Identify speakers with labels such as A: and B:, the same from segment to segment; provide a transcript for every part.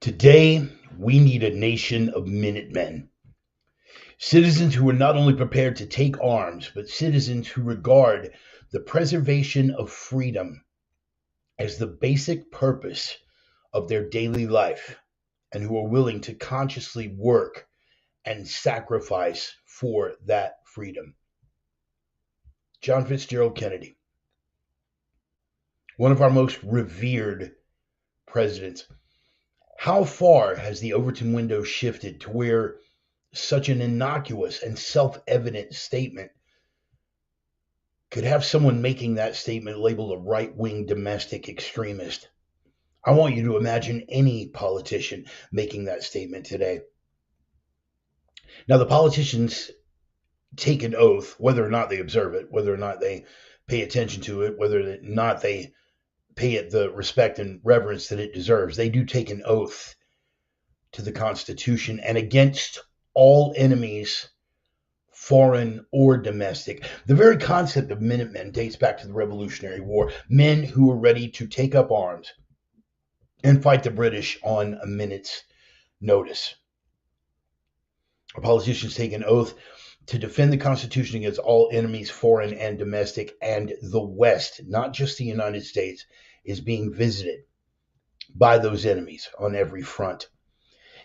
A: Today, we need a nation of Minutemen. Citizens who are not only prepared to take arms, but citizens who regard the preservation of freedom as the basic purpose of their daily life and who are willing to consciously work and sacrifice for that freedom. John Fitzgerald Kennedy, one of our most revered presidents. How far has the Overton window shifted to where such an innocuous and self-evident statement could have someone making that statement labeled a right-wing domestic extremist? I want you to imagine any politician making that statement today. Now, the politicians take an oath, whether or not they observe it, whether or not they pay attention to it, whether or not they pay it the respect and reverence that it deserves. They do take an oath to the Constitution and against all enemies, foreign or domestic. The very concept of Minutemen dates back to the Revolutionary War, men who were ready to take up arms and fight the British on a minute's notice. Our politicians take an oath to defend the Constitution against all enemies, foreign and domestic, and the West, not just the United States, is being visited by those enemies on every front,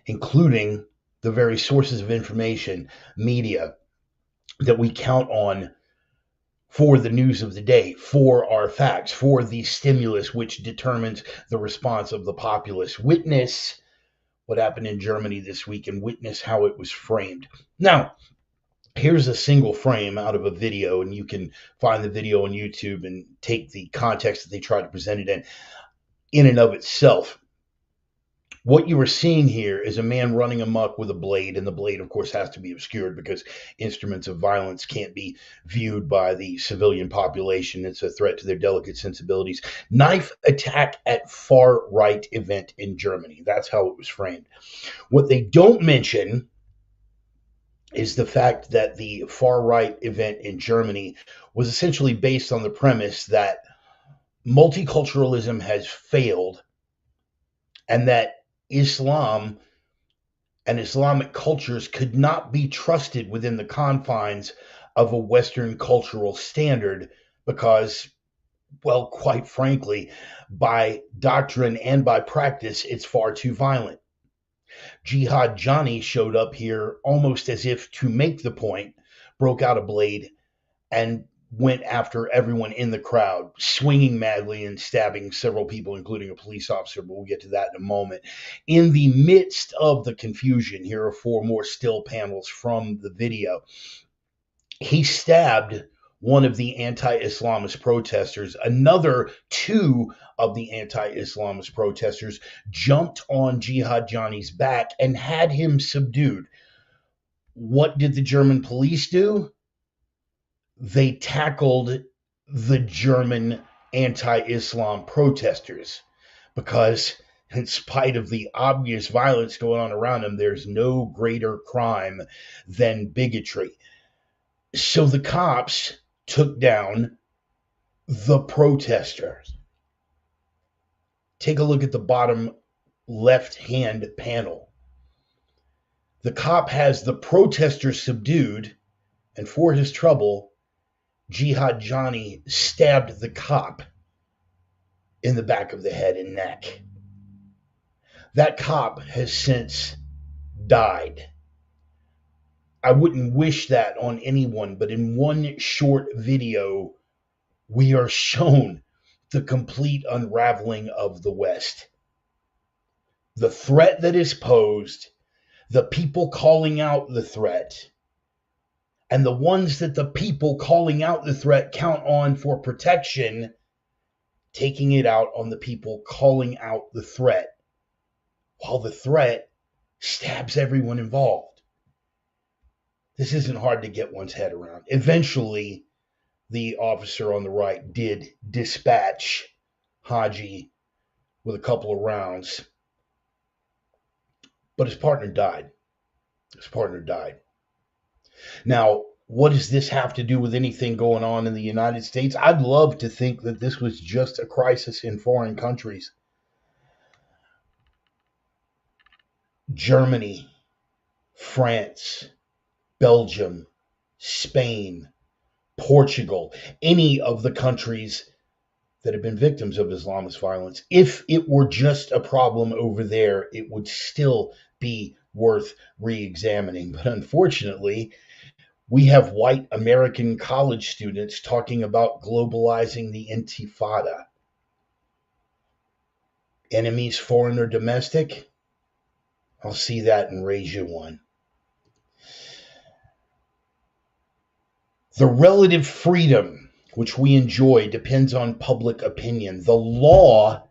A: including the very sources of information, media, that we count on for the news of the day, for our facts, for the stimulus which determines the response of the populace. Witness what happened in Germany this week and witness how it was framed. Now, here's a single frame out of a video, and you can find the video on YouTube and take the context that they try to present it in and of itself. What you are seeing here is a man running amok with a blade, and the blade, of course, has to be obscured because instruments of violence can't be viewed by the civilian population. It's a threat to their delicate sensibilities. Knife attack at far-right event in Germany. That's how it was framed. What they don't mention is the fact that the far-right event in Germany was essentially based on the premise that multiculturalism has failed and that Islam and Islamic cultures could not be trusted within the confines of a Western cultural standard because, well, quite frankly, by doctrine and by practice, it's far too violent. Jihad Johnny showed up here almost as if to make the point, broke out a blade, and went after everyone in the crowd, swinging madly and stabbing several people, including a police officer, but we'll get to that in a moment. In the midst of the confusion, here are 4 more still panels from the video. He stabbed one of the anti-Islamist protesters. Another 2 of the anti-Islamist protesters jumped on Jihad Johnny's back and had him subdued. What did the German police do? They tackled the German anti-Islam protesters because, in spite of the obvious violence going on around them, there's no greater crime than bigotry. So the cops took down the protesters. Take a look at the bottom left-hand panel. The cop has the protesters subdued, and for his trouble, Jihad Johnny stabbed the cop in the back of the head and neck. That cop has since died. I wouldn't wish that on anyone, but in one short video, we are shown the complete unraveling of the West. The threat that is posed, the people calling out the threat, and the ones that the people calling out the threat count on for protection, taking it out on the people calling out the threat, while the threat stabs everyone involved. This isn't hard to get one's head around. Eventually, the officer on the right did dispatch Haji with a couple of rounds, but his partner died. Now, what does this have to do with anything going on in the United States? I'd love to think that this was just a crisis in foreign countries. Germany, France, Belgium, Spain, Portugal, any of the countries that have been victims of Islamist violence, if it were just a problem over there, it would still be worth re-examining. But unfortunately, we have white American college students talking about globalizing the Intifada. Enemies, foreign or domestic? I'll see that and raise you one. The relative freedom which we enjoy depends on public opinion. The law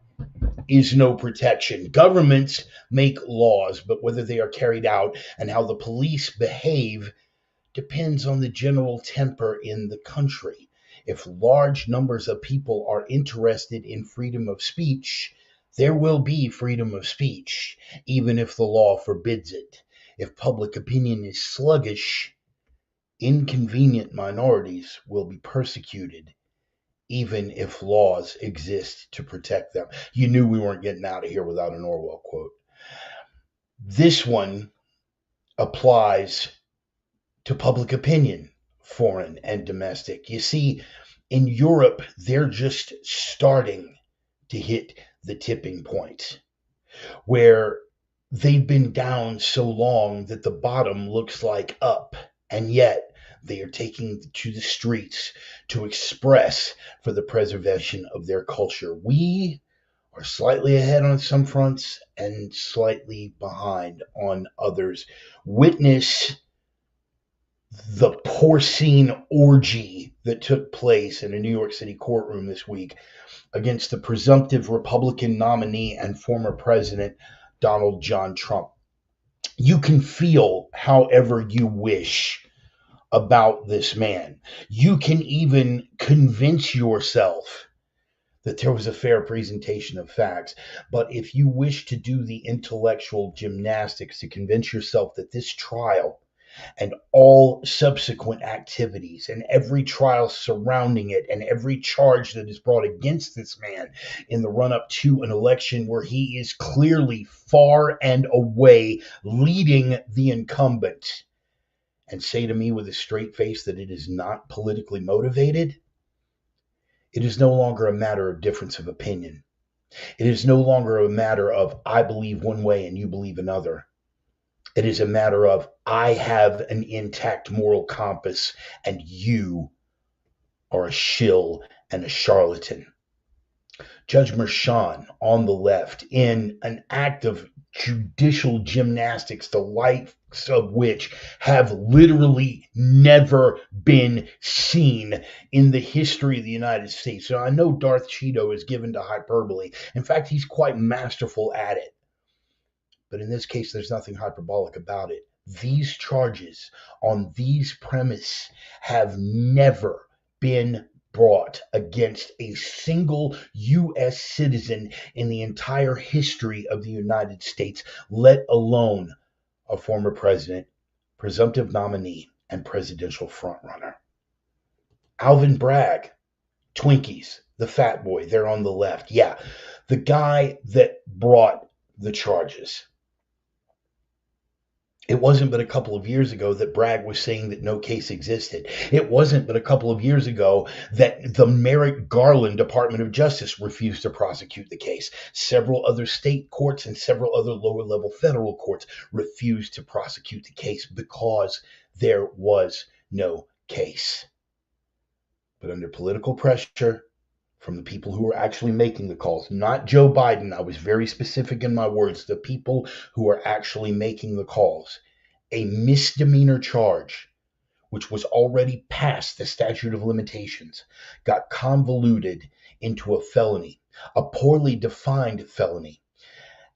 A: is no protection. Governments make laws, but whether they are carried out and how the police behave depends on the general temper in the country. If large numbers of people are interested in freedom of speech, there will be freedom of speech, even if the law forbids it. If public opinion is sluggish, inconvenient minorities will be persecuted, even if laws exist to protect them. You knew we weren't getting out of here without an Orwell quote. This one applies to public opinion, foreign and domestic. You see, in Europe, they're just starting to hit the tipping point where they've been down so long that the bottom looks like up, and yet they are taking to the streets to express for the preservation of their culture. We are slightly ahead on some fronts and slightly behind on others. Witness the porcine orgy that took place in a New York City courtroom this week against the presumptive Republican nominee and former president, Donald John Trump. You can feel however you wish about this man. You can even convince yourself that there was a fair presentation of facts. But if you wish to do the intellectual gymnastics to convince yourself that this trial and all subsequent activities and every trial surrounding it and every charge that is brought against this man in the run-up to an election where he is clearly far and away leading the incumbent, and say to me with a straight face that it is not politically motivated, it is no longer a matter of difference of opinion. It is no longer a matter of I believe one way and you believe another. It is a matter of I have an intact moral compass and you are a shill and a charlatan. Judge Merchan on the left, in an act of judicial gymnastics, the likes of which have literally never been seen in the history of the United States. So I know Darth Cheeto is given to hyperbole. In fact, he's quite masterful at it. But in this case, there's nothing hyperbolic about it. These charges on these premises have never been brought against a single U.S. citizen in the entire history of the United States, let alone a former president, presumptive nominee, and presidential frontrunner. Alvin Bragg, Twinkies, the fat boy, there on the left. Yeah, the guy that brought the charges. It wasn't but a couple of years ago that Bragg was saying that no case existed. It wasn't but a couple of years ago that the Merrick Garland Department of Justice refused to prosecute the case. Several other state courts and several other lower level federal courts refused to prosecute the case because there was no case. But under political pressure from the people who are actually making the calls, not Joe Biden. I was very specific in my words, the people who are actually making the calls. A misdemeanor charge, which was already past the statute of limitations, got convoluted into a felony, a poorly defined felony.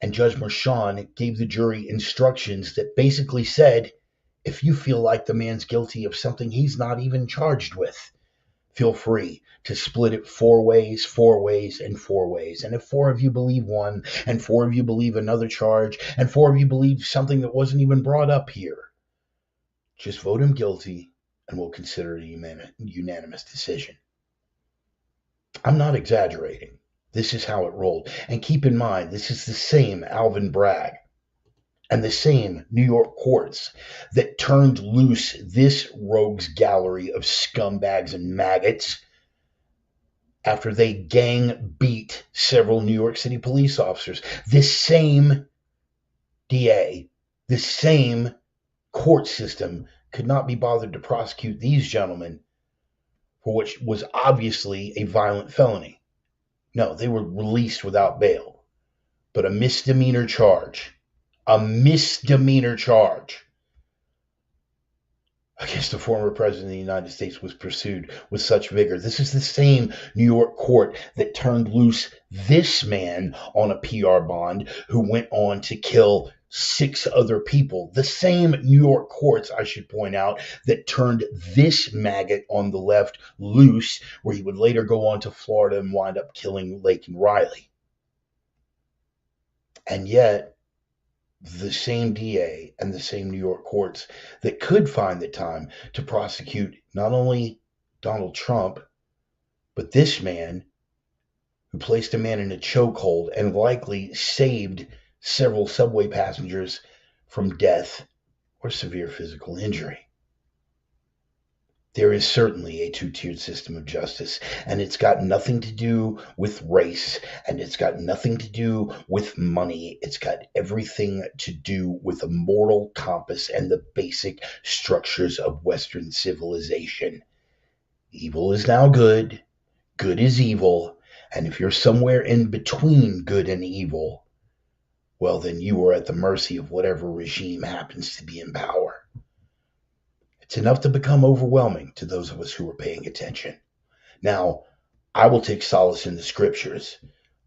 A: And Judge Merchan gave the jury instructions that basically said, if you feel like the man's guilty of something he's not even charged with, feel free to split it 4 ways, 4 ways, and 4 ways. And if 4 of you believe one, and 4 of you believe another charge, and 4 of you believe something that wasn't even brought up here, just vote him guilty, and we'll consider it a unanimous decision. I'm not exaggerating. This is how it rolled. And keep in mind, this is the same Alvin Bragg and the same New York courts that turned loose this rogues gallery of scumbags and maggots after they gang beat several New York City police officers. This same DA, this same court system could not be bothered to prosecute these gentlemen for what was obviously a violent felony. No, they were released without bail. But a misdemeanor charge against the former president of the United States was pursued with such vigor. This is the same New York court that turned loose this man on a PR bond who went on to kill 6 other people. The same New York courts, I should point out, that turned this maggot on the left loose, where he would later go on to Florida and wind up killing Lake and Riley. And yet, the same DA and the same New York courts that could find the time to prosecute not only Donald Trump, but this man who placed a man in a chokehold and likely saved several subway passengers from death or severe physical injury. There is certainly a two-tiered system of justice, and it's got nothing to do with race, and it's got nothing to do with money. It's got everything to do with a moral compass and the basic structures of Western civilization. Evil is now good, good is evil, and if you're somewhere in between good and evil, well, then you are at the mercy of whatever regime happens to be in power. It's enough to become overwhelming to those of us who are paying attention. Now, I will take solace in the scriptures.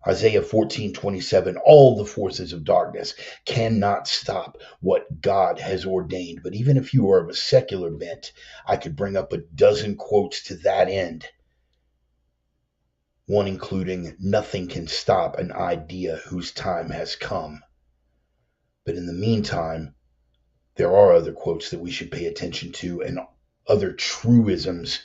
A: Isaiah 14:27, all the forces of darkness cannot stop what God has ordained. But even if you are of a secular bent, I could bring up a dozen quotes to that end. One including, nothing can stop an idea whose time has come. But in the meantime, there are other quotes that we should pay attention to and other truisms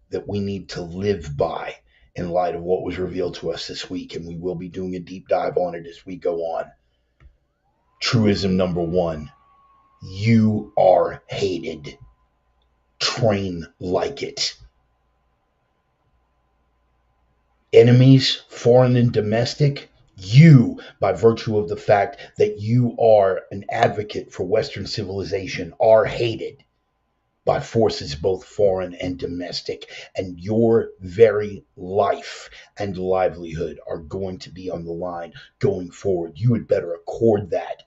A: that we need to live by in light of what was revealed to us this week, and we will be doing a deep dive on it as we go on. Truism number 1, you are hated. Train like it. Enemies, foreign and domestic, you, by virtue of the fact that you are an advocate for Western civilization, are hated by forces both foreign and domestic, and your very life and livelihood are going to be on the line going forward. You had better accord that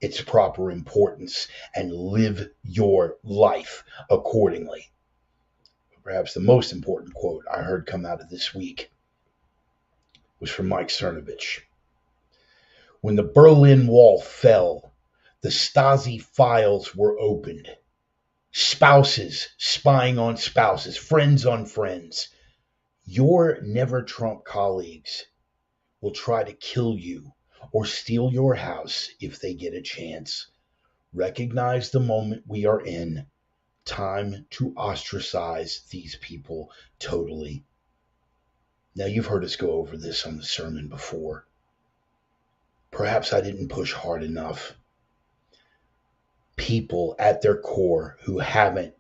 A: its proper importance and live your life accordingly. Perhaps the most important quote I heard come out of this week was from Mike Cernovich. When the Berlin Wall fell, the Stasi files were opened. Spouses spying on spouses, friends on friends. Your never Trump colleagues will try to kill you or steal your house if they get a chance. Recognize the moment we are in. Time to ostracize these people totally. Now, you've heard us go over this on the sermon before. Perhaps I didn't push hard enough. People at their core who haven't,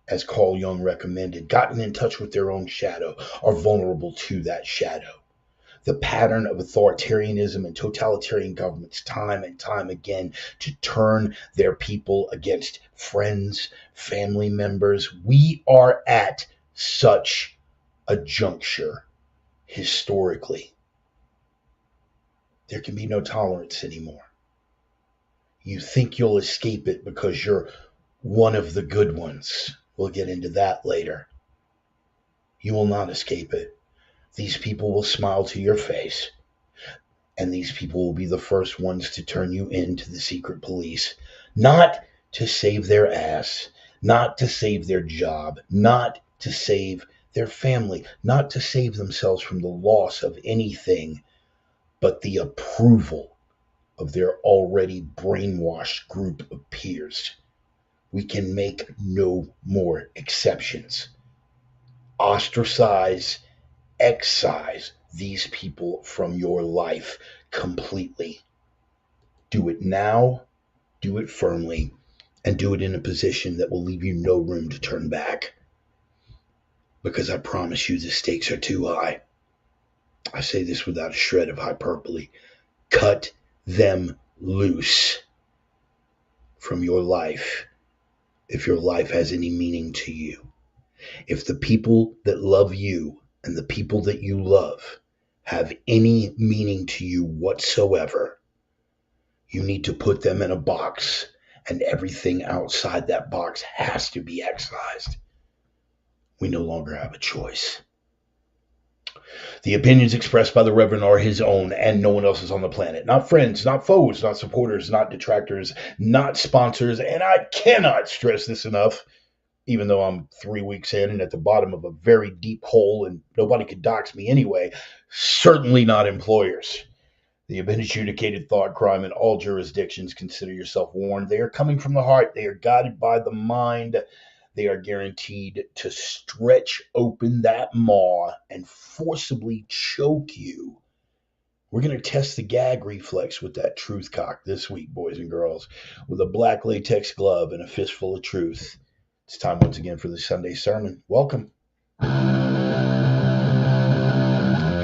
A: as Carl Jung recommended, gotten in touch with their own shadow are vulnerable to that shadow. The pattern of authoritarianism and totalitarian governments time and time again to turn their people against friends, family members. We are at such a juncture historically. There can be no tolerance anymore. You think you'll escape it because you're one of the good ones. We'll get into that later. You will not escape it. These people will smile to your face, and these people will be the first ones to turn you into the secret police, not to save their ass, not to save their job, not to save their family, not to save themselves from the loss of anything, but the approval of their already brainwashed group of peers. We can make no more exceptions. Ostracize, excise these people from your life completely. Do it now Do it firmly, and do it in a position that will leave you no room to turn back. Because I promise you the stakes are too high. I say this without a shred of hyperbole. Cut them loose from your life if your life has any meaning to you. If the people that love you and the people that you love have any meaning to you whatsoever, you need to put them in a box, and everything outside that box has to be excised. We no longer have a choice. The opinions expressed by the Reverend are his own and no one else's on the planet. Not friends, not foes, not supporters, not detractors, not sponsors. And I cannot stress this enough, even though I'm 3 weeks in and at the bottom of a very deep hole and nobody could dox me anyway, certainly not employers. They have been adjudicated thought crime in all jurisdictions. Consider yourself warned. They are coming from the heart. They are guided by the mind. They are guaranteed to stretch open that maw and forcibly choke you. We're going to test the gag reflex with that truth cock this week, boys and girls, with a black latex glove and a fistful of truth. It's time once again for the Sunday sermon. Welcome.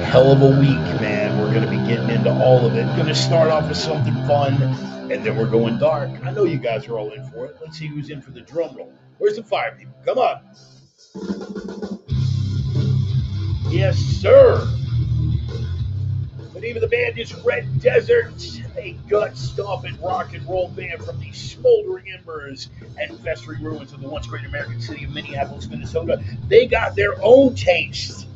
A: Hell of a week, man. We're going to be getting into all of it. Going to start off with something fun, and then we're going dark. I know you guys are all in for it. Let's see who's in for the drum roll. Where's the fire people? Come on. Yes, sir. The name of the band is Red Desert, a gut-stomping rock and roll band from the smoldering embers and festering ruins of the once great American city of Minneapolis, Minnesota. They got their own taste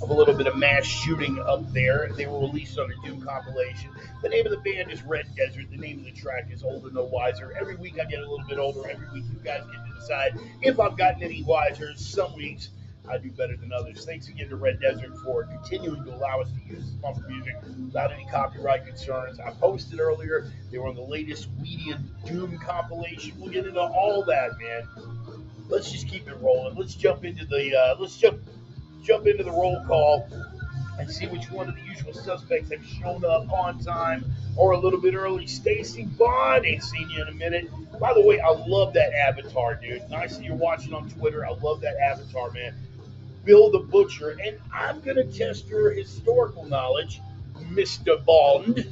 A: of a little bit of mass shooting up there. They were released on a Doom compilation. The name of the band is Red Desert. The name of the track is Older No Wiser. Every week I get a little bit older. Every week you guys get to decide if I've gotten any wiser. Some weeks I do better than others. Thanks again to Red Desert for continuing to allow us to use this bumper music without any copyright concerns. I posted earlier. They were on the latest Weedian Doom compilation. We'll get into all that, man. Let's just keep it rolling. Let's jump into the jump into the roll call and see which one of the usual suspects have shown up on time or a little bit early. Stacy Bond, ain't seen you in a minute. By the way, I love that avatar, dude. Nice that you're watching on Twitter. I love that avatar, man. Bill the Butcher, and I'm going to test your historical knowledge, Mr. Bond.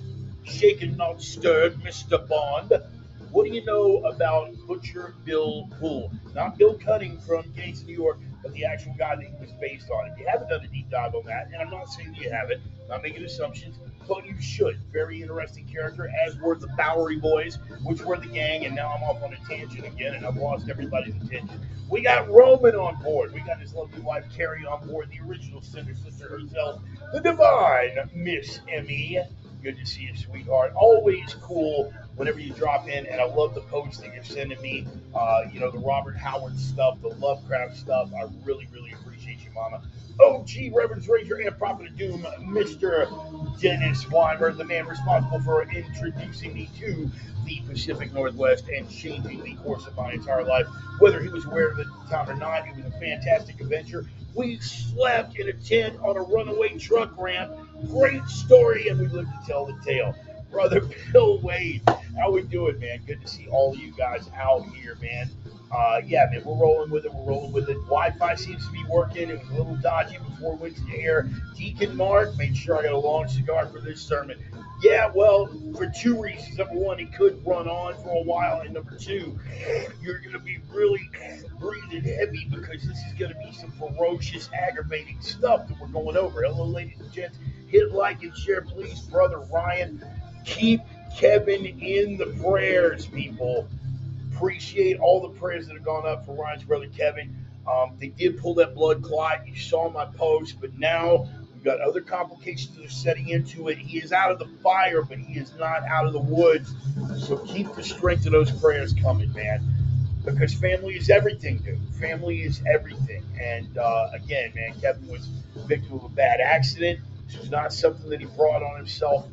A: Shaken, not stirred, Mr. Bond. What do you know about Butcher Bill Bull? Not Bill Cunning from Gangs of New York, but the actual guy that he was based on. If you haven't done a deep dive on that, and I'm not saying that you haven't, not making assumptions, but you should. Very interesting character, as were the Bowery Boys, which were the gang, and now I'm off on a tangent again, and I've lost everybody's attention. We got Roman on board. We got his lovely wife, Carrie, on board, the original Cinder Sister herself, the divine Miss Emmy. Good to see you, sweetheart. Always cool whenever you drop in, and I love the posts that you're sending me. The Robert Howard stuff, the Lovecraft stuff. I really, really appreciate you, Mama. OG Reverend Ranger and Prophet of Doom, Mr. Dennis Weimer, the man responsible for introducing me to the Pacific Northwest and changing the course of my entire life. Whether he was aware of it at the time or not, it was a fantastic adventure. We slept in a tent on a runaway truck ramp. Great story, and we lived to tell the tale. Brother Bill Wade, how we doing, man? Good to see all of you guys out here, man. Man, we're rolling with it. Wi-Fi seems to be working. It was a little dodgy before we went to the air. Deacon Mark made sure I got a long cigar for this sermon. Yeah, well, for two reasons. Number one, it could run on for a while. And number two, you're going to be really breathing heavy because this is going to be some ferocious, aggravating stuff that we're going over. Hello, ladies and gents. Hit like and share, please. Brother Ryan, keep Kevin in the prayers, people. Appreciate all the prayers that have gone up for Ryan's brother Kevin. They did pull that blood clot. You saw my post, but now we've got other complications that are setting into it. He is out of the fire, but he is not out of the woods. So keep the strength of those prayers coming, man, because family is everything, dude. Family is everything. And again, man, Kevin was victim of a bad accident. This was not something that he brought on himself.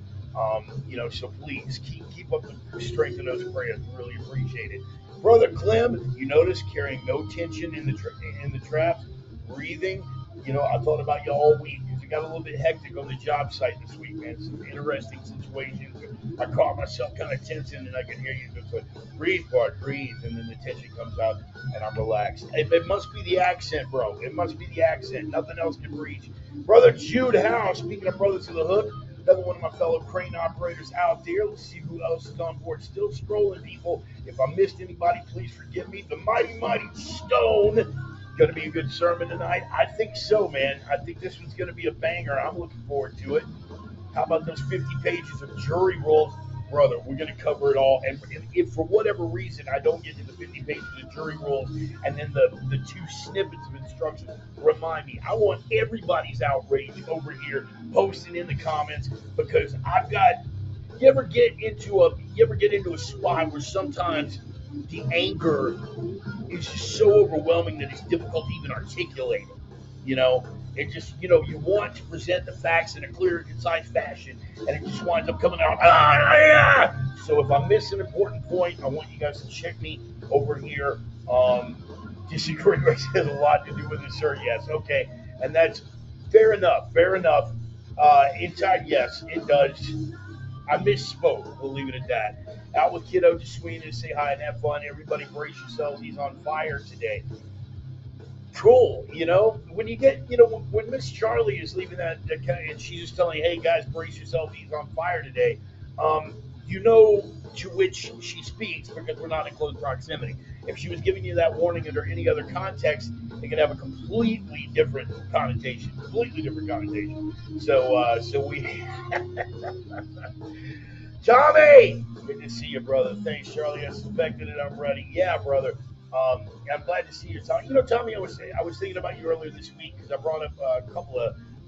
A: So please keep up the strength of those prayers. Really appreciate it. Brother Clem, you notice carrying no tension in the trap, breathing, I thought about you all week because it got a little bit hectic on the job site this week, man. Some interesting situations. I caught myself kind of tensing, and I could hear you just like, breathe, Bart, breathe. And then the tension comes out, and I'm relaxed. It must be the accent, bro. It must be the accent. Nothing else can reach. Brother Jude House, speaking of Brothers of the Hook, another one of my fellow crane operators out there. Let's see who else is on board. Still scrolling, people. If I missed anybody, please forgive me. The Mighty Stone. Going to be a good sermon tonight? I think so, man. I think this one's going to be a banger. I'm looking forward to it. How about those 50 pages of jury rules? Brother, we're going to cover it all. And if for whatever reason I don't get to the 50 pages of jury rules and then the two snippets of instructions, remind me. I want everybody's outrage over here posting in the comments because I've got. You ever get into a spot where sometimes the anger is just so overwhelming that it's difficult to even articulate it. It just, you want to present the facts in a clear and concise fashion, and it just winds up coming out. So if I miss an important point, I want you guys to check me over here. Disagree has a lot to do with it, sir. Yes, okay, and that's fair enough. Inside, yes, it does. I misspoke. We'll leave it at that. Out with Kiddo to Sweeney to say hi and have fun. Everybody brace yourselves. He's on fire today. Cool. When you get, when Miss Charlie is leaving that and she's just telling you, hey, guys, brace yourself. He's on fire today. You know to which she speaks because we're not in close proximity. If she was giving you that warning under any other context, it could have a completely different connotation. So we. Tommy, good to see you, brother. Thanks, Charlie. I suspected it. I'm ready. Yeah, brother. I'm glad to see you, Tommy. Tommy, I was thinking about you earlier this week because I brought up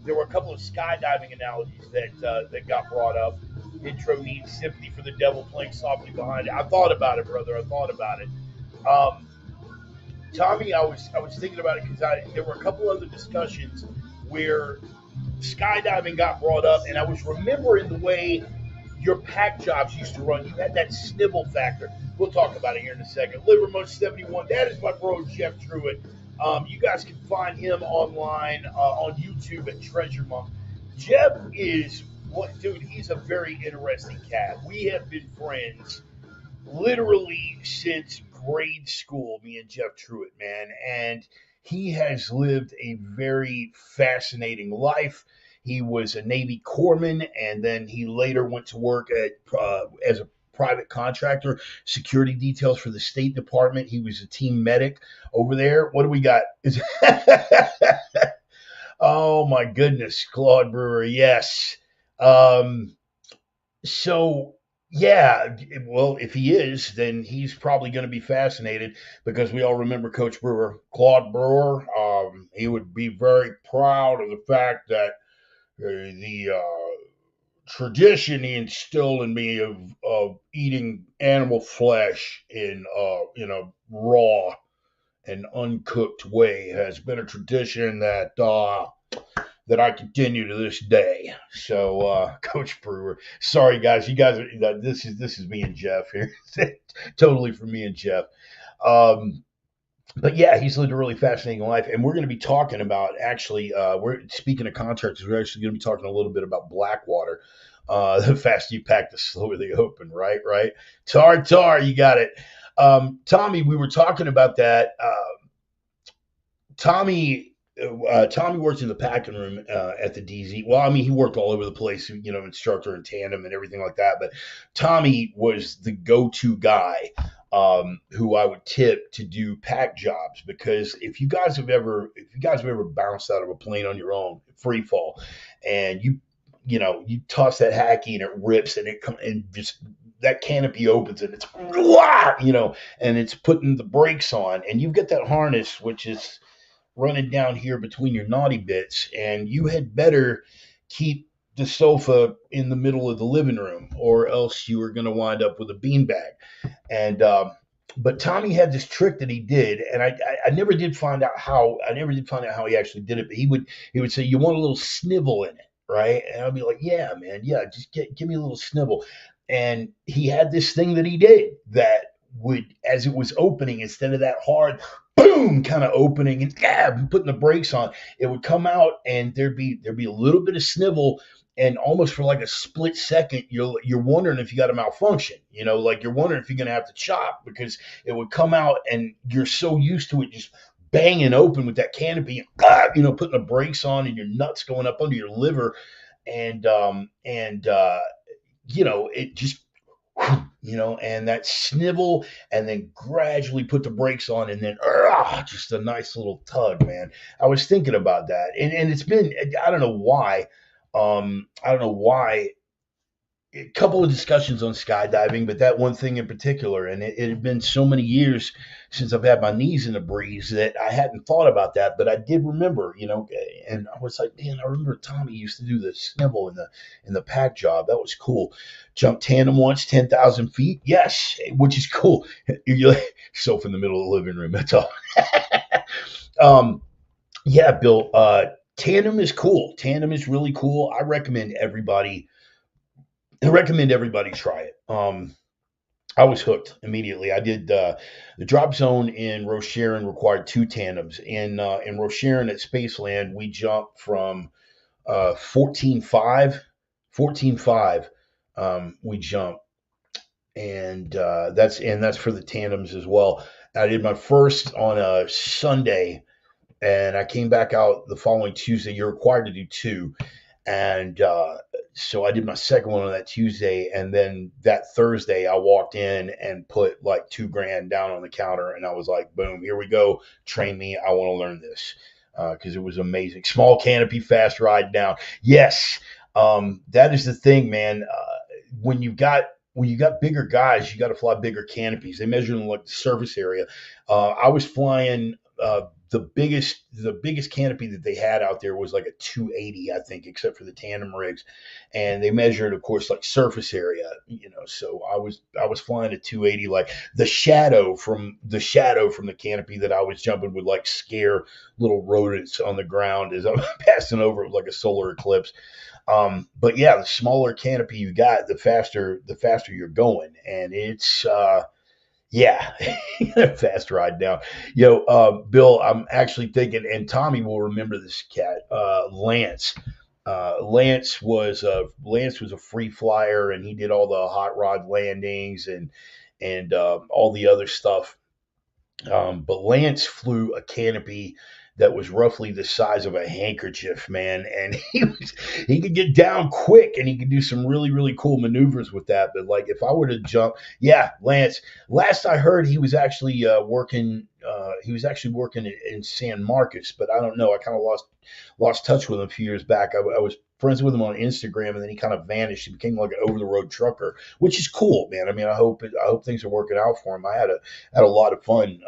A: there were a couple of skydiving analogies that got brought up. Intro needs sympathy for the devil playing softly behind it. I thought about it, brother. Tommy, I was thinking about it because there were a couple other discussions where skydiving got brought up, and I was remembering the way your pack jobs used to run. You had that snivel factor. We'll talk about it here in a second. Livermore 71. That is my bro Jeff Truitt. You guys can find him online on YouTube at Treasure Monk. Jeff is dude. He's a very interesting cat. We have been friends literally since grade school. Me and Jeff Truitt, man, and he has lived a very fascinating life. He was a Navy corpsman, and then he later went to work as a private contractor, security details for the State Department. He was a team medic over there. What do we got? Oh, my goodness. Claude Brewer, yes. So, yeah, well, if he is, then he's probably going to be fascinated because we all remember Coach Brewer. Claude Brewer, he would be very proud of the fact that the tradition he instilled in me of eating animal flesh in raw and uncooked way has been a tradition that I continue to this day. So, Coach Brewer, sorry guys, this is me and Jeff here, totally for me and Jeff. But yeah, he's lived a really fascinating life, and we're going to be talking about we're speaking of contractors. We're actually going to be talking a little bit about Blackwater. The faster you pack, the slower they open. Right. Tar, you got it. Tommy, we were talking about that. Tommy worked in the packing room at the DZ. Well, I mean, he worked all over the place, instructor in tandem and everything like that. But Tommy was the go-to guy who I would tip to do pack jobs, because if you guys have ever bounced out of a plane on your own, free fall, and you toss that hacky and it rips and just that canopy opens and it's and it's putting the brakes on, and you've got that harness which is running down here between your naughty bits, and you had better keep the sofa in the middle of the living room, or else you are going to wind up with a beanbag. And but Tommy had this trick that he did, and I never did find out how he actually did it. But he would say, "You want a little snivel in it, right?" And I'd be like, "Yeah, man, yeah, just give me a little snivel." And he had this thing that he did that would, as it was opening, instead of that hard boom, kind of opening and putting the brakes on. It would come out and there'd be a little bit of snivel, and almost for like a split second, you're wondering if you got a malfunction. Like you're wondering if you're gonna have to chop, because it would come out and you're so used to it just banging open with that canopy, and putting the brakes on, and your nuts going up under your liver, and it just, and that snivel, and then gradually put the brakes on, and then just a nice little tug, man. I was thinking about that, and it's been, I don't know why, a couple of discussions on skydiving, but that one thing in particular, and it had been so many years since I've had my knees in the breeze that I hadn't thought about that, but I did remember, and I was like, man, I remember Tommy used to do the snivel in the pack job. That was cool. Jumped tandem once, 10,000 feet, yes, which is cool. You're like yourself in the middle of the living room. That's all. Yeah, Bill. Tandem is cool. Tandem is really cool. I recommend everybody try it. I was hooked immediately. I did the drop zone in Rocheron required two tandems. In Rocheron at Spaceland, we jumped from 14.5, 14.5. We jumped, and that's for the tandems as well. I did my first on a Sunday, and I came back out the following Tuesday. You're required to do two, and so I did my second one on that Tuesday, and then that Thursday I walked in and put like $2,000 down on the counter, and I was like, boom, here we go, train me. I want to learn this, because it was amazing. Small canopy, fast ride down. Yes, that is the thing, man. When you got bigger guys, you got to fly bigger canopies. They measure in like the surface area. I was flying. The biggest canopy that they had out there was like a 280, I think, except for the tandem rigs, and they measured, of course, like surface area. So I was flying a 280. Like the shadow from the canopy that I was jumping would like scare little rodents on the ground as I'm passing over. It was like a solar eclipse. But yeah, the smaller canopy you got, the faster you're going, and it's yeah, fast ride down. Bill, I'm actually thinking, and Tommy will remember this cat, Lance. Lance was a free flyer, and he did all the hot rod landings and all the other stuff. But Lance flew a canopy that was roughly the size of a handkerchief, man, and he could get down quick, and he could do some really, really cool maneuvers with that. But like if I were to jump, yeah, Lance. Last I heard, he was actually working. He was actually working in San Marcos, but I don't know. I kind of lost touch with him a few years back. I was friends with him on Instagram, and then he kind of vanished. He became like an over the road trucker, which is cool, man. I mean, I hope things are working out for him. I had a lot of fun.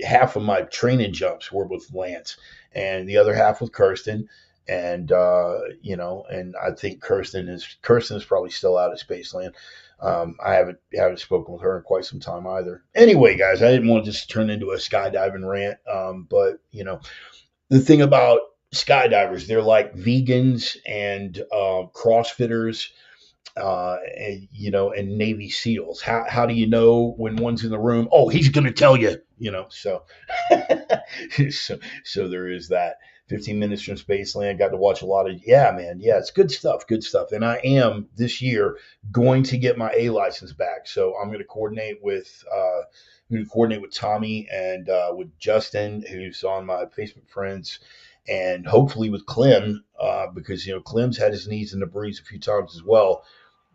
A: Half of my training jumps were with Lance, and the other half with Kirsten. And and I think Kirsten is probably still out of Spaceland. I haven't spoken with her in quite some time either. Anyway, guys, I didn't want to just turn into a skydiving rant, but the thing about skydivers, they're like vegans and CrossFitters, and Navy SEALs. How do you know when one's in the room? Oh, he's going to tell you, So, so there is that. 15 minutes from Spaceland. Got to watch a lot of, yeah, man, yeah, it's good stuff, And I am this year going to get my A license back, so I'm going to coordinate with Tommy and with Justin, who's on my Facebook friends, and hopefully with Clem, because Clem's had his knees in the breeze a few times as well.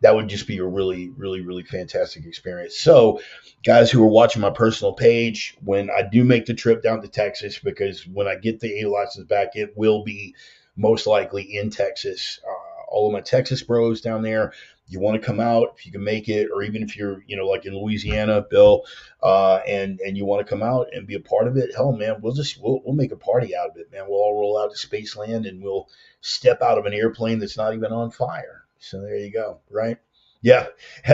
A: That would just be a really, really, really fantastic experience. So, guys who are watching my personal page, when I do make the trip down to Texas, because when I get the A license back, it will be most likely in Texas. All of my Texas bros down there, you want to come out if you can make it, or even if you're, like in Louisiana, Bill, and you want to come out and be a part of it. Hell, man, we'll make a party out of it, man. We'll all roll out to Spaceland, and we'll step out of an airplane that's not even on fire. So there you go, right? Yeah,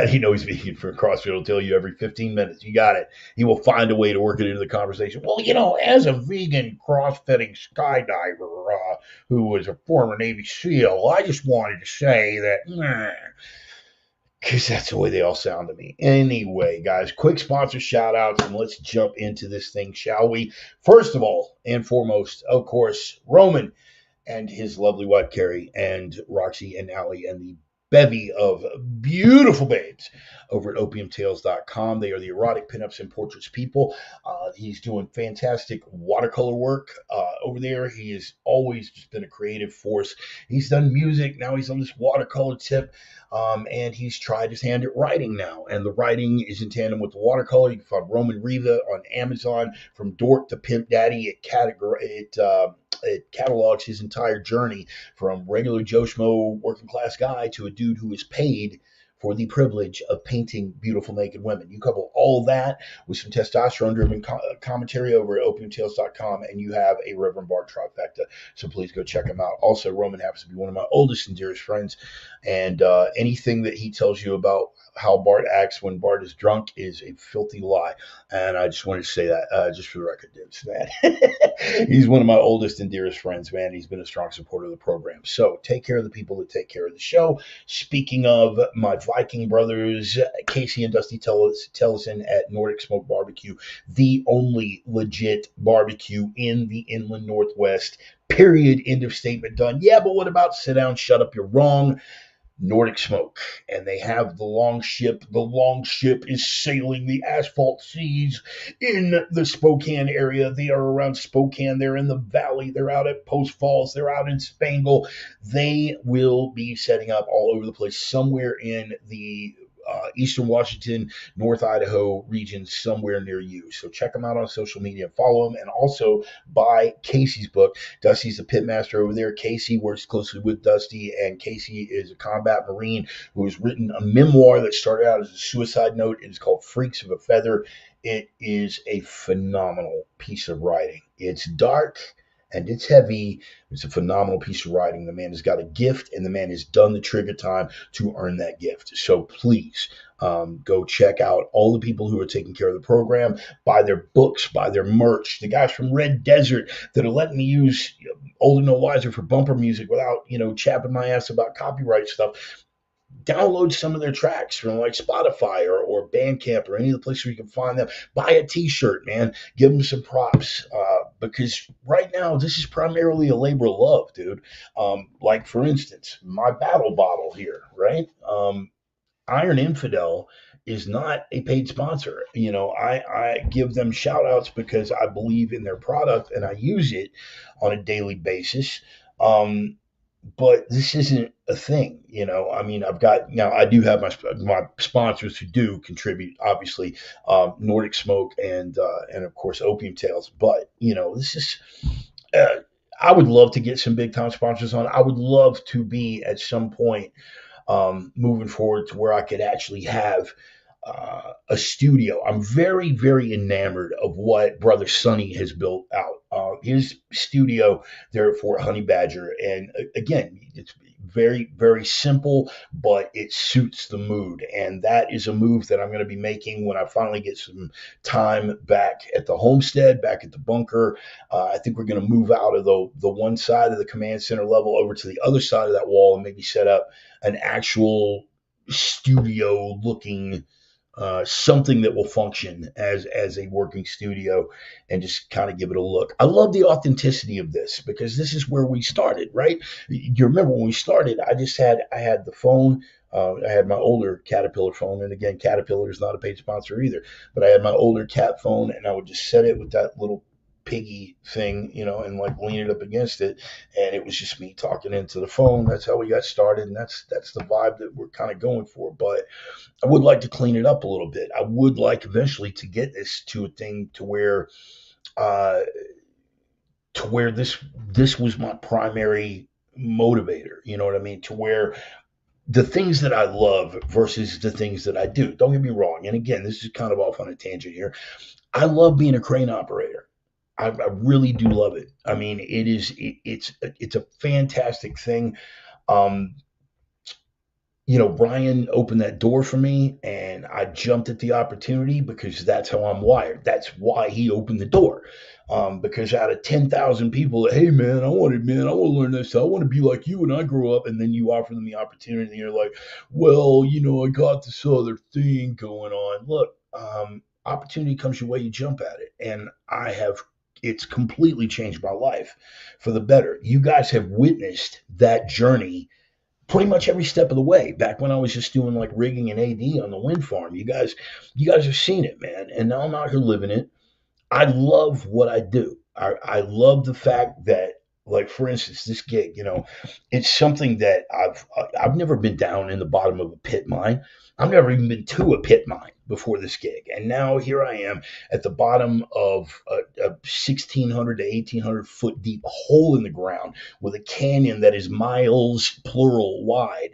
A: he knows he's vegan for CrossFit. He'll tell you every 15 minutes. You got it. He will find a way to work it into the conversation. Well, as a vegan CrossFitting skydiver who was a former Navy SEAL, I just wanted to say that because that's the way they all sound to me. Anyway, guys, quick sponsor shout outs, and let's jump into this thing, shall we? First of all, and foremost, of course, Roman and his lovely wife Carrie and Roxy and Allie and the bevy of beautiful babes over at opiumtales.com. They are the erotic pinups and portraits people. He's doing fantastic watercolor work over there. He has always just been a creative force. He's done music. Now he's on this watercolor tip. And he's tried his hand at writing now. And the writing is in tandem with the watercolor. You can find Roman Riva on Amazon. From Dork to Pimp Daddy. It catalogs his entire journey from regular Joe Schmo working class guy to a dude who is paid for the privilege of painting beautiful naked women. You couple all that with some testosterone-driven commentary over at opiumtales.com, and you have a Reverend Bart trifecta. So please go check him out. Also, Roman happens to be one of my oldest and dearest friends, and anything that he tells you about how Bart acts when Bart is drunk is a filthy lie. And I just wanted to say that just for the record, dudes, man. He's one of my oldest and dearest friends, man. He's been a strong supporter of the program. So take care of the people that take care of the show. Speaking of my Viking brothers, Casey and Dusty Tellison at Nordic Smoke Barbecue, the only legit barbecue in the inland Northwest. Period. End of statement done. Yeah, but what about sit down, shut up, you're wrong? Nordic Smoke, and they have the long ship. The long ship is sailing the asphalt seas in the Spokane area. They are around Spokane. They're in the valley. They're out at Post Falls. They're out in Spangle. They will be setting up all over the place, somewhere in the Eastern Washington, North Idaho region, somewhere near you. So check them out on social media, follow them, and also buy Casey's book. Dusty's the pitmaster over there. Casey works closely with Dusty, and Casey is a combat Marine who has written a memoir that started out as a suicide note. It is called Freaks of a Feather. It is a phenomenal piece of writing. It's dark and it's heavy. It's a phenomenal piece of writing. The man has got a gift, and the man has done the trigger time to earn that gift. So please go check out all the people who are taking care of the program. Buy their books, buy their merch. The guys from Red Desert that are letting me use Older No Wiser for bumper music without, chapping my ass about copyright stuff. Download some of their tracks from like Spotify or Bandcamp or any of the places where you can find them. Buy a t-shirt, man. Give them some props because right now this is primarily a labor of love, dude. Like, for instance, my battle bottle here, right? Iron Infidel is not a paid sponsor. I give them shout outs because I believe in their product and I use it on a daily basis. But this isn't a thing, I've got now. I do have my sponsors who do contribute, obviously, Nordic Smoke and of course Opium Tales. But this is. I would love to get some big time sponsors on. I would love to be at some point moving forward to where I could actually have a studio. I'm very, very enamored of what Brother Sonny has built out. His studio there at Fort Honey Badger. And again, it's very, very simple, but it suits the mood. And that is a move that I'm going to be making when I finally get some time back at the homestead, back at the bunker. I think we're going to move out of the one side of the command center level over to the other side of that wall and maybe set up an actual studio looking something that will function as a working studio and just kind of give it a look. I love the authenticity of this because this is where we started, right? You remember when we started, I had the phone. I had my older Caterpillar phone, and again, Caterpillar is not a paid sponsor either, but I had my older Cat phone, and I would just set it with that little piggy thing, and like lean it up against it, and it was just me talking into the phone. That's how we got started, and that's the vibe that we're kind of going for. But I would like to clean it up a little bit. I would like eventually to get this to a thing to where this was my primary motivator. You know what I mean? To where the things that I love versus the things that I do. Don't get me wrong. And again, this is kind of off on a tangent here. I love being a crane operator. I really do love it. I mean, it's a fantastic thing. Brian opened that door for me, and I jumped at the opportunity because that's how I'm wired. That's why he opened the door. Because out of 10,000 people, hey man, I want to learn this. I want to be like you when I grow up. And then you offer them the opportunity, and you're like, well, I got this other thing going on. Look, opportunity comes your way, you jump at it. And it's completely changed my life for the better. You guys have witnessed that journey pretty much every step of the way. Back when I was just doing like rigging and AD on the wind farm, you guys have seen it, man. And now I'm out here living it. I love what I do. I love the fact that, like, for instance, this gig, it's something that I've never been down in the bottom of a pit mine. I've never even been to a pit mine before this gig, and now here I am at the bottom of a 1,600 to 1,800 foot deep hole in the ground with a canyon that is miles plural wide,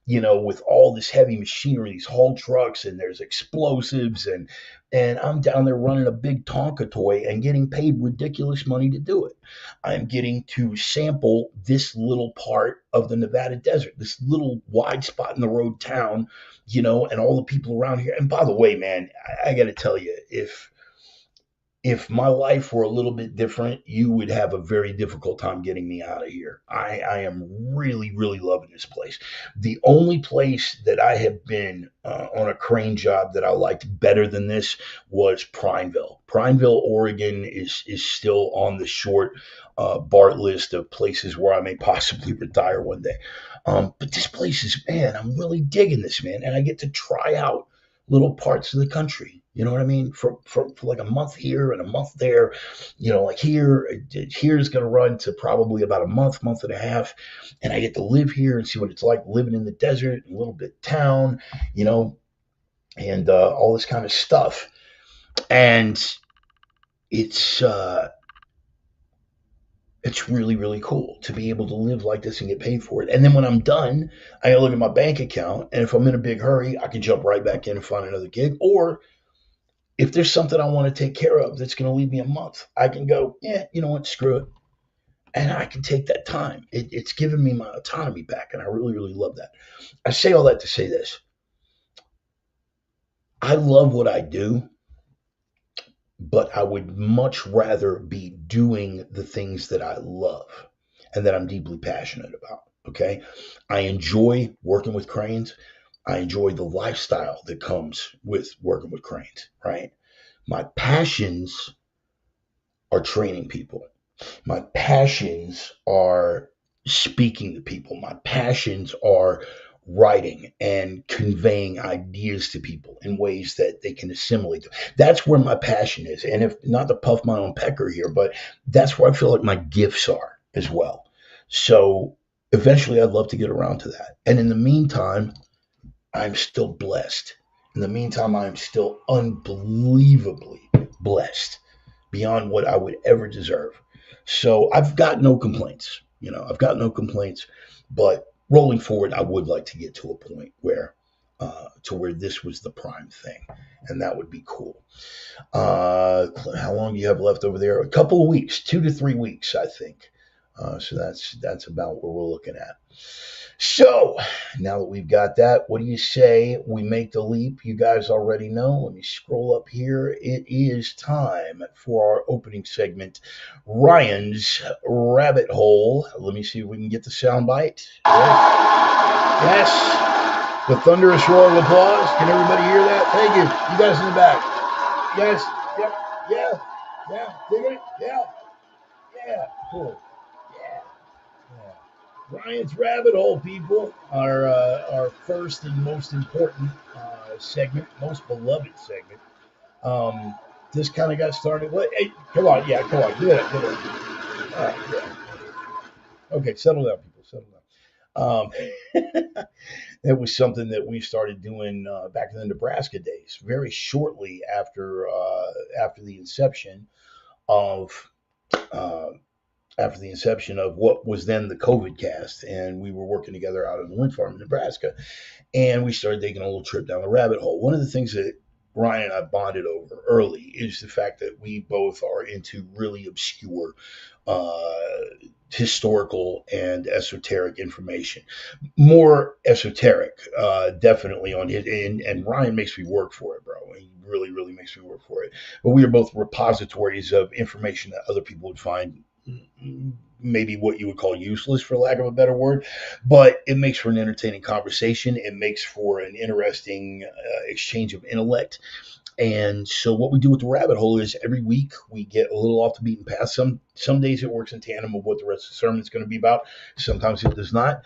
A: with all this heavy machinery, these haul trucks, and there's explosives, and I'm down there running a big Tonka toy and getting paid ridiculous money to do it. I'm getting to sample this little part of the Nevada desert, this little wide spot in the road town, and all the people around here. And by the way, man, I got to tell you, if my life were a little bit different, you would have a very difficult time getting me out of here. I am really, really loving this place. The only place that I have been on a crane job that I liked better than this was Prineville. Prineville, Oregon is still on the short BART list of places where I may possibly retire one day. But this place is, man, I'm really digging this, man. And I get to try out little parts of the country. You know what I mean? For like a month here and a month there, like here's going to run to probably about a month and a half. And I get to live here and see what it's like living in the desert, a little bit town, and all this kind of stuff. And it's really, really cool to be able to live like this and get paid for it. And then when I'm done, I look at my bank account, and if I'm in a big hurry, I can jump right back in and find another gig. Or if there's something I want to take care of that's going to leave me a month, I can go, yeah, you know what, screw it. And I can take that time. It's given me my autonomy back, and I really, really love that. I say all that to say this. I love what I do, but I would much rather be doing the things that I love and that I'm deeply passionate about. Okay. I enjoy working with cranes. I enjoy the lifestyle that comes with working with cranes, right? My passions are training people. My passions are speaking to people. My passions are writing and conveying ideas to people in ways that they can assimilate them. That's where my passion is. And if not to puff my own pecker here, but that's where I feel like my gifts are as well. So eventually I'd love to get around to that. And in the meantime, I'm still blessed. In the meantime, I'm still unbelievably blessed beyond what I would ever deserve. So I've got no complaints. I've got no complaints. But rolling forward, I would like to get to a point where this was the prime thing, and that would be cool. How long do you have left over there? A couple of weeks, 2 to 3 weeks, I think. So that's about what we're looking at. So now that we've got that, what do you say we make the leap? You guys already know. Let me scroll up here. It is time for our opening segment, Ryan's Rabbit Hole. Let me see if we can get the soundbite. Yes. The thunderous roar of applause. Can everybody hear that? Thank you. You guys in the back. Yes. Yep. Yeah. Yeah. Dig it? Yeah. Yeah. Cool. Ryan's Rabbit Hole, people, our first and most important segment, most beloved segment. This kind of got started. Hey, come on, come on, do it. All right, yeah. Okay, settle down, people, settle down. It was something that we started doing back in the Nebraska days, very shortly after the inception of. After the inception of what was then the COVID cast, and we were working together out on the wind farm in Nebraska, and we started taking a little trip down the rabbit hole. One of the things that Ryan and I bonded over early is the fact that we both are into really obscure historical and esoteric information. More esoteric, definitely on it. And Ryan makes me work for it, bro. He really, really makes me work for it. But we are both repositories of information that other people would find maybe what you would call useless, for lack of a better word. But it makes for an entertaining conversation. It makes for an interesting exchange of intellect. And so what we do with the rabbit hole is every week we get a little off the beaten path. Some days it works in tandem with what the rest of the sermon is going to be about. Sometimes it does not.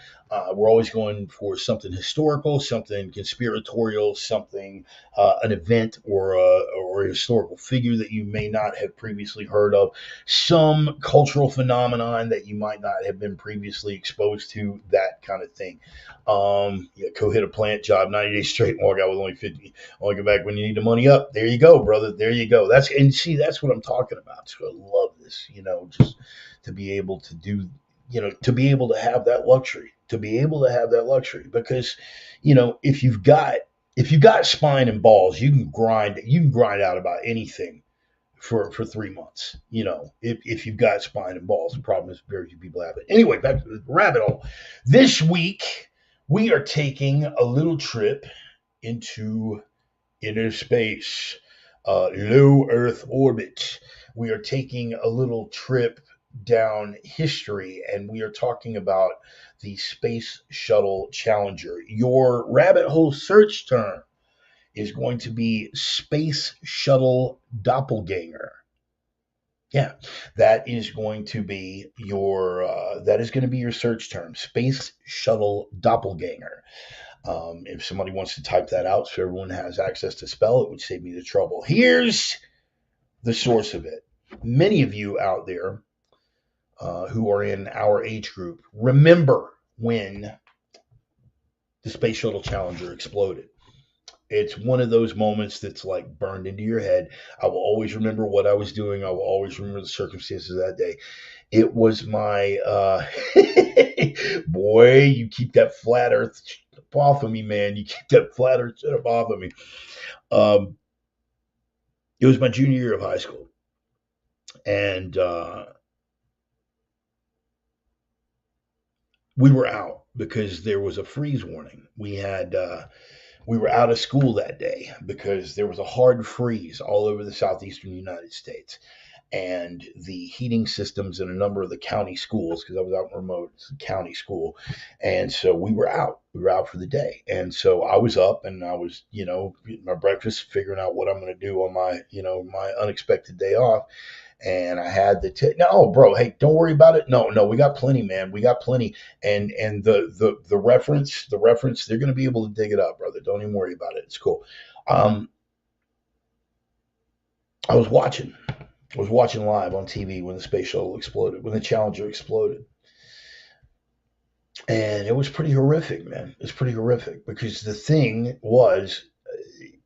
A: We're always going for something historical, something conspiratorial, something an event or a historical figure that you may not have previously heard of, some cultural phenomenon that you might not have been previously exposed to, that kind of thing. Yeah, go hit a plant job 90 days straight and walk out with only 50. Only come back when you need the money up. There you go, brother. There you go. That's what I'm talking about. So I love this, just to be able to do, to be able to have that luxury, because, if you've got spine and balls, you can grind out about anything for 3 months. If you've got spine and balls. The problem is very few people have it. Anyway, back to the rabbit hole. This week we are taking a little trip into inner space, low Earth orbit. We are taking a little trip down history, and we are talking about the Space Shuttle Challenger. Your rabbit hole search term is going to be Space Shuttle Doppelganger. Yeah, that is going to be your search term, Space Shuttle Doppelganger. If somebody wants to type that out so everyone has access to spell, it would save me the trouble. Here's the source of it. Many of you out there who are in our age group remember when the Space Shuttle Challenger exploded. It's one of those moments that's like burned into your head. I will always remember what I was doing. I will always remember the circumstances of that day. It was my boy. You keep that flat Earth off of me, man. You keep that flat Earth shit up off of me. It was my junior year of high school, and we were out because there was a freeze warning. We were out of school that day because there was a hard freeze all over the southeastern United States. And the heating systems in a number of the county schools, because I was out in remote county school. And so we were out. We were out for the day. And so I was up and I was, eating my breakfast, figuring out what I'm going to do on my, my unexpected day off. And I had no, bro, hey, don't worry about it. No, we got plenty, man. We got plenty. And the reference, they're going to be able to dig it up, brother. Don't even worry about it. It's cool. I was watching live on TV when the space shuttle exploded, when the Challenger exploded. And it was pretty horrific, man. It was pretty horrific because the thing was,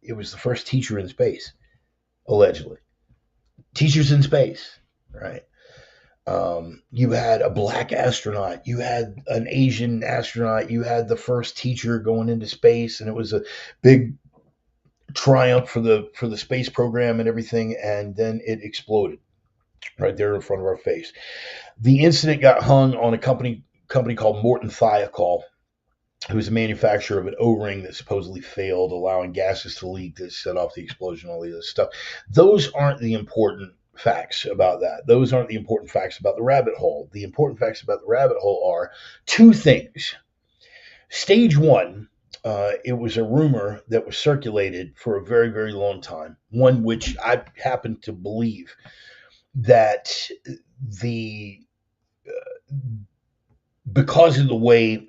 A: it was the first teacher in space, allegedly. Teachers in space, right? You had a black astronaut, you had an Asian astronaut, you had the first teacher going into space, and it was a big triumph for the space program and everything. And then it exploded right there in front of our face. The incident got hung on a company called Morton Thiokol, who was a manufacturer of an O-ring that supposedly failed, allowing gases to leak that set off the explosion, all the other stuff. Those aren't the important facts about that. Those aren't the important facts about the rabbit hole. The important facts about the rabbit hole are two things. Stage one, it was a rumor that was circulated for a very, very long time, one which I happen to believe that because of the way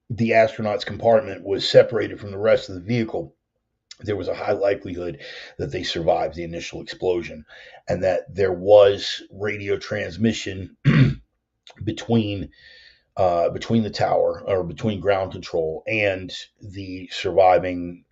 A: the astronaut's compartment was separated from the rest of the vehicle, there was a high likelihood that they survived the initial explosion, and that there was radio transmission between the tower, or between ground control and the surviving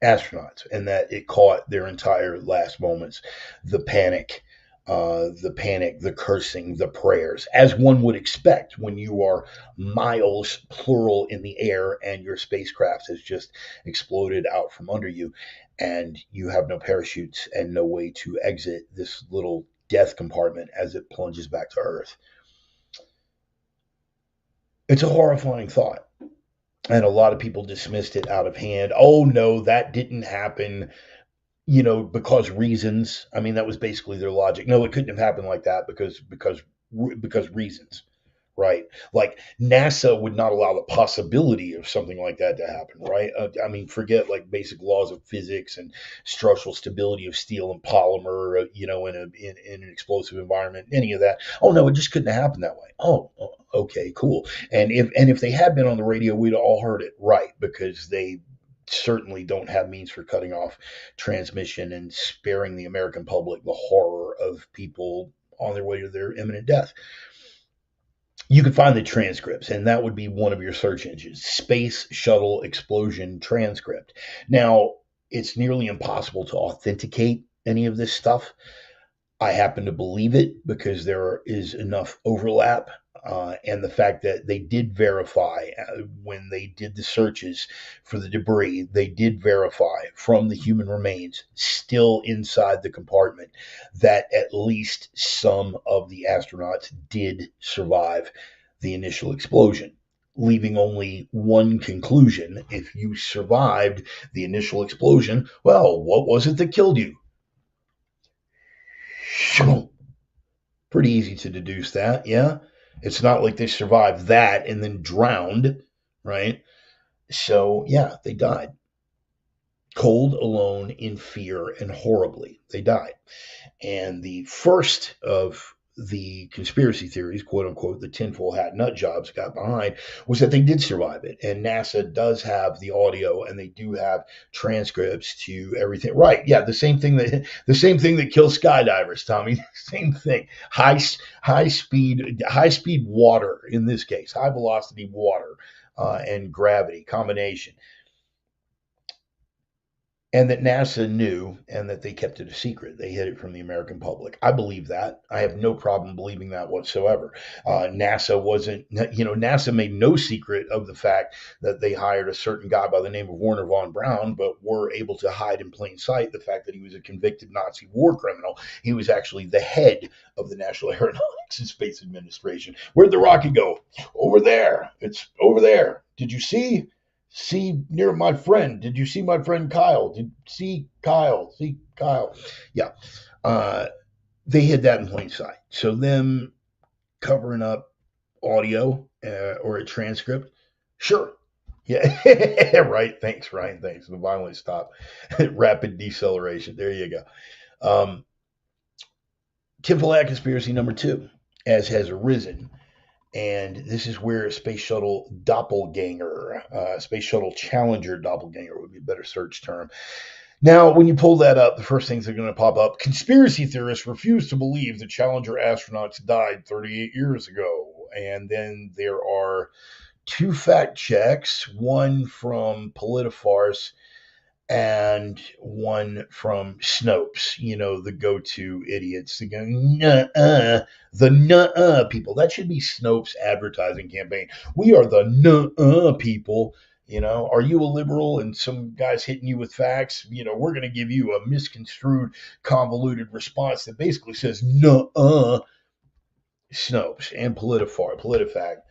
A: astronauts, and that it caught their entire last moments, the panic, the cursing, the prayers, as one would expect when you are miles, plural, in the air and your spacecraft has just exploded out from under you, and you have no parachutes and no way to exit this little death compartment as it plunges back to Earth. It's a horrifying thought. And a lot of people dismissed it out of hand. Oh, no, that didn't happen, because reasons. I mean, that was basically their logic. No, it couldn't have happened like that because reasons. Right? Like NASA would not allow the possibility of something like that to happen, right? I mean, forget like basic laws of physics and structural stability of steel and polymer, in an explosive environment, any of that. Oh no, it just couldn't have happened that way. Oh, okay, cool. And if they had been on the radio, we'd all heard it, right? Because they certainly don't have means for cutting off transmission and sparing the American public the horror of people on their way to their imminent death. You could find the transcripts, and that would be one of your search engines: Space Shuttle Explosion Transcript. Now, it's nearly impossible to authenticate any of this stuff. I happen to believe it because there is enough overlap, and the fact that they did verify when they did the searches for the debris, they did verify from the human remains still inside the compartment that at least some of the astronauts did survive the initial explosion, leaving only one conclusion: if you survived the initial explosion, well, what was it that killed you? Pretty easy to deduce that, yeah. It's not like they survived that and then drowned, right? So, yeah, they died. Cold, alone, in fear, and horribly. They died. And the first of the conspiracy theories, quote unquote, the tinfoil hat nut jobs got behind, was that they did survive it. And NASA does have the audio, and they do have transcripts to everything. Right? Yeah, the same thing that kills skydivers, Tommy. Same thing. High speed water, in this case, high velocity water, and gravity combination. And that NASA knew, and that they kept it a secret. They hid it from the American public. I believe that. I have no problem believing that whatsoever. NASA made no secret of the fact that they hired a certain guy by the name of Werner von Braun, but were able to hide in plain sight the fact that he was a convicted Nazi war criminal. He was actually the head of the National Aeronautics and Space Administration. Where'd the rocket go? Over there. It's over there. Did you see? See near my friend. Did you see my friend Kyle? Did see Kyle? See Kyle? Yeah. They hid that in plain sight. So them covering up audio or a transcript, sure. Yeah, right. Thanks, Ryan. Thanks. The violent stop, rapid deceleration. There you go. Tinfoil hat conspiracy number 2, as has arisen. And this is where Space Shuttle Doppelganger, Space Shuttle Challenger Doppelganger would be a better search term. Now, when you pull that up, the first things that are going to pop up: conspiracy theorists refuse to believe the Challenger astronauts died 38 years ago. And then there are 2 fact checks, one from Politifarce and one from Snopes, the go-to idiots. They go, nuh-uh, the nuh-uh people. That should be Snopes' advertising campaign. We are the nuh-uh people. Are you a liberal and some guy's hitting you with facts? We're going to give you a misconstrued, convoluted response that basically says nuh-uh. Snopes and PolitiFact.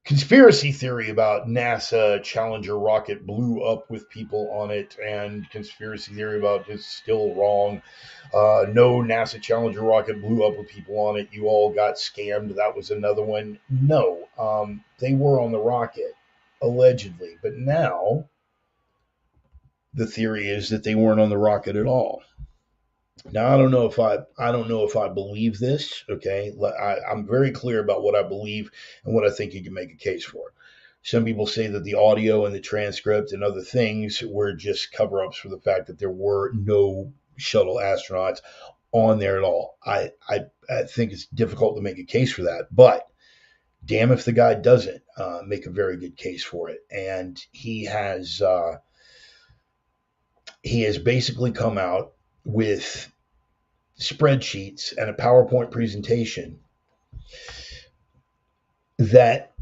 A: Conspiracy theory about NASA Challenger rocket blew up with people on it, and conspiracy theory about it's still wrong. No, NASA Challenger rocket blew up with people on it. You all got scammed. That was another one. No, they were on the rocket, allegedly. But now the theory is that they weren't on the rocket at all. Now I don't know if I believe this. Okay, I'm very clear about what I believe and what I think you can make a case for. Some people say that the audio and the transcript and other things were just cover-ups for the fact that there were no shuttle astronauts on there at all. I think it's difficult to make a case for that, but damn if the guy doesn't make a very good case for it. And he has basically come out with spreadsheets and a PowerPoint presentation that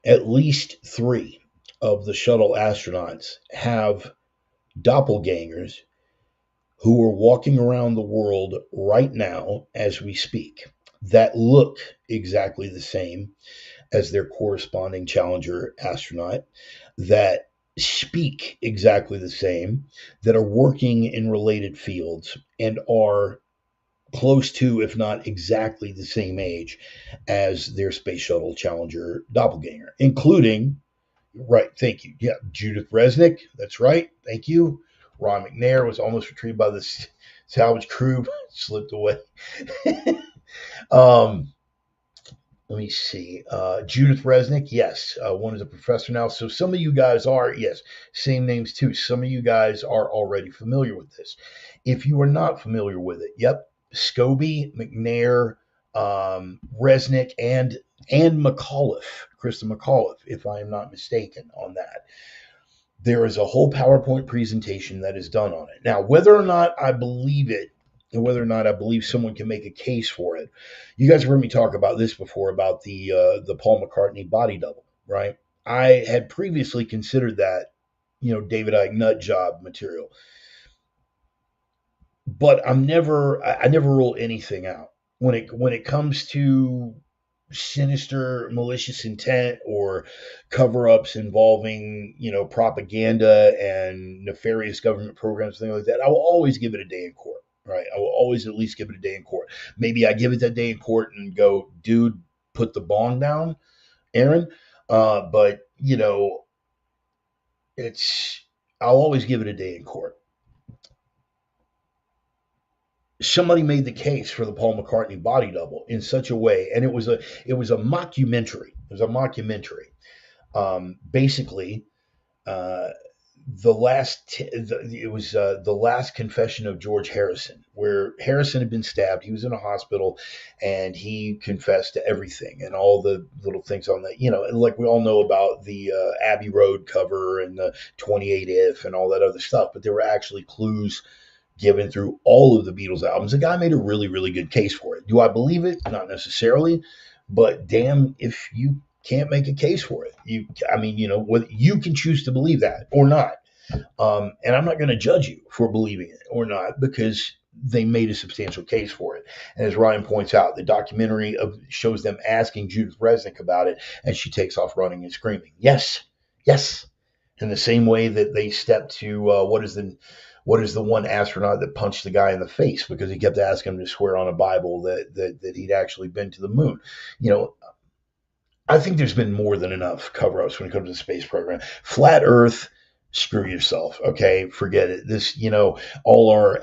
A: at least three of the shuttle astronauts have doppelgangers who are walking around the world right now as we speak that look exactly the same, as their corresponding Challenger astronaut that speak exactly the same, that are working in related fields, and are close to, if not exactly the same age as their Space Shuttle Challenger doppelganger, including, right, thank you, yeah, Judith Resnick, that's right, thank you. Ron McNair was almost retrieved by the salvage crew, slipped away. um, Let me see. Judith Resnick, yes. One is a professor now. So some of you guys are, yes, same names too. Some of you guys are already familiar with this. If you are not familiar with it, yep, Scobie, McNair, Resnick, and McAuliffe, Krista McAuliffe, if I am not mistaken on that. There is a whole PowerPoint presentation that is done on it. Now, whether or not I believe it, and whether or not I believe someone can make a case for it, you guys have heard me talk about this before about the Paul McCartney body double, right? I had previously considered that, David Icke nut job material, but I never rule anything out when it comes to sinister, malicious intent or cover-ups involving, propaganda and nefarious government programs, things like that. I will always give it a day in court, right? I will always at least give it a day in court. Maybe I give it that day in court and go, dude, put the bong down, Aaron. But I'll always give it a day in court. Somebody made the case for the Paul McCartney body double in such a way, and it was a mockumentary. It was a mockumentary. Basically, uh, it was the last confession of George Harrison, where Harrison had been stabbed. He was in a hospital, and he confessed to everything and all the little things on that. And like we all know about the Abbey Road cover and the 28 If and all that other stuff, but there were actually clues given through all of the Beatles albums. The guy made a really, really good case for it. Do I believe it? Not necessarily, but damn if you can't make a case for it. Whether you can choose to believe that or not. And I'm not going to judge you for believing it or not because they made a substantial case for it. And as Ryan points out, the documentary shows them asking Judith Resnick about it, and she takes off running and screaming, "Yes, yes!" In the same way that they stepped to what is the one astronaut that punched the guy in the face because he kept asking him to swear on a Bible that he'd actually been to the moon. I think there's been more than enough cover-ups when it comes to the space program. Flat Earth, screw yourself. Okay, forget it. This, all our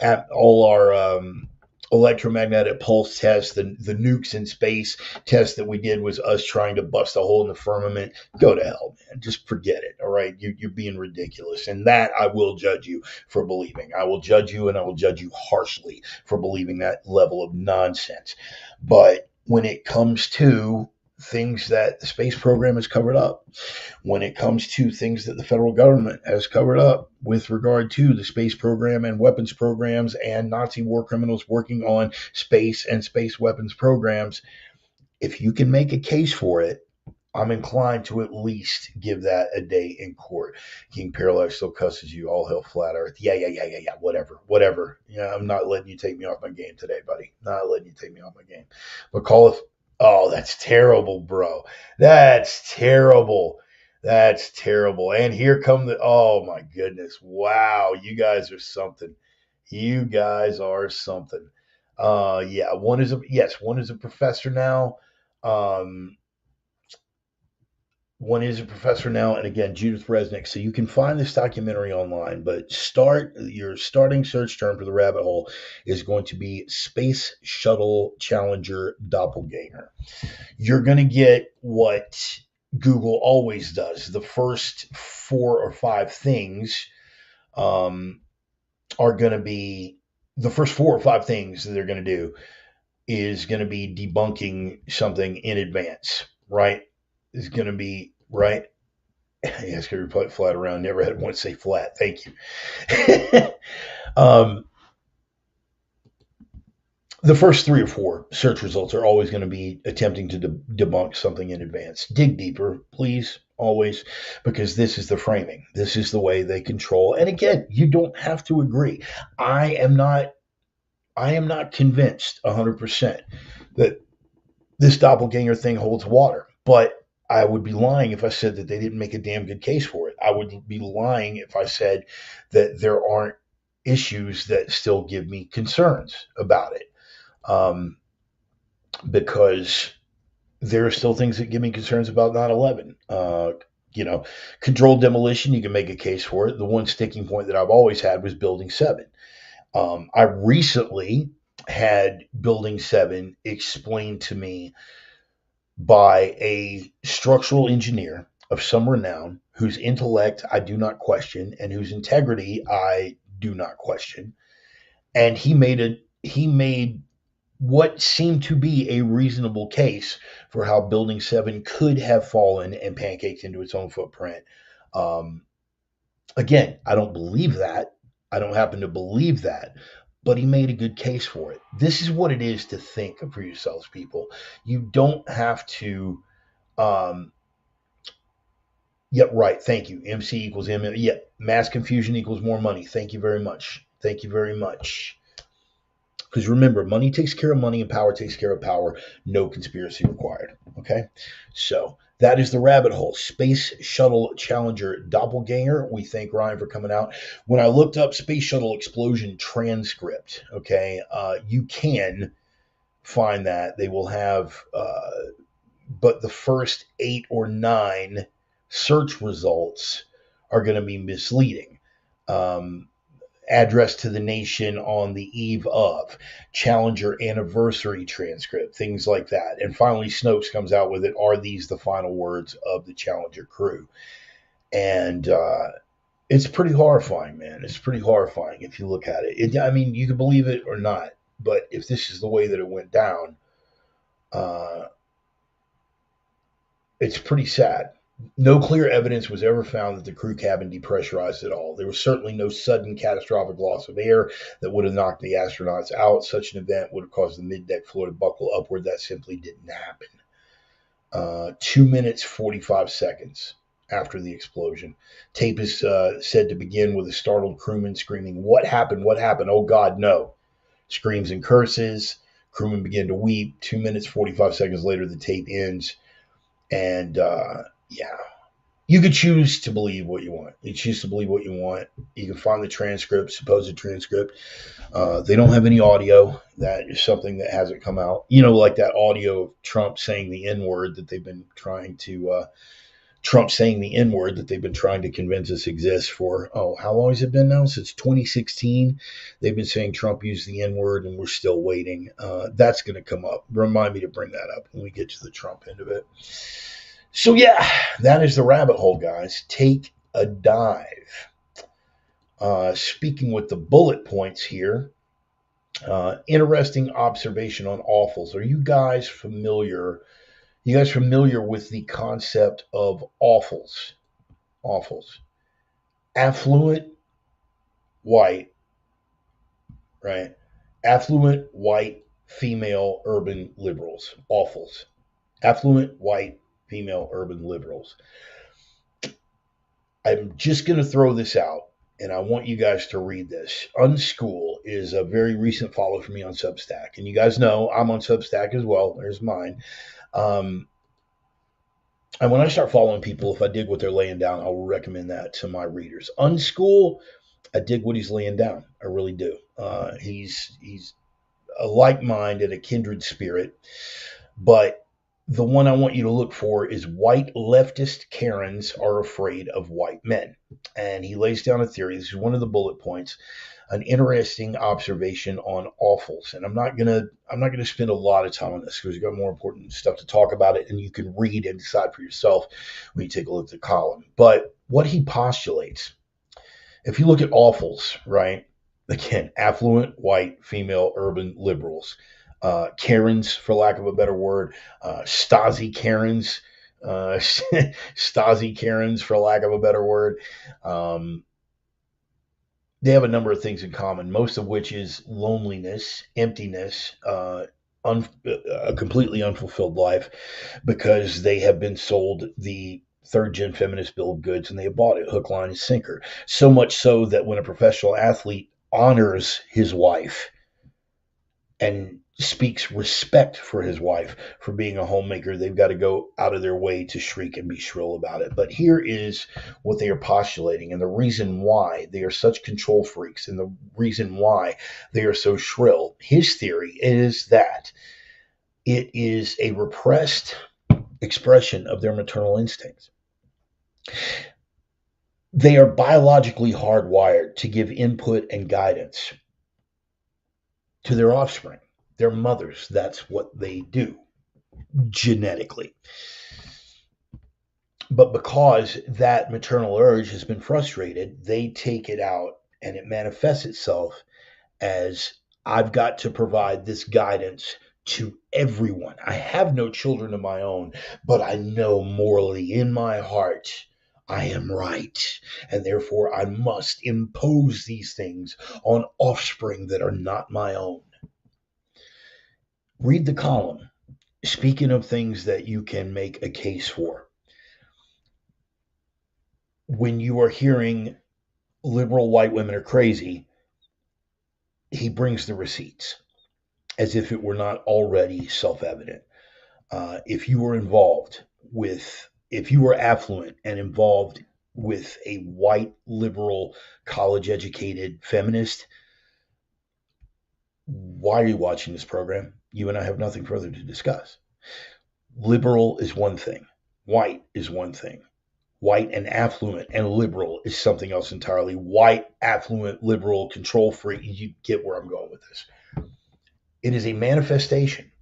A: electromagnetic pulse tests, the nukes in space test that we did was us trying to bust a hole in the firmament. Go to hell, man. Just forget it. All right, you're being ridiculous, and that I will judge you for believing. I will judge you, and I will judge you harshly for believing that level of nonsense. But when it comes to things that the space program has covered up, when it comes to things that the federal government has covered up with regard to the space program and weapons programs and Nazi war criminals working on space and space weapons programs, if you can make a case for it, I'm inclined to at least give that a day in court. King Parallax still cusses you. All hell flat earth. Yeah. Whatever. Yeah, I'm not letting you take me off my game today, buddy. Not letting you take me off my game. But oh, that's terrible, bro. That's terrible. That's terrible. And here come oh my goodness. Wow. You guys are something. You guys are something. Yeah, one is a professor now. One is a professor now, and again, Judith Resnick. So you can find this documentary online, but your starting search term for the rabbit hole is going to be Space Shuttle Challenger Doppelganger. You're going to get what Google always does. The first 4 or 5 things are going to be the first 4 or 5 things that they're going to do is going to be debunking something in advance, right? Is going to be right. Yes, could reply flat around. Never had one say flat. Thank you. The first 3 or 4 search results are always going to be attempting to debunk something in advance. Dig deeper, please, always, because this is the framing. This is the way they control. And again, you don't have to agree. I am not convinced 100% that this doppelganger thing holds water, but I would be lying if I said that they didn't make a damn good case for it. I would be lying if I said that there aren't issues that still give me concerns about it. Because there are still things that give me concerns about 9/11. You know, controlled demolition, you can make a case for it. The one sticking point that I've always had was Building 7. I recently had Building 7 explained to me by a structural engineer of some renown whose intellect I do not question and whose integrity I do not question. And he made what seemed to be a reasonable case for how Building 7 could have fallen and pancaked into its own footprint. Um, Again, I don't believe that. I don't happen to believe that, but he made a good case for it. This is what it is to think for yourselves, people. You don't have to. Um, Yep, right. Thank you. MC equals M. Yeah, mass confusion equals more money. Thank you very much. Thank you very much. Because remember, money takes care of money and power takes care of power. No conspiracy required. Okay? So that is the rabbit hole. Space Shuttle Challenger Doppelganger. We thank Ryan for coming out. When I looked up Space Shuttle Explosion transcript, okay, you can find that. They will have, but the first 8 or 9 search results are going to be misleading. Um, Address to the nation on the eve of, Challenger anniversary transcript, things like that. And finally, Snopes comes out with it. Are these the final words of the Challenger crew? And it's pretty horrifying, man. It's pretty horrifying if you look at it. I mean, you can believe it or not, but if this is the way that it went down, uh, it's pretty sad. No clear evidence was ever found that the crew cabin depressurized at all. There was certainly no sudden catastrophic loss of air that would have knocked the astronauts out. Such an event would have caused the mid-deck floor to buckle upward. That simply didn't happen. 2 minutes, 45 seconds after the explosion. Tape is said to begin with a startled crewman screaming, "What happened? What happened? Oh, God, no." Screams and curses. Crewmen begin to weep. 2 minutes, 45 seconds later, the tape ends. And yeah, you could choose to believe what you want. You choose to believe what you want. You can find the transcript, supposed transcript. They don't have any audio. That is something that hasn't come out. You know, like that audio of Trump saying the N word that they've been trying to. Trump saying the N word that they've been trying to convince us exists for, how long has it been now? Since 2016. They've been saying Trump used the N word, and we're still waiting. That's going to come up. Remind me to bring that up when we get to the Trump end of it. So, yeah, that is the rabbit hole, guys. Take a dive. Speaking with the bullet points here, interesting observation on awfuls. Are you guys familiar? You guys familiar with the concept of awfuls? Awfuls. Affluent, white, right? Affluent, white, female, urban liberals. Awfuls. Affluent, white, female, urban liberals. I'm just going to throw this out, and I want you guys to read this. Unschool is a very recent follow for me on Substack. And you guys know I'm on Substack as well. There's mine. And when I start following people, if I dig what they're laying down, I'll recommend that to my readers. Unschool, I dig what he's laying down. I really do. He's a like mind and a kindred spirit. But the one I want you to look for is white leftist Karens are afraid of white men. And he lays down a theory. This is one of the bullet points. An interesting observation on awfuls. And I'm not gonna spend a lot of time on this because we've got more important stuff to talk about it, and you can read and decide for yourself when you take a look at the column. But what he postulates, if you look at awfuls, right? Again, affluent, white, female, urban liberals, Karens, for lack of a better word, Stasi Karens, Stasi Karens, for lack of a better word. They have a number of things in common, most of which is loneliness, emptiness, a completely unfulfilled life, because they have been sold the third-gen feminist bill of goods, and they have bought it hook, line, and sinker. So much so that when a professional athlete honors his wife and speaks respect for his wife for being a homemaker. They've got to go out of their way to shriek and be shrill about it. But here is what they are postulating, and the reason why they are such control freaks, and the reason why they are so shrill. His theory is that it is a repressed expression of their maternal instincts. They are biologically hardwired to give input and guidance to their offspring, their mothers. That's what they do genetically. But because that maternal urge has been frustrated, they take it out, and it manifests itself as, I've got to provide this guidance to everyone. I have no children of my own, but I know morally in my heart I am right, and therefore I must impose these things on offspring that are not my own. Read the column. Speaking of things that you can make a case for, when you are hearing liberal white women are crazy, he brings the receipts as if it were not already self-evident. If you were affluent and involved with a white, liberal, college-educated feminist, why are you watching this program? You and I have nothing further to discuss. Liberal is one thing. White is one thing. White and affluent and liberal is something else entirely. White, affluent, liberal, control freak. You get where I'm going with this. It is a manifestation.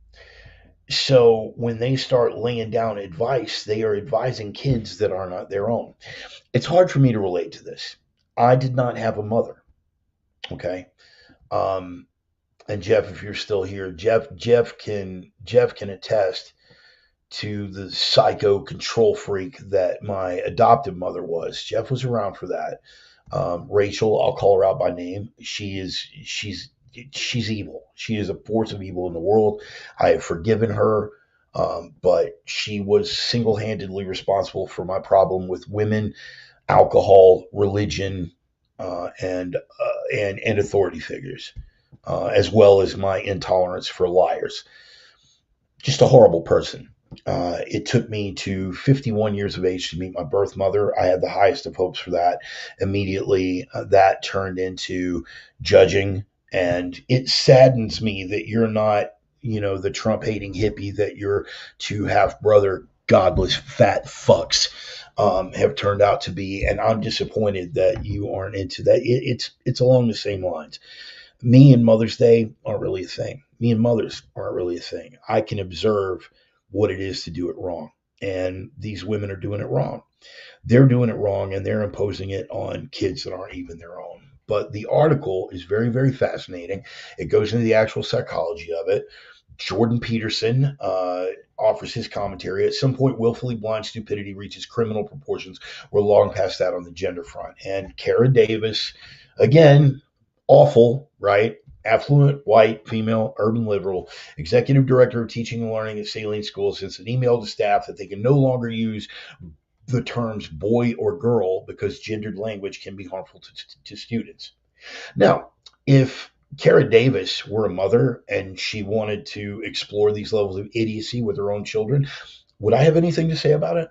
A: So when they start laying down advice, they are advising kids that are not their own. It's hard for me to relate to this. I did not have a mother. Okay. And Jeff, if you're still here, Jeff can attest to the psycho control freak that my adoptive mother was. Jeff was around for that. Rachel, I'll call her out by name. She's evil. She is a force of evil in the world. I have forgiven her, but she was single-handedly responsible for my problem with women, alcohol, religion, and authority figures, as well as my intolerance for liars. Just a horrible person. It took me to 51 years of age to meet my birth mother. I had the highest of hopes for that. Immediately, that turned into judging. And it saddens me that you're not, the Trump hating hippie that your two half brother, godless fat fucks have turned out to be. And I'm disappointed that you aren't into that. It's along the same lines. Me and Mother's Day aren't really a thing. Me and mothers aren't really a thing. I can observe what it is to do it wrong. And these women are doing it wrong. They're doing it wrong, and they're imposing it on kids that aren't even their own. But the article is very, very fascinating. It goes into the actual psychology of it. Jordan Peterson offers his commentary. At some point, willfully blind stupidity reaches criminal proportions. We're long past that on the gender front. And Kara Davis, again, awful, right? Affluent, white, female, urban liberal, executive director of teaching and learning at Saline School, sends an email to staff that they can no longer use the terms boy or girl because gendered language can be harmful to students. Now, if Kara Davis were a mother and she wanted to explore these levels of idiocy with her own children, would I have anything to say about it?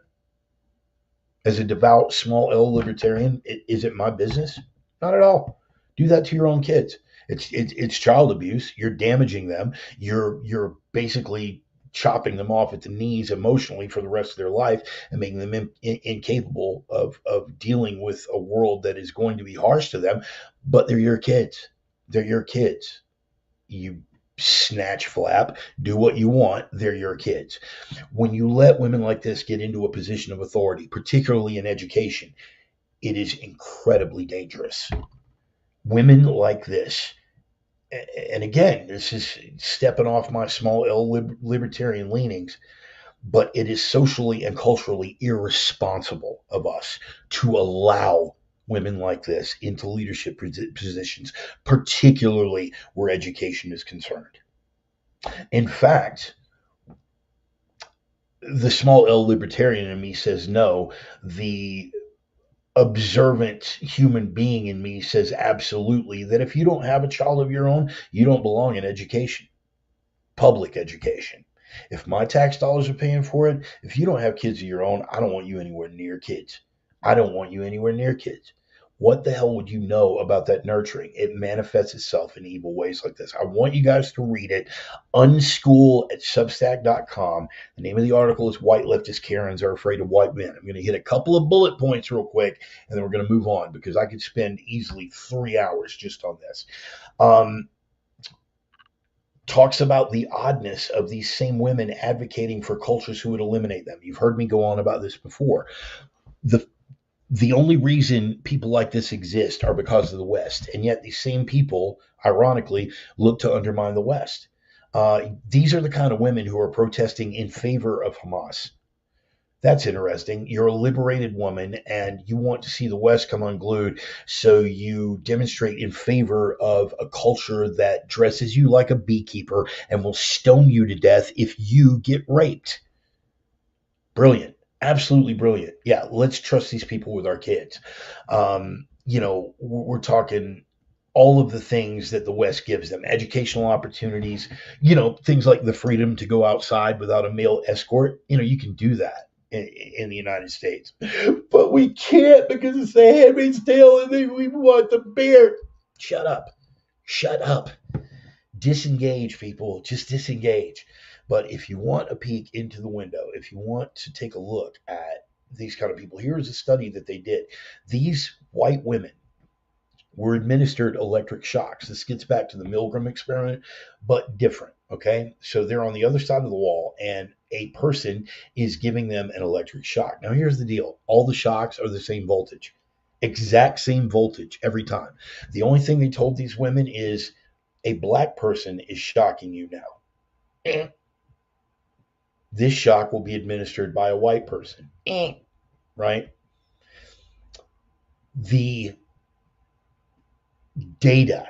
A: As a devout small L libertarian, is it my business? Not at all. Do that to your own kids. It's child abuse. You're damaging them. You're basically chopping them off at the knees emotionally for the rest of their life and making them incapable of dealing with a world that is going to be harsh to them. But they're your kids. They're your kids. You snatch flap, do what you want. They're your kids. When you let women like this get into a position of authority, particularly in education, it is incredibly dangerous. Women like this, and again, this is stepping off my small L libertarian leanings, but it is socially and culturally irresponsible of us to allow women like this into leadership positions, particularly where education is concerned. In fact, the small L libertarian in me says no. The observant human being in me says absolutely, that if you don't have a child of your own, you don't belong in education. public education. If my tax dollars are paying for it, if you don't have kids of your own, I don't want you anywhere near kids. I don't want you anywhere near kids. What the hell would you know about that nurturing? It manifests itself in evil ways like this. I want you guys to read it. Unschool at substack.com. The name of the article is White Leftist Karens Are Afraid of White Men. I'm going to hit a couple of bullet points real quick, and then we're going to move on because I could spend easily 3 hours just on this. Talks about the oddness of these same women advocating for cultures who would eliminate them. You've heard me go on about this before. The only reason people like this exist are because of the West, and yet these same people, ironically, look to undermine the West. These are the kind of women who are protesting in favor of Hamas. That's interesting. You're a liberated woman and you want to see the West come unglued, so you demonstrate in favor of a culture that dresses you like a beekeeper and will stone you to death if you get raped. Brilliant. Absolutely brilliant. Yeah, let's trust these people with our kids. We're talking all of the things that the West gives them, educational opportunities, things like the freedom to go outside without a male escort. You can do that in the United States, but we can't because it's the Handmaid's Tale and we want the bear. Shut up. Disengage, people. Just disengage. But if you want a peek into the window, if you want to take a look at these kind of people, here's a study that they did. These white women were administered electric shocks. This gets back to the Milgram experiment, but different, okay? So they're on the other side of the wall, and a person is giving them an electric shock. Now, here's the deal. All the shocks are the same voltage, exact same voltage every time. The only thing they told these women is a black person is shocking you now. This shock will be administered by a white person, right? The data,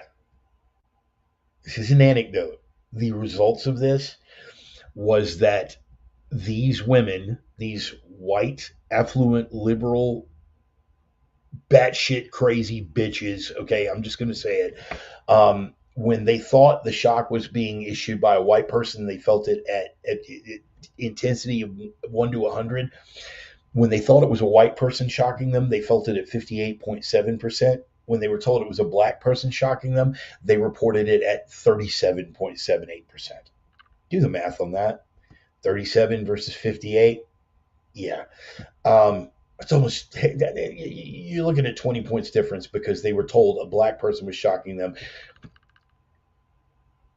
A: this is an anecdote, the results of this was that these women, these white, affluent, liberal, batshit crazy bitches, okay, I'm just going to say it, when they thought the shock was being issued by a white person, they felt it at intensity of 1 to 100. When they thought it was a white person shocking them, they felt it at 58.7%. When they were told it was a black person shocking them, they reported it at 37.78%. Do the math on that. 37 versus 58. Yeah. It's almost, you're looking at 20 points difference because they were told a black person was shocking them.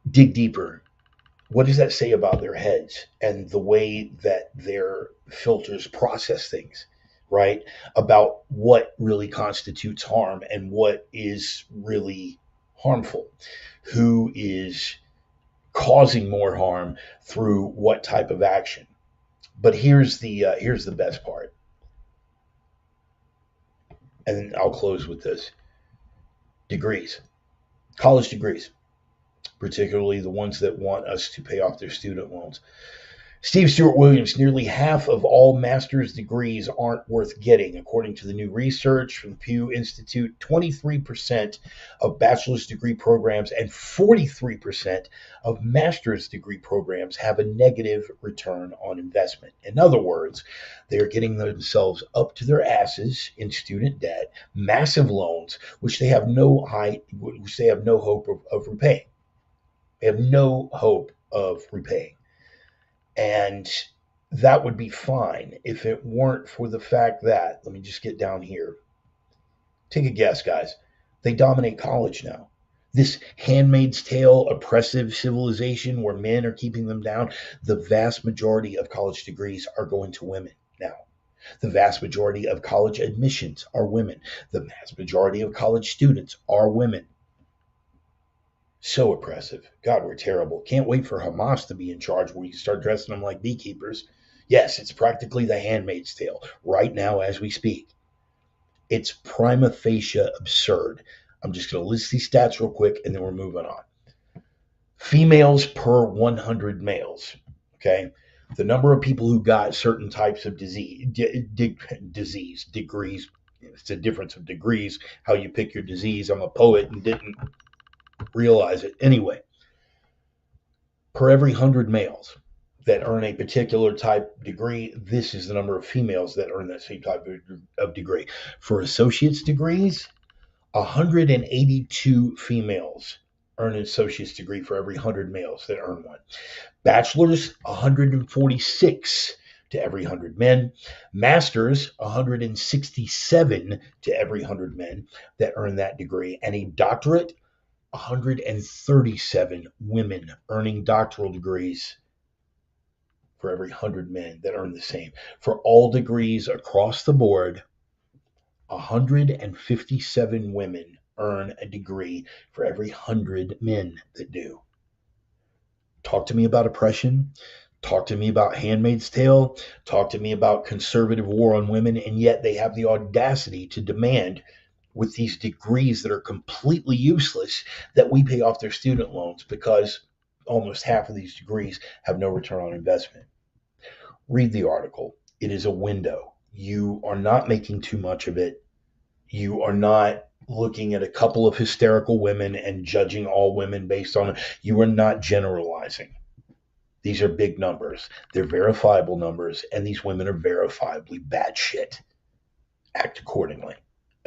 A: Dig deeper. What does that say about their heads and the way that their filters process things, right? About what really constitutes harm and what is really harmful, who is causing more harm through what type of action. But here's the best part, and I'll close with this: degrees, college degrees, particularly the ones that want us to pay off their student loans. Steve Stewart Williams, nearly half of all master's degrees aren't worth getting. According to the new research from the Pew Institute, 23% of bachelor's degree programs and 43% of master's degree programs have a negative return on investment. In other words, they are getting themselves up to their asses in student debt, massive loans, which they have no hope of repaying. They have no hope of repaying. And that would be fine if it weren't for the fact that, let me just get down here. Take a guess, guys. They dominate college now. This Handmaid's Tale oppressive civilization where men are keeping them down, the vast majority of college degrees are going to women now. The vast majority of college admissions are women. The vast majority of college students are women. So oppressive. God, we're terrible. Can't wait for Hamas to be in charge where you can start dressing them like beekeepers. Yes, it's practically the Handmaid's Tale right now as we speak. It's prima facie absurd. I'm just going to list these stats real quick and then we're moving on. Females per 100 males. Okay. The number of people who got certain types of degrees. It's a difference of degrees, how you pick your disease. I'm a poet and didn't realize it. Anyway, Per every 100 males that earn a particular type degree, this is the number of females that earn that same type of degree. For associate's degrees, 182 females earn an associate's degree for every 100 males that earn one. Bachelor's, 146 to every 100 men. Master's, 167 to every 100 men that earn that degree. And a doctorate, 137 women earning doctoral degrees for every 100 men that earn the same. For all degrees across the board, 157 women earn a degree for every 100 men that do. Talk to me about oppression. Talk to me about Handmaid's Tale. Talk to me about conservative war on women, and yet they have the audacity to demand, with these degrees that are completely useless, that we pay off their student loans because almost half of these degrees have no return on investment. Read the article. It is a window. You are not making too much of it. You are not looking at a couple of hysterical women and judging all women based on it. You are not generalizing. These are big numbers. They're verifiable numbers, and these women are verifiably bad shit. Act accordingly.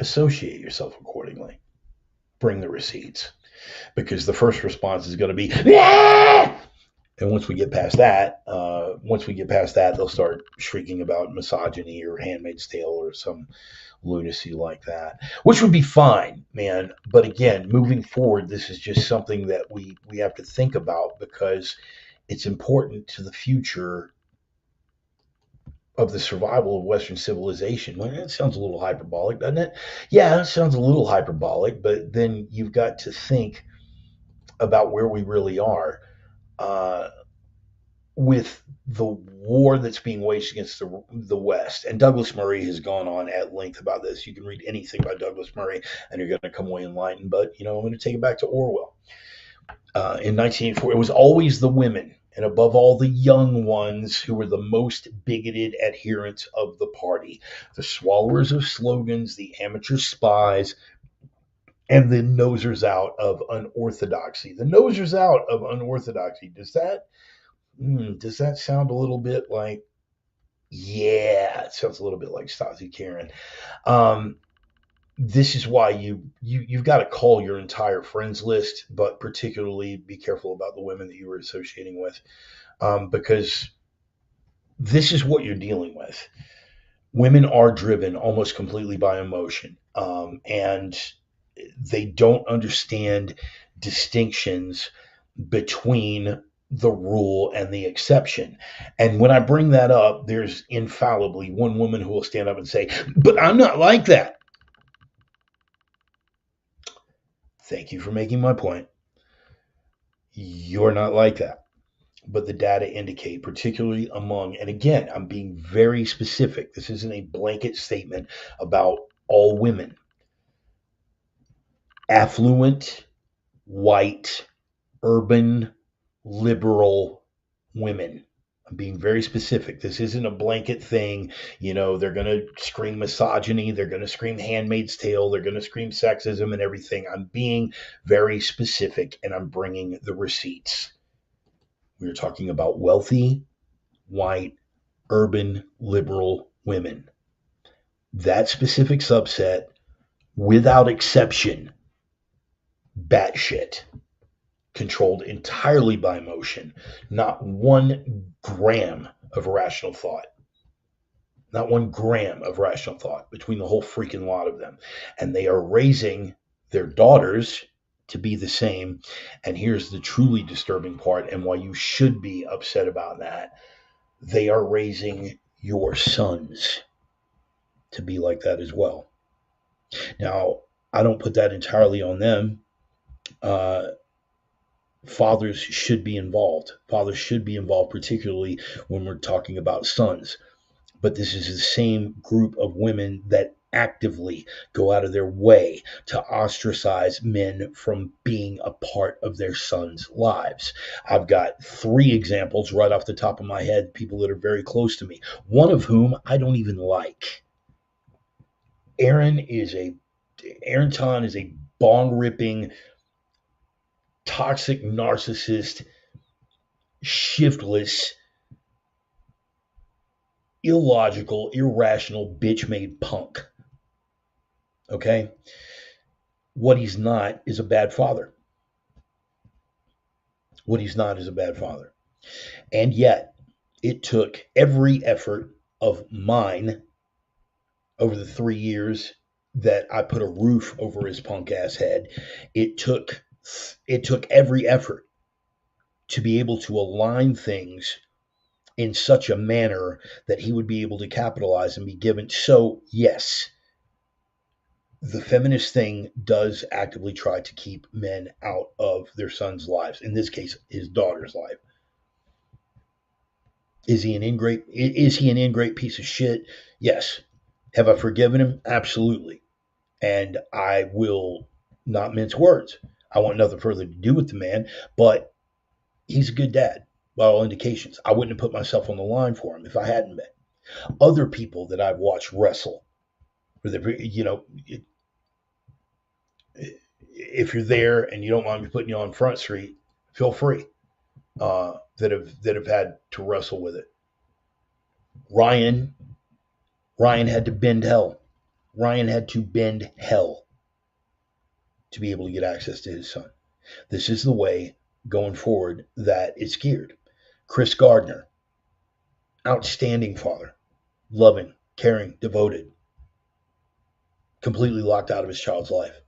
A: Associate yourself accordingly. Bring the receipts, because the first response is going to be, "Ah!" And once we get past that, they'll start shrieking about misogyny or Handmaid's Tale or some lunacy like that, which would be fine, man. But again, moving forward, this is just something that we have to think about, because it's important to the future of the survival of Western civilization. Well, that sounds a little hyperbolic, doesn't it? Yeah, it sounds a little hyperbolic, but then you've got to think about where we really are. With the war that's being waged against the West. And Douglas Murray has gone on at length about this. You can read anything by Douglas Murray and you're going to come away enlightened. But, I'm going to take it back to Orwell. In 1984, it was always the women, and above all the young ones, who were the most bigoted adherents of the party. The swallowers of slogans, the amateur spies, and the nosers out of unorthodoxy. The nosers out of unorthodoxy. Does that sound a little bit like, yeah, it sounds a little bit like Stasi Karen. This is why you've got to call your entire friends list, but particularly be careful about the women that you were associating with, because this is what you're dealing with. Women are driven almost completely by emotion, and they don't understand distinctions between the rule and the exception. And when I bring that up, there's infallibly one woman who will stand up and say, "But I'm not like that." Thank you for making my point. You're not like that. But the data indicate, particularly among, and again, I'm being very specific. This isn't a blanket statement about all women. Affluent, white, urban, liberal women. I'm being very specific. This isn't a blanket thing. They're going to scream misogyny. They're going to scream Handmaid's Tale. They're going to scream sexism and everything. I'm being very specific, and I'm bringing the receipts. We're talking about wealthy, white, urban, liberal women. That specific subset, without exception, batshit. Controlled entirely by emotion, not 1 gram of rational thought. Not 1 gram of rational thought between the whole freaking lot of them. And they are raising their daughters to be the same. And here's the truly disturbing part, and why you should be upset about that. They are raising your sons to be like that as well. Now, I don't put that entirely on them. Fathers should be involved. Fathers should be involved, particularly when we're talking about sons. But this is the same group of women that actively go out of their way to ostracize men from being a part of their sons' lives. I've got 3 examples right off the top of my head, people that are very close to me, one of whom I don't even like. Aaron Ton is a bong-ripping, toxic narcissist, shiftless, illogical, irrational, bitch-made punk. Okay? What he's not is a bad father. What he's not is a bad father. And yet, it took every effort of mine over the 3 years that I put a roof over his punk ass head. It took every effort to be able to align things in such a manner that he would be able to capitalize and be given. So, yes, the feminist thing does actively try to keep men out of their sons' lives. In this case, his daughter's life. Is he an ingrate piece of shit? Yes. Have I forgiven him? Absolutely. And I will not mince words. I want nothing further to do with the man, but he's a good dad by all indications. I wouldn't have put myself on the line for him if I hadn't been. Other people that I've watched wrestle, you know, if you're there and you don't mind me putting you on Front Street, feel free. That have had to wrestle with it. Ryan had to bend hell. Ryan had to bend hell to be able to get access to his son. This is the way going forward that it's geared. Chris Gardner, outstanding father, loving, caring, devoted, completely locked out of his child's life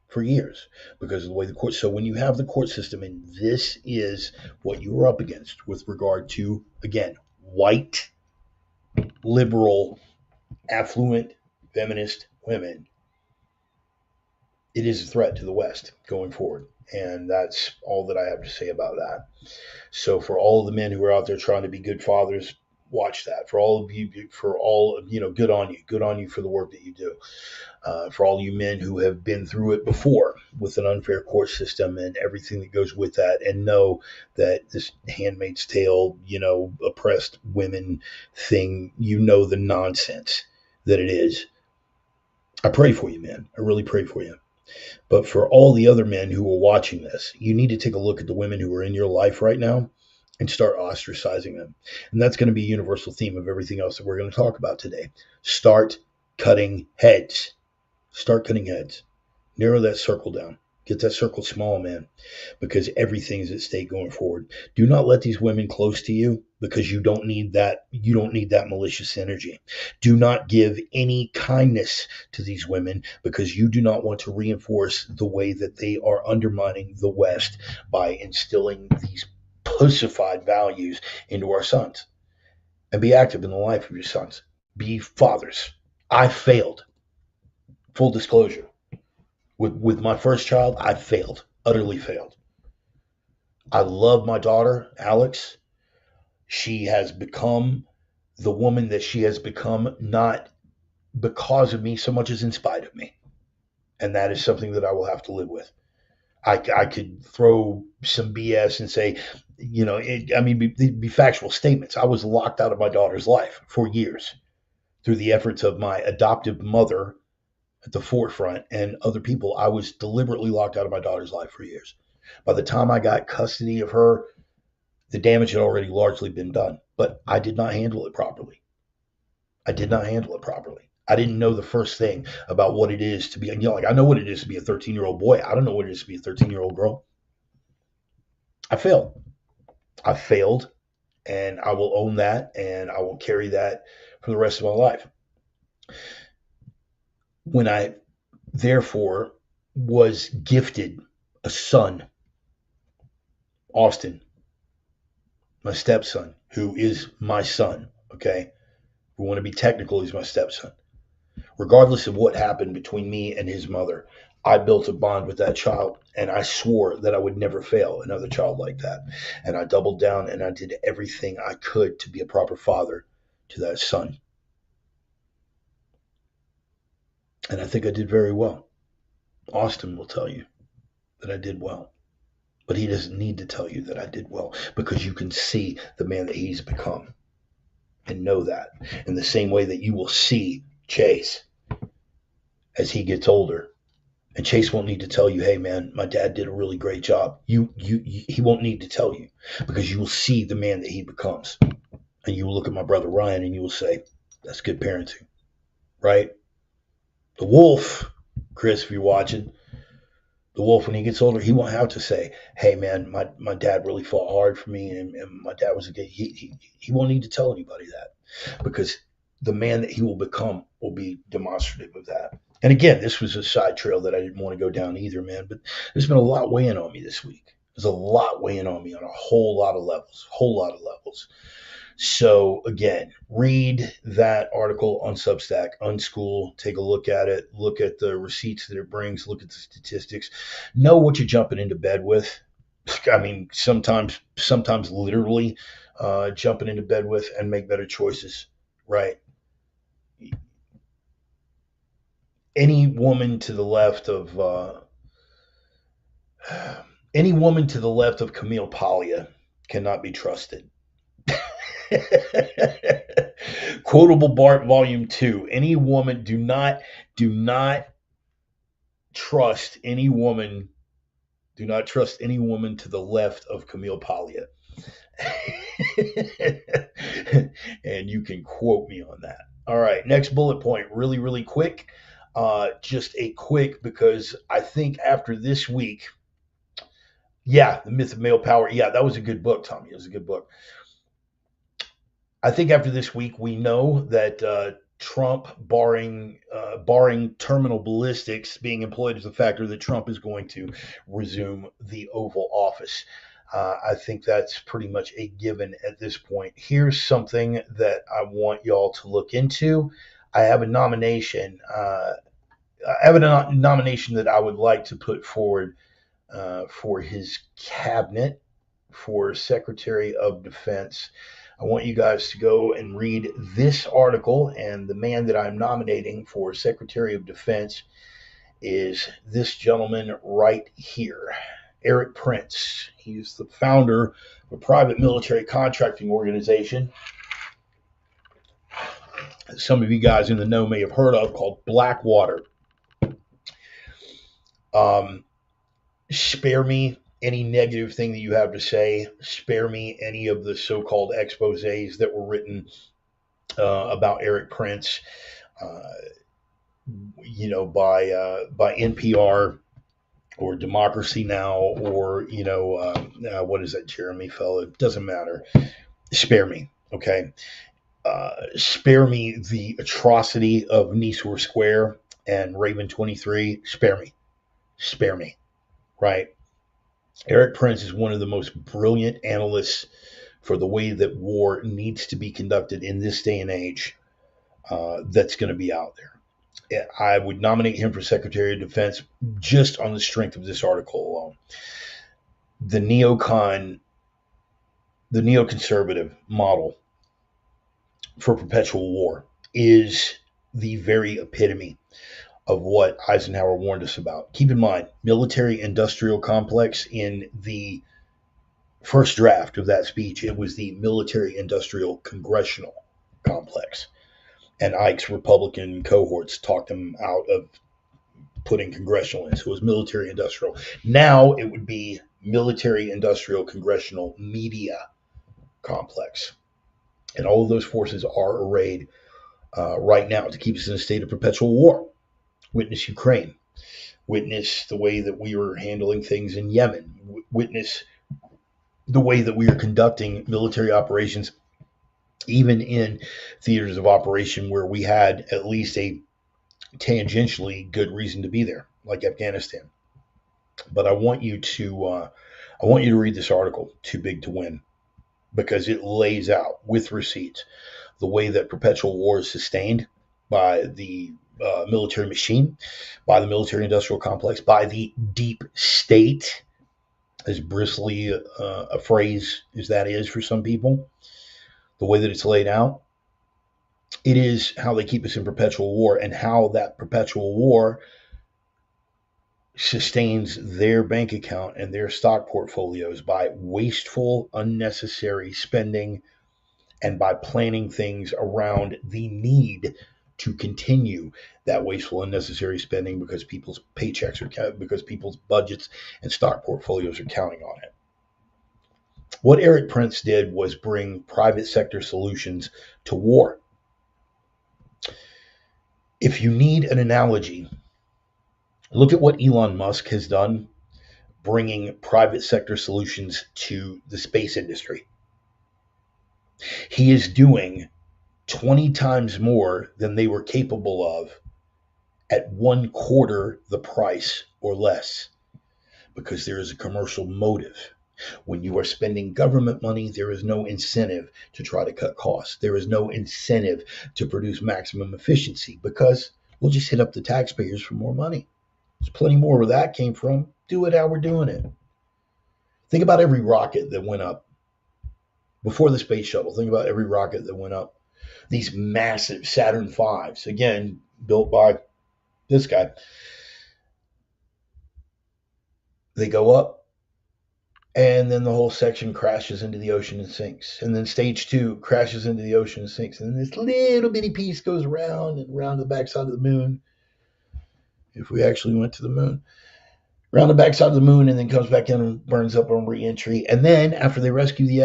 A: for years because of the way the court. So when you have the court system, and this is what you are up against with regard to, again, white, liberal, affluent, feminist women, it is a threat to the West going forward. And that's all that I have to say about that. So for all of the men who are out there trying to be good fathers, watch that. For all of you, good on you. Good on you for the work that you do. For all you men who have been through it before with an unfair court system and everything that goes with that, and know that this Handmaid's Tale, oppressed women thing, the nonsense that it is. I pray for you, man. I really pray for you. But for all the other men who are watching this, you need to take a look at the women who are in your life right now and start ostracizing them. And that's going to be a universal theme of everything else that we're going to talk about today. Start cutting heads. Start cutting heads. Narrow that circle down. Get that circle small, man, because everything's at stake going forward. Do not let these women close to you because you don't need that. You don't need that malicious energy. Do not give any kindness to these women because you do not want to reinforce the way that they are undermining the West by instilling these pussified values into our sons. And be active in the life of your sons. Be fathers. I failed. Full disclosure. With my first child, I failed, utterly failed. I love my daughter, Alex. She has become the woman that she has become, not because of me so much as in spite of me. And that is something that I will have to live with. I could throw some BS and say, be factual statements. I was locked out of my daughter's life for years through the efforts of my adoptive mother at the forefront and other people. I was deliberately locked out of my daughter's life for years. By the time I got custody of her, the damage had already largely been done, but I did not handle it properly. I didn't know the first thing about what it is to be, I know what it is to be a 13-year-old boy. I don't know what it is to be a 13-year-old girl. I failed, and I will own that, and I will carry that for the rest of my life. When I, therefore, was gifted a son, Austin, my stepson, who is my son, okay? We want to be technical, he's my stepson. Regardless of what happened between me and his mother, I built a bond with that child, and I swore that I would never fail another child like that. And I doubled down, and I did everything I could to be a proper father to that son. And I think I did very well. Austin will tell you that I did well. But he doesn't need to tell you that I did well because you can see the man that he's become and know that. In the same way that you will see Chase as he gets older And Chase won't need to tell you, hey man, my dad did a really great job. He won't need to tell you, because you will see the man that he becomes. And you will look at my brother Ryan and you will say, that's good parenting, right? The wolf, Chris, if you're watching, the wolf, when he gets older, he won't have to say, hey man, my dad really fought hard for me, and my dad was a good, he won't need to tell anybody that, because the man that he will become will be demonstrative of that. And again, this was a side trail that I didn't want to go down either, man, but there's been a lot weighing on me this week. There's a lot weighing on me on a whole lot of levels. So again, read that article on Substack, Unschool, take a look at it, look at the receipts that it brings, look at the statistics, know what you're jumping into bed with. I mean, sometimes literally jumping into bed with, and make better choices, right? Any woman to the left of Camille Paglia cannot be trusted. Quotable Bart Volume 2. Any woman, do not trust any woman. Do not trust any woman to the left of Camille Paglia. And you can quote me on that. All right, next bullet point, really quick. Just a quick, because I think after this week, The Myth of Male Power. Yeah, that was a good book, Tommy. It was a good book. I think after this week, we know that Trump, barring terminal ballistics being employed as a factor, that Trump is going to resume the Oval Office. I think that's pretty much a given at this point. Here's something that I want y'all to look into. I have a nomination. That I would like to put forward for his cabinet for Secretary of Defense. I want you guys to go and read this article, and the man that I'm nominating for Secretary of Defense is this gentleman right here, Eric Prince. He's the founder of a private military contracting organization some of you guys in the know may have heard of, called Blackwater. Spare me any negative thing that you have to say. Spare me any of the so-called exposés that were written about Eric Prince, by NPR or Democracy Now, or what is that Jeremy fellow? It doesn't matter. Spare me, okay? Spare me the atrocity of Nisour Square and Raven 23. Spare me, right? Eric Prince is one of the most brilliant analysts for the way that war needs to be conducted in this day and age that's going to be out there. I would nominate him for Secretary of Defense just on the strength of this article alone. The neoconservative model for perpetual war is the very epitome of what Eisenhower warned us about. Keep in mind, military-industrial complex. In the first draft of that speech, it was the military-industrial congressional complex. And Ike's Republican cohorts talked him out of putting congressional in. So it was military-industrial. Now it would be military-industrial congressional media complex. And all of those forces are arrayed right now to keep us in a state of perpetual war. Witness Ukraine. Witness the way that we are handling things in Yemen. Witness the way that we are conducting military operations, even in theaters of operation where we had at least a tangentially good reason to be there, like Afghanistan. But I want you to read this article, Too Big to Win, because it lays out with receipts the way that perpetual war is sustained by the military machine, by the military-industrial complex, by the deep state, as bristly a phrase as that is for some people. The way that it's laid out, it is how they keep us in perpetual war, and how that perpetual war sustains their bank account and their stock portfolios by wasteful, unnecessary spending, and by planning things around the need to continue that wasteful, unnecessary spending because people's paychecks are because people's budgets and stock portfolios are counting on it. What Eric Prince did was bring private sector solutions to war. If you need an analogy, look at what Elon Musk has done, bringing private sector solutions to the space industry. He is doing 20 times more than they were capable of at 1/4 the price or less, because there is a commercial motive. When you are spending government money, there is no incentive to try to cut costs. There is no incentive to produce maximum efficiency, because we'll just hit up the taxpayers for more money. There's plenty more where that came from. Do it how we're doing it. Think about every rocket that went up before the space shuttle. Think about every rocket that went up. These massive Saturn V's, again, built by this guy. They go up, and then the whole section crashes into the ocean and sinks. And then stage 2 crashes into the ocean and sinks. And then this little bitty piece goes around and around the backside of the moon. If we actually went to the moon, around the backside of the moon, and then comes back in and burns up on re-entry. And then after they rescue the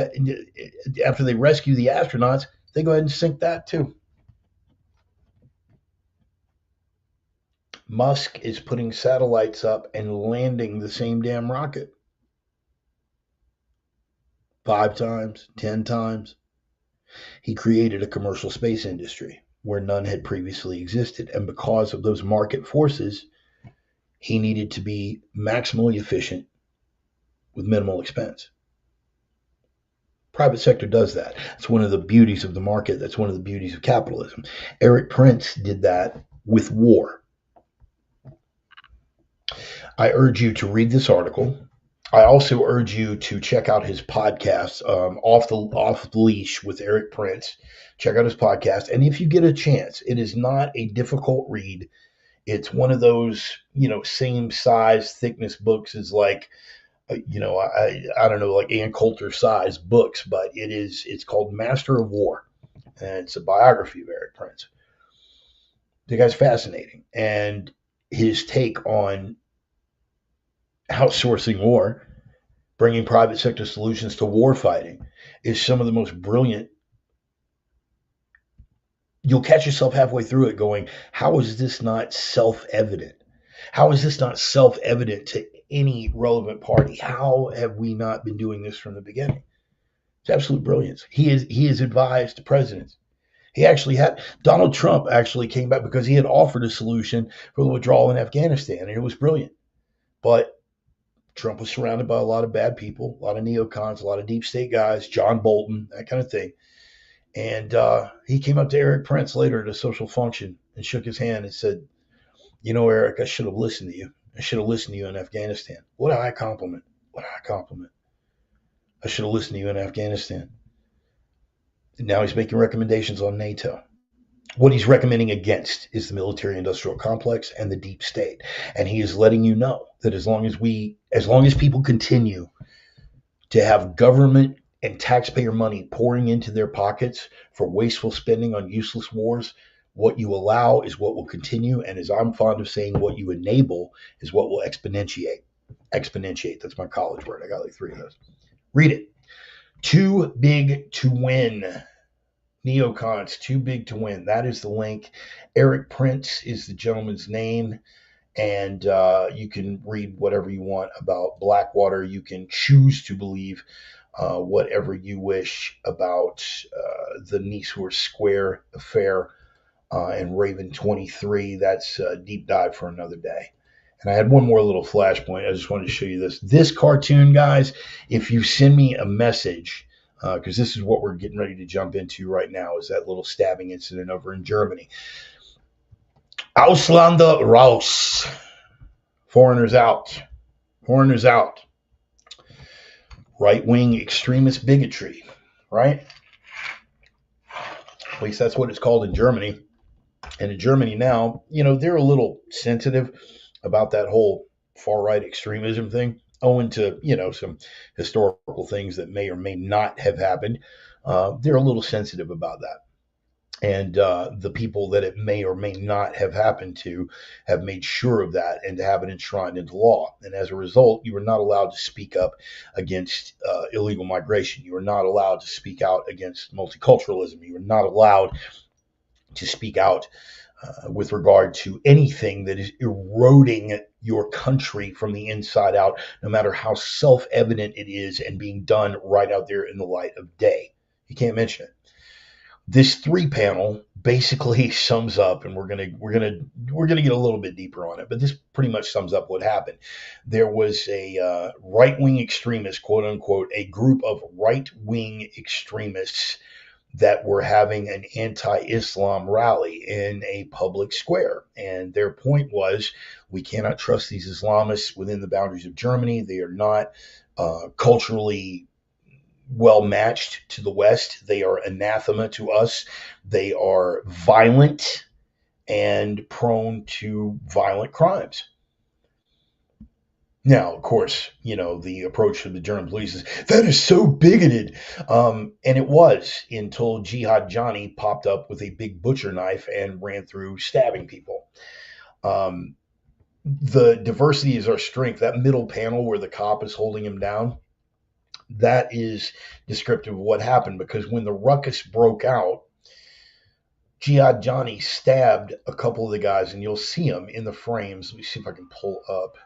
A: astronauts, they go ahead and sink that too. Musk is putting satellites up and landing the same damn rocket 5 times, 10 times. He created a commercial space industry where none had previously existed. And because of those market forces, he needed to be maximally efficient with minimal expense. Private sector does that. It's one of the beauties of the market. That's one of the beauties of capitalism. Eric Prince did that with war. I urge you to read this article. I also urge you to check out his podcast, Off the Leash with Eric Prince. Check out his podcast. And if you get a chance, it is not a difficult read. It's one of those, same size, thickness books as like, I don't know, like Ann Coulter size books, but it's called Master of War. And it's a biography of Eric Prince. The guy's fascinating. And his take on outsourcing war, bringing private sector solutions to war fighting, is some of the most brilliant. You'll catch yourself halfway through it going, how is this not self-evident? How is this not self-evident to any relevant party? How have we not been doing this from the beginning? It's absolute brilliance. He has advised presidents. Donald Trump actually came back because he had offered a solution for the withdrawal in Afghanistan, and it was brilliant. But Trump was surrounded by a lot of bad people, a lot of neocons, a lot of deep state guys, John Bolton, that kind of thing. And he came up to Eric Prince later at a social function and shook his hand and said, Eric, I should have listened to you. I should have listened to you in Afghanistan. What a high compliment. What a high compliment. I should have listened to you in Afghanistan. And now he's making recommendations on NATO. What he's recommending against is the military-industrial complex and the deep state. And he is letting you know that as long as people continue to have government and taxpayer money pouring into their pockets for wasteful spending on useless wars, what you allow is what will continue. And as I'm fond of saying, what you enable is what will exponentiate. Exponentiate. That's my college word. I got like 3 of those. Read it. Too big to win. Neocons, too big to win. That is the link. Eric Prince is the gentleman's name. And you can read whatever you want about Blackwater. You can choose to believe whatever you wish about the Nisour Square affair and Raven 23. That's a deep dive for another day. And I had one more little flashpoint. I just wanted to show you this. This cartoon, guys, if you send me a message, because this is what we're getting ready to jump into right now, is that little stabbing incident over in Germany. Ausländer raus. Foreigners out. Foreigners out. Right-wing extremist bigotry, right? At least that's what it's called in Germany. And in Germany now, they're a little sensitive about that whole far-right extremism thing, owing to, some historical things that may or may not have happened. They're a little sensitive about that. And the people that it may or may not have happened to have made sure of that and to have it enshrined into law. And as a result, you are not allowed to speak up against illegal migration. You are not allowed to speak out against multiculturalism. You are not allowed to speak out with regard to anything that is eroding your country from the inside out, no matter how self-evident it is and being done right out there in the light of day. You can't mention it. This 3 panel basically sums up, and we're gonna get a little bit deeper on it, but this pretty much sums up what happened. There was a right-wing extremist, quote unquote, a group of right-wing extremists that were having an anti-Islam rally in a public square. And their point was, we cannot trust these Islamists within the boundaries of Germany. They are not culturally well matched to the West. They are anathema to us. They are violent and prone to violent crimes. Now, of course, the approach from the German police is, that is so bigoted. And it was, until Jihad Johnny popped up with a big butcher knife and ran through stabbing people. The diversity is our strength. That middle panel where the cop is holding him down, that is descriptive of what happened, because when the ruckus broke out, Jihad Johnny stabbed a couple of the guys, and you'll see them in the frames. Let me see if I can pull up.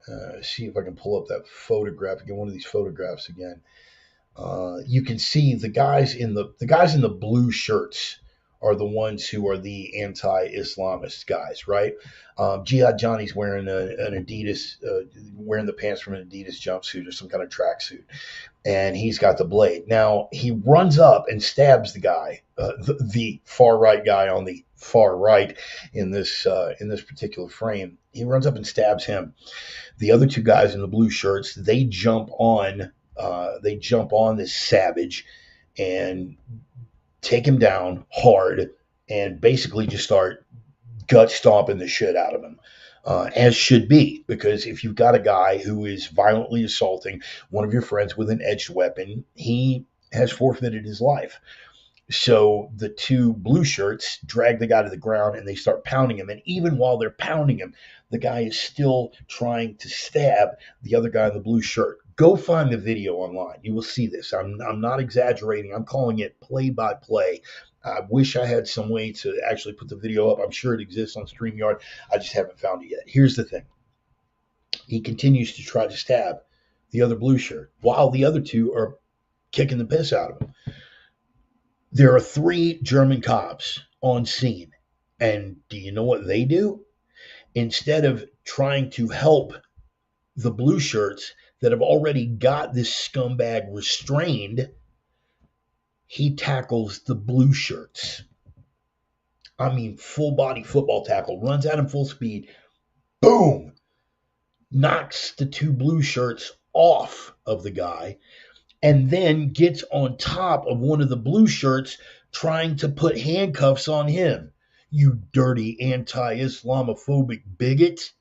A: That photograph again. One of these photographs again. You can see the guys in the blue shirts are the ones who are the anti-Islamist guys, right? Jihad Johnny's wearing an Adidas, wearing the pants from an Adidas jumpsuit or some kind of tracksuit, and he's got the blade. Now he runs up and stabs the guy, the far right guy on the far right in this particular frame. He runs up and stabs him. The other 2 guys in the blue shirts, they jump on this savage and take him down hard and basically just start gut stomping the shit out of him, as should be, because if you've got a guy who is violently assaulting one of your friends with an edged weapon, he has forfeited his life. So the 2 blue shirts drag the guy to the ground and they start pounding him. And even while they're pounding him, the guy is still trying to stab the other guy in the blue shirt. Go find the video online. You will see this. I'm not exaggerating. I'm calling it play by play. I wish I had some way to actually put the video up. I'm sure it exists on StreamYard. I just haven't found it yet. Here's the thing. He continues to try to stab the other blue shirt while the other 2 are kicking the piss out of him. There are 3 German cops on scene. And do you know what they do? Instead of trying to help the blue shirts that have already got this scumbag restrained, he tackles the blue shirts. I mean, full body football tackle, runs at him full speed, boom, knocks the 2 blue shirts off of the guy, and then gets on top of one of the blue shirts trying to put handcuffs on him. You dirty anti-Islamophobic bigot.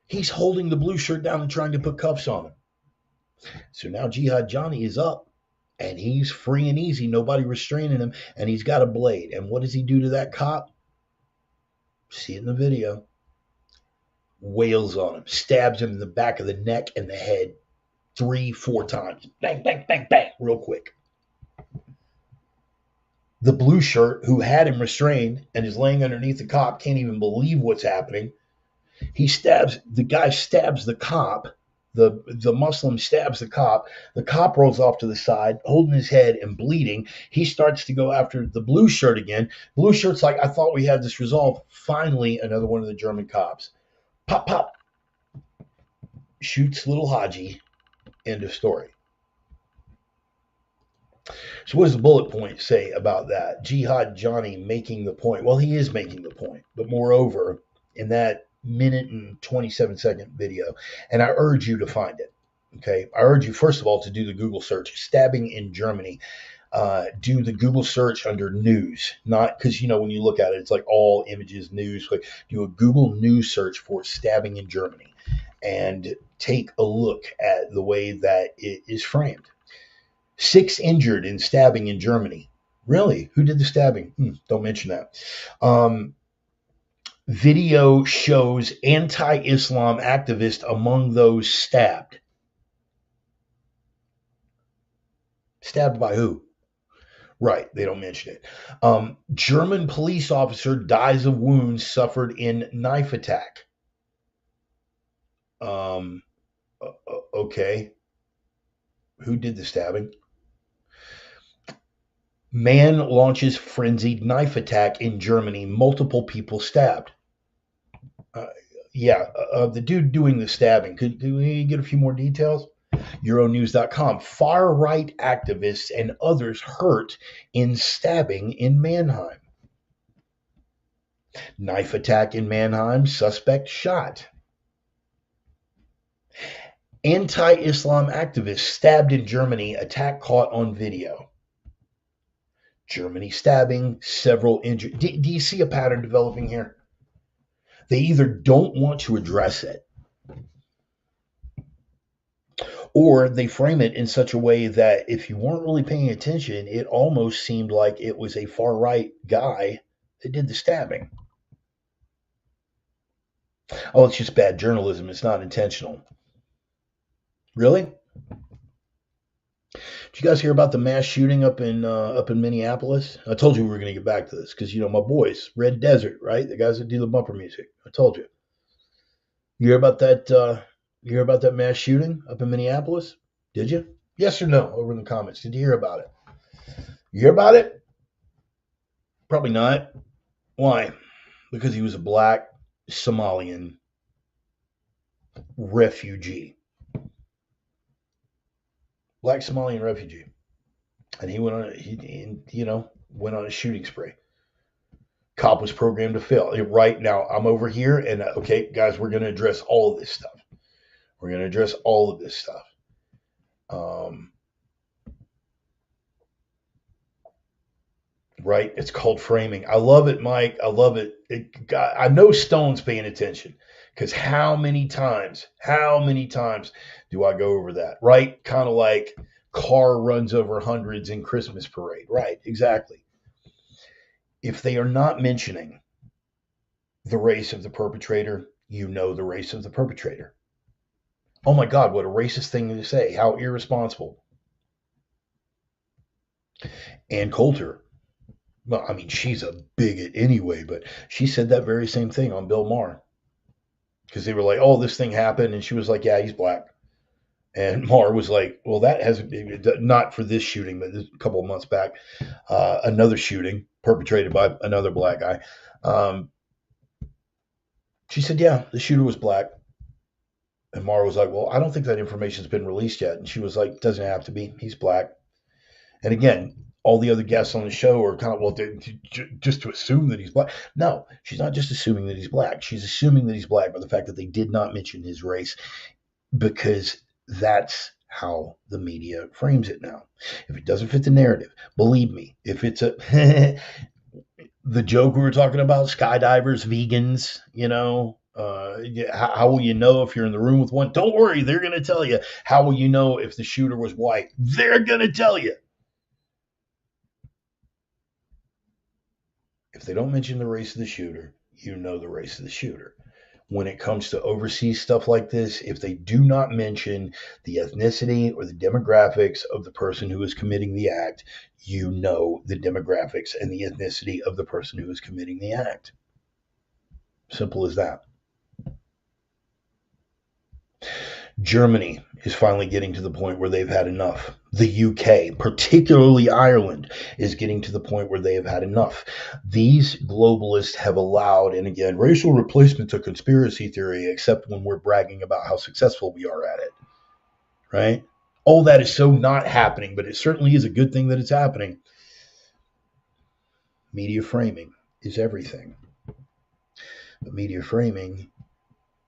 A: He's holding the blue shirt down and trying to put cuffs on him. So now Jihad Johnny is up and he's free and easy, nobody restraining him, and he's got a blade. And what does he do to that cop? See it in the video. Wails on him, stabs him in the back of the neck and the head 3-4 times. Bang, bang, bang, bang, real quick. The blue shirt who had him restrained and is laying underneath the cop can't even believe what's happening. The guy stabs the cop. The Muslim stabs the cop. The cop rolls off to the side, holding his head and bleeding. He starts to go after the blue shirt again. Blue shirt's like, I thought we had this resolved. Finally, another one of the German cops. Pop, pop. Shoots little Haji. End of story. So what does the bullet point say about that? Jihad Johnny making the point. Well, he is making the point. But moreover, in that minute and 27-second video, and I urge you to find it. Okay, I urge you, first of all, to do the Google search, stabbing in Germany. Do the Google search under news, not because, when you look at it, it's like all images, news. Do a Google news search for stabbing in Germany and take a look at the way that it is framed. 6 injured in stabbing in Germany. Really? Who did the stabbing? Don't mention that. Video shows anti-Islam activist among those stabbed. Stabbed by who? Right, they don't mention it. German police officer dies of wounds suffered in knife attack. Okay. Who did the stabbing? Man launches frenzied knife attack in Germany. Multiple people stabbed. The dude doing the stabbing. Could we get a few more details? Euronews.com. Far-right activists and others hurt in stabbing in Mannheim. Knife attack in Mannheim. Suspect shot. Anti-Islam activist stabbed in Germany. Attack caught on video. Germany stabbing. Several injured. Do you see a pattern developing here? They either don't want to address it, or they frame it in such a way that if you weren't really paying attention, it almost seemed like it was a far-right guy that did the stabbing. Oh, it's just bad journalism. It's not intentional. Really? Did you guys hear about the mass shooting up in Minneapolis? I told you we were going to get back to this because, you know, my boys, Red Desert, right? The guys that do the bumper music. I told you. You hear about that? You hear about that mass shooting up in Minneapolis? Did you? Yes or no? Over in the comments. Did you hear about it? You hear about it? Probably not. Why? Because he was a black Somalian refugee. Black Somalian refugee. And he went on a shooting spree. Cop was programmed to fail. Right now, I'm over here, and okay, guys, we're going to address all of this stuff. We're going to address all of this stuff. Right? It's called framing. I love it, Mike. I love it. I know Stone's paying attention because how many times do I go over that? Right? Kind of like car runs over hundreds in Christmas parade. Right? Exactly. If they are not mentioning the race of the perpetrator, you know the race of the perpetrator. Oh my God, what a racist thing to say. How irresponsible. Ann Coulter. Well, I mean, she's a bigot anyway, but she said that very same thing on Bill Maher. Because they were like, oh, this thing happened. And she was like, yeah, he's black. And Maher was like, well, that hasn't been, not for this shooting, but a couple of months back, another shooting perpetrated by another black guy. She said, yeah, the shooter was black. And Maher was like, well, I don't think that information's been released yet. And she was like, doesn't have to be. He's black. And again, all the other guests on the show are kind of, well, just to assume that he's black. No, she's not just assuming that he's black. She's assuming that he's black by the fact that they did not mention his race, because that's how the media frames it now. If it doesn't fit the narrative, believe me, if it's the joke we were talking about, skydivers, vegans, how will you know if you're in the room with one? Don't worry, they're going to tell you. How will you know if the shooter was white? They're going to tell you. If they don't mention the race of the shooter, you know the race of the shooter. When it comes to overseas stuff like this, if they do not mention the ethnicity or the demographics of the person who is committing the act, you know the demographics and the ethnicity of the person who is committing the act. Simple as that. Germany is finally getting to the point where they've had enough. The UK, particularly Ireland, is getting to the point where they have had enough. These globalists have allowed, and again, racial replacement's a conspiracy theory, except when we're bragging about how successful we are at it, right? All that is so not happening, but it certainly is a good thing that it's happening. Media framing is everything. But media framing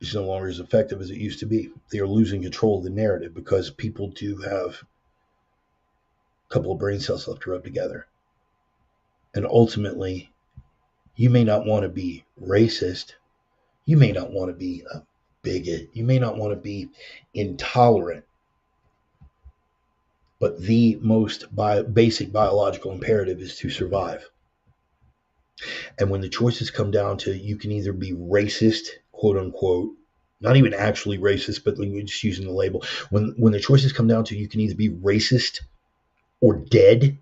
A: is no longer as effective as it used to be. They are losing control of the narrative because people do have a couple of brain cells left to rub together. And ultimately, you may not want to be racist. You may not want to be a bigot. You may not want to be intolerant. But the most basic biological imperative is to survive. And when the choices come down to you can either be racist, quote unquote, not even actually racist, but we're just using the label. When the choices come down to you can either be racist or dead,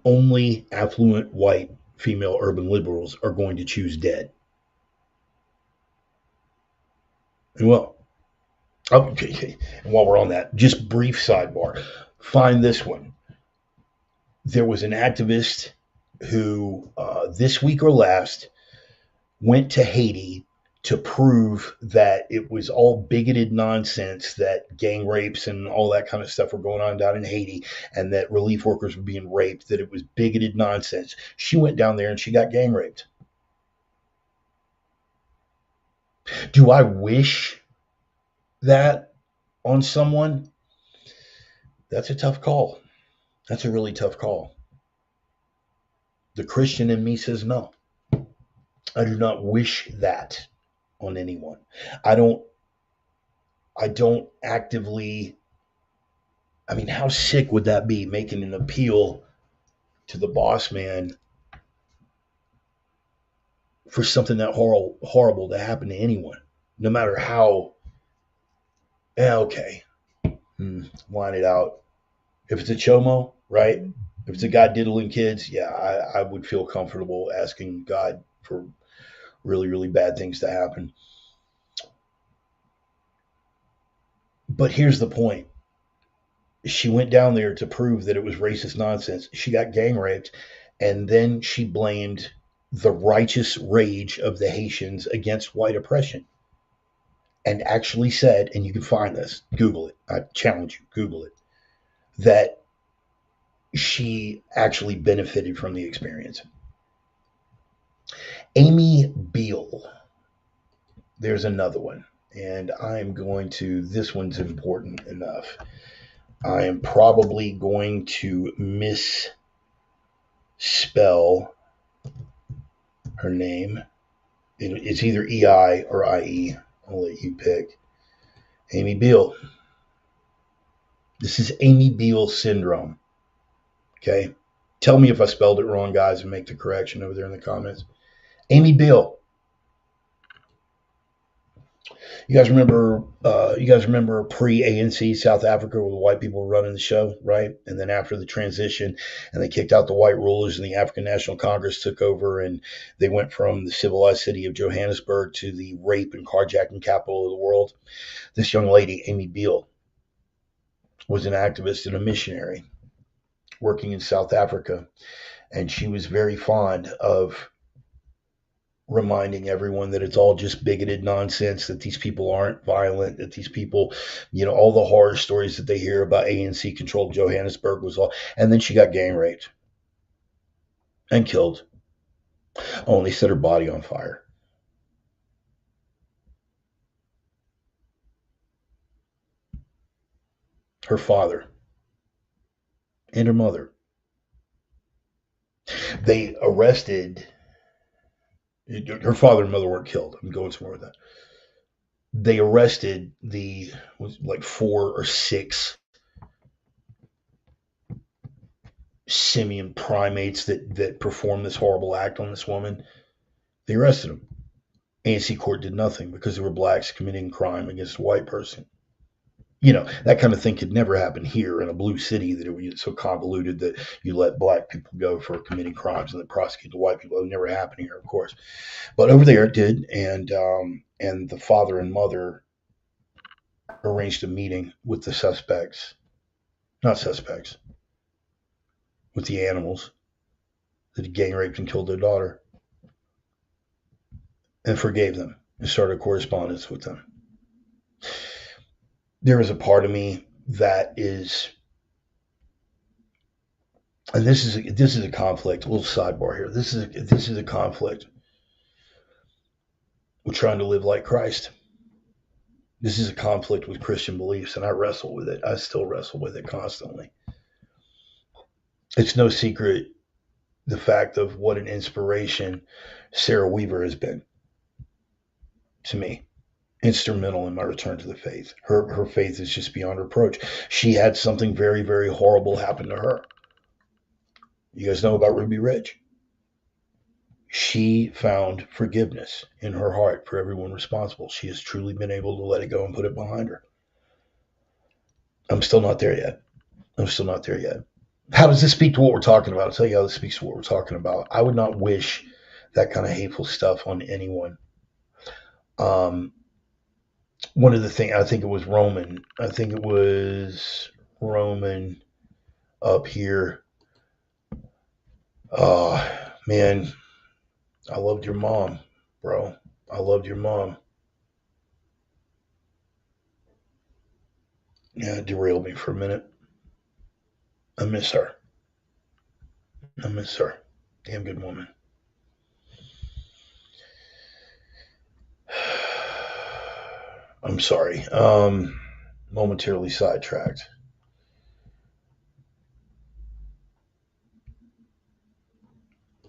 A: only affluent white female urban liberals are going to choose dead. And well, okay, and while we're on that, just brief sidebar. Find this one. There was an activist who, this week or last, went to Haiti to prove that it was all bigoted nonsense, that gang rapes and all that kind of stuff were going on down in Haiti, and that relief workers were being raped, that it was bigoted nonsense. She went down there and she got gang raped. Do I wish that on someone? That's a tough call. That's a really tough call. The Christian in me says no. I do not wish that on anyone. I don't actively, I mean, how sick would that be, making an appeal to the boss man for something that horrible to happen to anyone, no matter how, okay, line it out. If it's a chomo, right? If it's a guy diddling kids, yeah, I would feel comfortable asking God for really, really bad things to happen. But here's the point. She went down there to prove that it was racist nonsense. She got gang raped, and then she blamed the righteous rage of the Haitians against white oppression, and actually said, and you can find this, Google it, I challenge you, Google it, that she actually benefited from the experience. Amy Beale, there's another one, and I'm going to, this one's important enough. I am probably going to misspell her name. It's either EI or IE. I'll let you pick. Amy Beale. This is Amy Beale syndrome. Okay? Tell me if I spelled it wrong, guys, and make the correction over there in the comments. Amy Beale. You guys remember pre-ANC South Africa, where the white people were running the show, right? And then after the transition, and they kicked out the white rulers, and the African National Congress took over, and they went from the civilized city of Johannesburg to the rape and carjacking capital of the world. This young lady, Amy Beale, was an activist and a missionary working in South Africa, and she was very fond of reminding everyone that it's all just bigoted nonsense, that these people aren't violent, that these people, all the horror stories that they hear about ANC controlled Johannesburg was all, and then she got gang raped and killed. Oh, and they set her body on fire. Her father and her mother. They arrested, her father and mother weren't killed. I'm going somewhere with that. They arrested the 4 or 6 simian primates that performed this horrible act on this woman. They arrested them. ANC court did nothing because they were blacks committing crime against a white person. That kind of thing could never happen here in a blue city, that it would get so convoluted that you let black people go for committing crimes and then prosecute the white people. It would never happen here, of course. But over there it did, and the father and mother arranged a meeting with the suspects, with the animals that had gang raped and killed their daughter, and forgave them and started correspondence with them. There is a part of me that is, and this is a conflict. A little sidebar here. This is a conflict. We're trying to live like Christ. This is a conflict with Christian beliefs, and I wrestle with it. I still wrestle with it constantly. It's no secret the fact of what an inspiration Sarah Weaver has been to me. instrumental in my return to the faith. Her faith is just beyond reproach. She had something very, very horrible happen to her. You guys know about Ruby Ridge. She found forgiveness in her heart for everyone responsible. She has truly been able to let it go and put it behind her. I'm still not there yet. I'm still not there yet. How does this speak to what we're talking about? I'll tell you how this speaks to what we're talking about. I would not wish that kind of hateful stuff on anyone. One of the things, I think it was Roman. I think it was Roman up here. Oh, man. I loved your mom, bro. I loved your mom. Yeah, it derailed me for a minute. I miss her. I miss her. Damn good woman. I'm sorry. Momentarily sidetracked.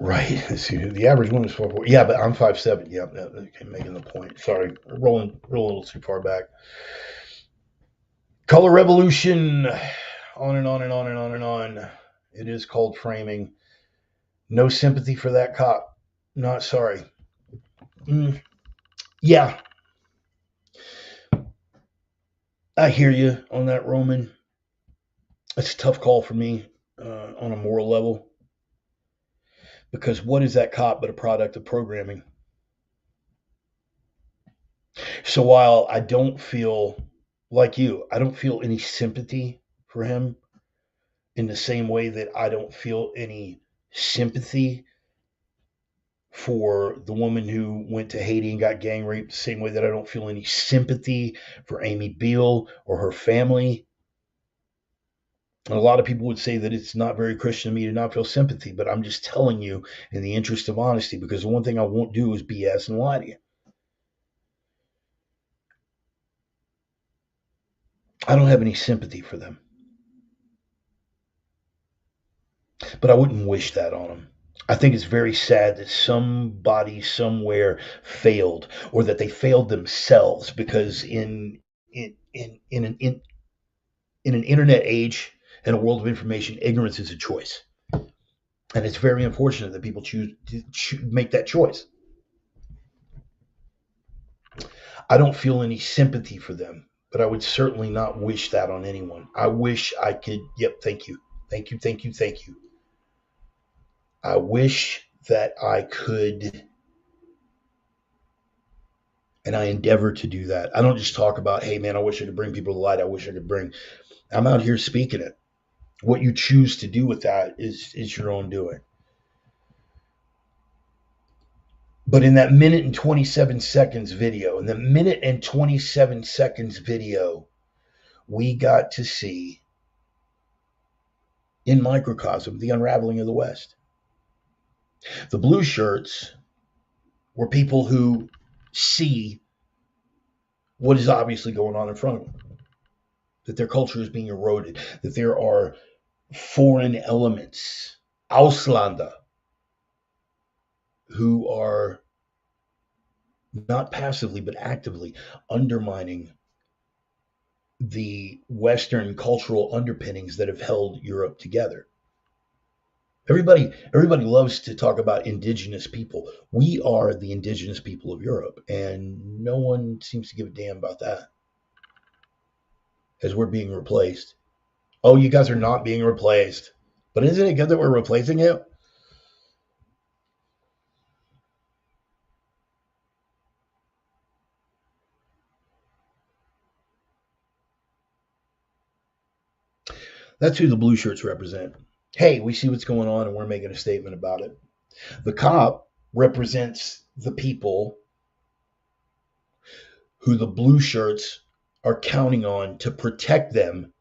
A: Right. The average woman is 4'4". Yeah, but I'm 5'7". Yeah, making the point. Sorry, rolling a little too far back. Color revolution. On and on and on and on and on. It is called framing. No sympathy for that cop. Not sorry. Yeah. I hear you on that, Roman. It's a tough call for me on a moral level. Because what is that cop but a product of programming? So while I don't feel like you, I don't feel any sympathy for him in the same way that I don't feel any sympathy for the woman who went to Haiti and got gang raped, the same way that I don't feel any sympathy for Amy Beale or her family. And a lot of people would say that it's not very Christian of me to not feel sympathy, but I'm just telling you in the interest of honesty, because the one thing I won't do is BS and lie to you. I don't have any sympathy for them. But I wouldn't wish that on them. I think it's very sad that somebody somewhere failed, or that they failed themselves, because in an internet age and a world of information, ignorance is a choice, and it's very unfortunate that people choose to make that choice. I don't feel any sympathy for them, but I would certainly not wish that on anyone. I wish I could. Yep, thank you, thank you, thank you, thank you. I wish that I could, and I endeavor to do that. I don't just talk about, hey man, I wish I could bring people to light. I wish I could bring. I'm out here speaking it. What you choose to do with that is your own doing. But in that minute and 27 seconds video, we got to see in microcosm the unraveling of the West. The blue shirts were people who see what is obviously going on in front of them, that their culture is being eroded, that there are foreign elements, Ausländer, who are not passively but actively undermining the Western cultural underpinnings that have held Europe together. Everybody loves to talk about indigenous people. We are the indigenous people of Europe, and no one seems to give a damn about that, as we're being replaced. Oh, you guys are not being replaced. But isn't it good that we're replacing you? That's who the blue shirts represent. Hey, we see what's going on and we're making a statement about it. The cop represents the people who the blue shirts are counting on to protect them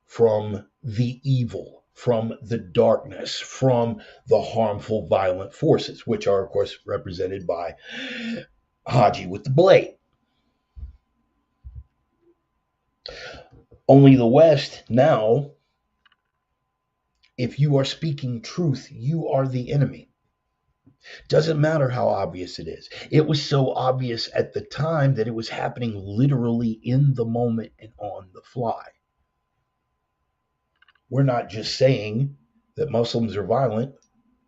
A: from the evil, from the darkness, from the harmful, violent forces, which are, of course, represented by Haji with the blade. Only the West now, if you are speaking truth, you are the enemy. Doesn't matter how obvious it is. It was so obvious at the time that it was happening literally in the moment and on the fly. We're not just saying that Muslims are violent.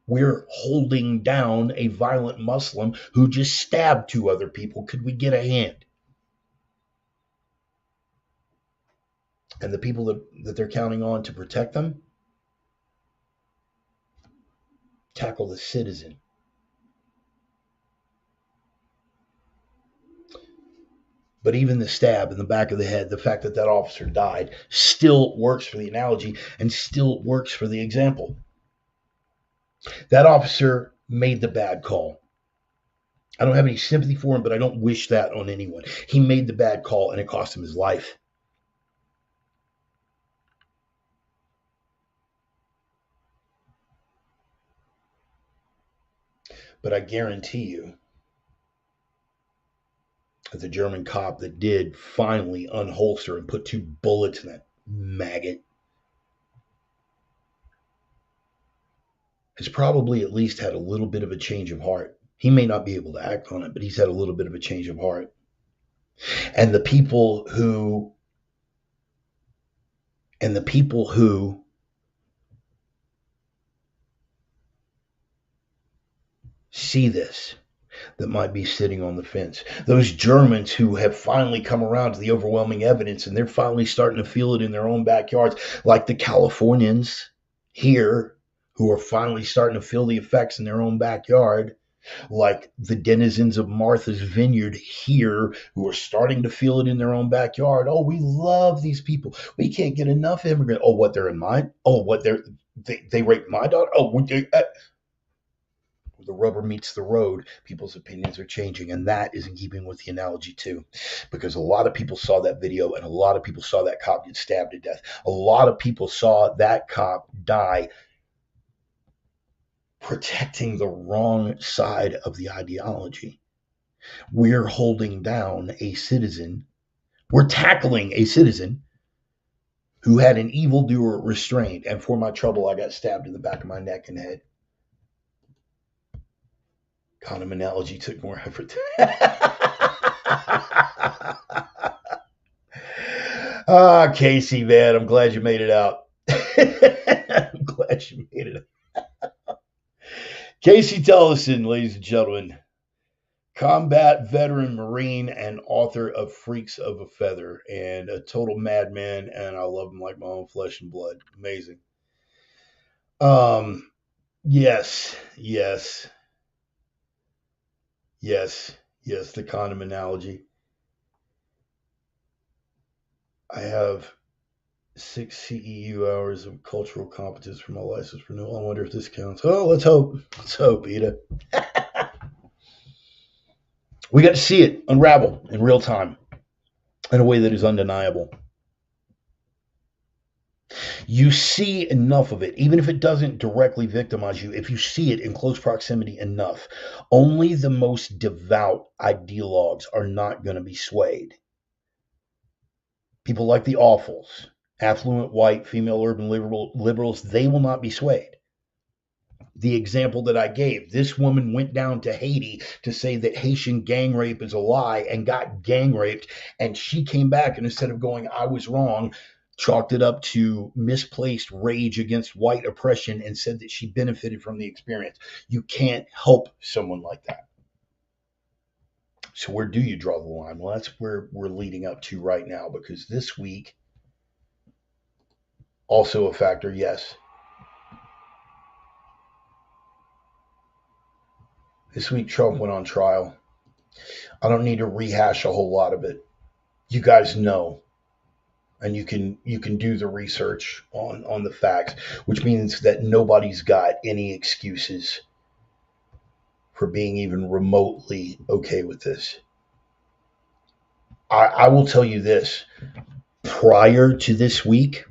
A: We're holding down a violent Muslim who just stabbed two other people. Could we get a hand? And the people that they're counting on to protect them, tackle the citizen. But even the stab in the back of the head, the fact that that officer died, still works for the analogy and still works for the example. That officer made the bad call. I don't have any sympathy for him, but I don't wish that on anyone. He made the bad call and it cost him his life. But I guarantee you that the German cop that did finally unholster and put two bullets in that maggot has probably at least had a little bit of a change of heart. He may not be able to act on it, but he's had a little bit of a change of heart. And the people who see this, that might be sitting on the fence, those Germans who have finally come around to the overwhelming evidence and they're finally starting to feel it in their own backyards, like the Californians here who are finally starting to feel the effects in their own backyard, like the denizens of Martha's Vineyard here who are starting to feel it in their own backyard. Oh, we love these people. We can't get enough immigrants. Oh, what, they're in mine? Oh, what, they raped my daughter? Oh, the rubber meets the road, people's opinions are changing. And that is in keeping with the analogy too, because a lot of people saw that video and a lot of people saw that cop get stabbed to death. A lot of people saw that cop die protecting the wrong side of the ideology. We're holding down a citizen. We're tackling a citizen who had an evildoer restrained. And for my trouble, I got stabbed in the back of my neck and head. Condom analogy took more effort. Casey, man, I'm glad you made it out. I'm glad you made it out. Casey Tellison, ladies and gentlemen, combat veteran Marine and author of Freaks of a Feather and a total madman, and I love him like my own flesh and blood. Amazing. Yes, the condom analogy. I have 6 CEU hours of cultural competence for my license renewal. I wonder if this counts. Oh, let's hope. Let's hope, Ida. We got to see it unravel in real time in a way that is undeniable. You see enough of it, even if it doesn't directly victimize you, if you see it in close proximity enough, only the most devout ideologues are not going to be swayed. People like the awfuls, affluent white female urban liberals, they will not be swayed. The example that I gave, this woman went down to Haiti to say that Haitian gang rape is a lie and got gang raped, and she came back and instead of going, I was wrong, chalked it up to misplaced rage against white oppression and said that she benefited from the experience. You can't help someone like that. So where do you draw the line? Well, that's where we're leading up to right now, because this week, also a factor, yes. This week, Trump went on trial. I don't need to rehash a whole lot of it. You guys know. And you can do the research on the facts, which means that nobody's got any excuses for being even remotely okay with this. I will tell you this. Prior to this week,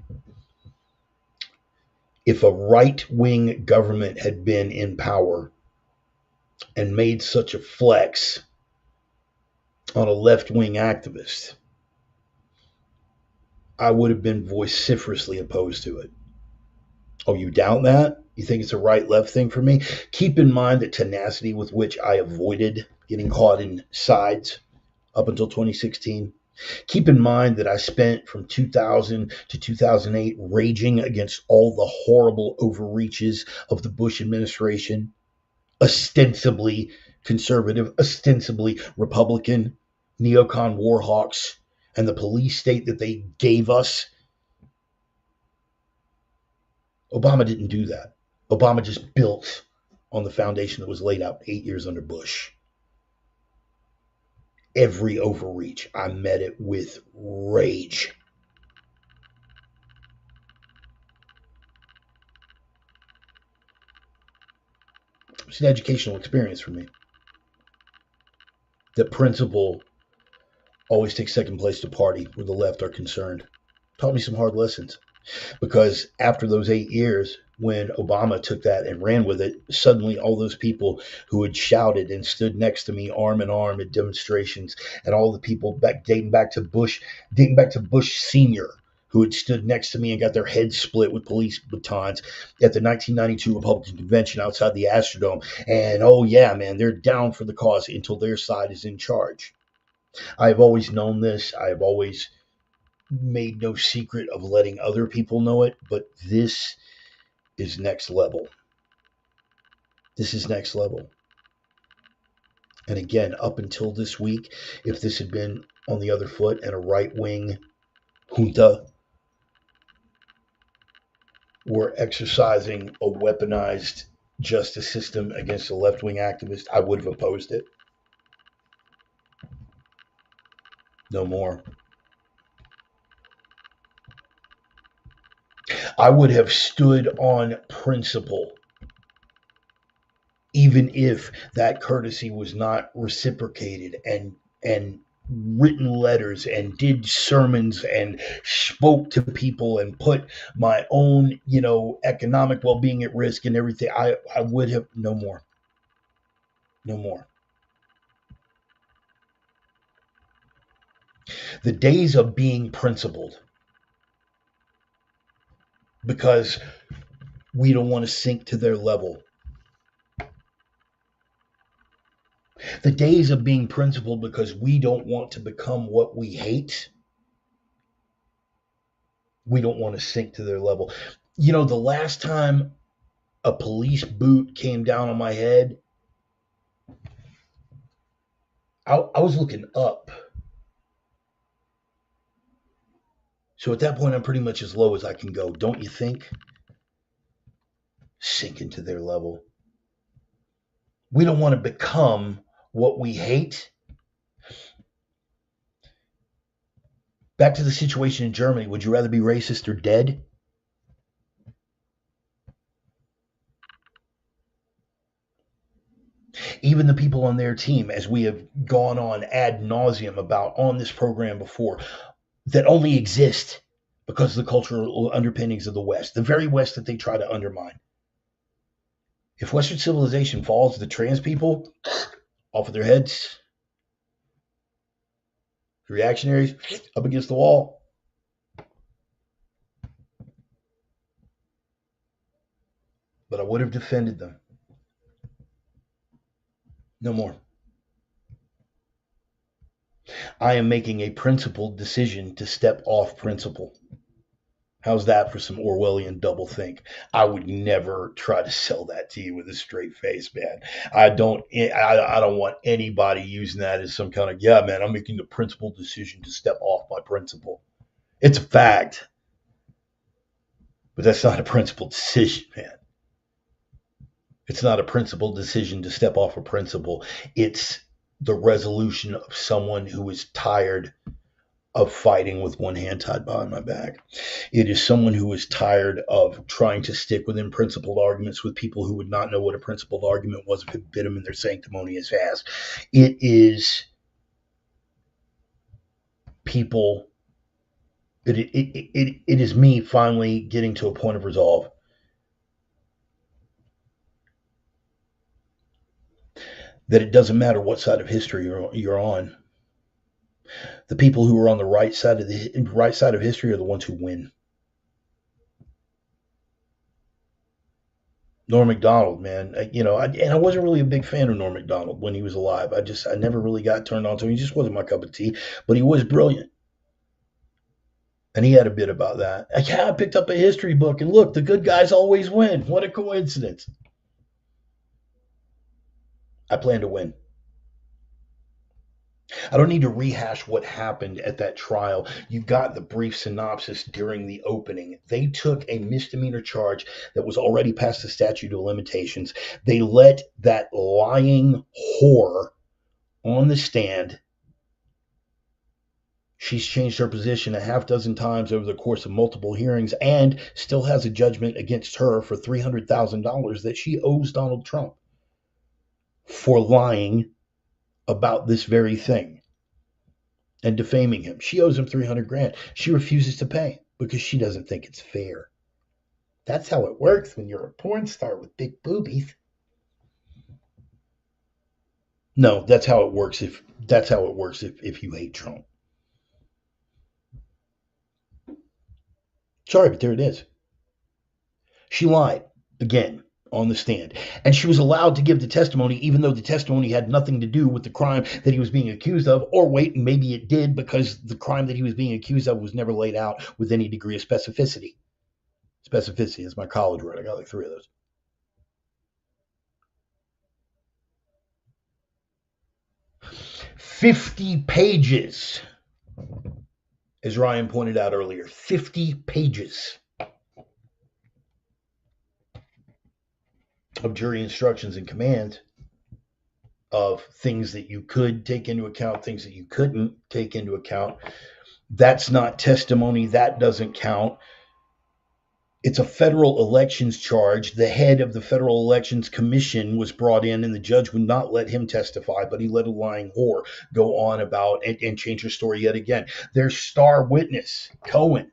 A: if a right-wing government had been in power and made such a flex on a left-wing activist, I would have been vociferously opposed to it. Oh, you doubt that? You think it's a right-left thing for me? Keep in mind the tenacity with which I avoided getting caught in sides up until 2016. Keep in mind that I spent from 2000 to 2008 raging against all the horrible overreaches of the Bush administration, ostensibly conservative, ostensibly Republican, neocon war hawks, and the police state that they gave us. Obama didn't do that. Obama just built on the foundation that was laid out 8 years under Bush. Every overreach, I met it with rage. It's an educational experience for me. That principle always takes second place to party where the left are concerned. Taught me some hard lessons. Because after those 8 years, when Obama took that and ran with it, suddenly all those people who had shouted and stood next to me arm in arm at demonstrations, and all the people dating back to Bush Senior, who had stood next to me and got their heads split with police batons at the 1992 Republican convention outside the Astrodome. And oh yeah, man, they're down for the cause until their side is in charge. I've always known this. I've always made no secret of letting other people know it, but this is next level. This is next level. And again, up until this week, if this had been on the other foot and a right-wing junta were exercising a weaponized justice system against a left-wing activist, I would have opposed it. No more. I would have stood on principle, even if that courtesy was not reciprocated, and written letters and did sermons and spoke to people and put my own, economic well-being at risk and everything. I would have no more. No more. The days of being principled because we don't want to sink to their level. The days of being principled because we don't want to become what we hate. We don't want to sink to their level. The last time a police boot came down on my head, I was looking up. So at that point, I'm pretty much as low as I can go, don't you think? Sink into their level. We don't want to become what we hate. Back to the situation in Germany. Would you rather be racist or dead? Even the people on their team, as we have gone on ad nauseum about on this program before, that only exist because of the cultural underpinnings of the West, the very West that they try to undermine. If Western civilization falls, the trans people off of their heads, the reactionaries up against the wall. But I would have defended them. No more. I am making a principled decision to step off principle. How's that for some Orwellian doublethink? I would never try to sell that to you with a straight face, man. I don't want anybody using that as some kind of, yeah, man, I'm making the principled decision to step off my principle. It's a fact. But that's not a principled decision, man. It's not a principled decision to step off a principle. It's the resolution of someone who is tired of fighting with one hand tied behind my back. It is someone who is tired of trying to stick within principled arguments with people who would not know what a principled argument was if it bit them in their sanctimonious ass. It is people. It is me finally getting to a point of resolve. That it doesn't matter what side of history you're on. The people who are on the right side of history are the ones who win. Norm Macdonald, man, and I wasn't really a big fan of Norm Macdonald when he was alive. I never really got turned on to him. He just wasn't my cup of tea, but he was brilliant. And he had a bit about that. I picked up a history book, and look, the good guys always win. What a coincidence. I plan to win. I don't need to rehash what happened at that trial. You got the brief synopsis during the opening. They took a misdemeanor charge that was already past the statute of limitations. They let that lying whore on the stand. She's changed her position a half dozen times over the course of multiple hearings and still has a judgment against her for $300,000 that she owes Donald Trump for lying about this very thing and defaming him. She owes him 300 grand. She refuses to pay because she doesn't think it's fair. That's how it works when you're a porn star with big boobies. No, that's how it works if you hate Trump. Sorry, but there it is. She lied again on the stand. And she was allowed to give the testimony, even though the testimony had nothing to do with the crime that he was being accused of. Or wait, maybe it did, because the crime that he was being accused of was never laid out with any degree of specificity. Specificity is my college word. I got like 3 of those. "50 pages, as Ryan pointed out earlier. 50 pages of jury instructions and commands of things that you could take into account, things that you couldn't take into account. That's not testimony. That doesn't count. It's a federal elections charge. The head of the Federal Elections Commission was brought in, and the judge would not let him testify, but he let a lying whore go on about and change her story yet again. Their star witness, Cohen,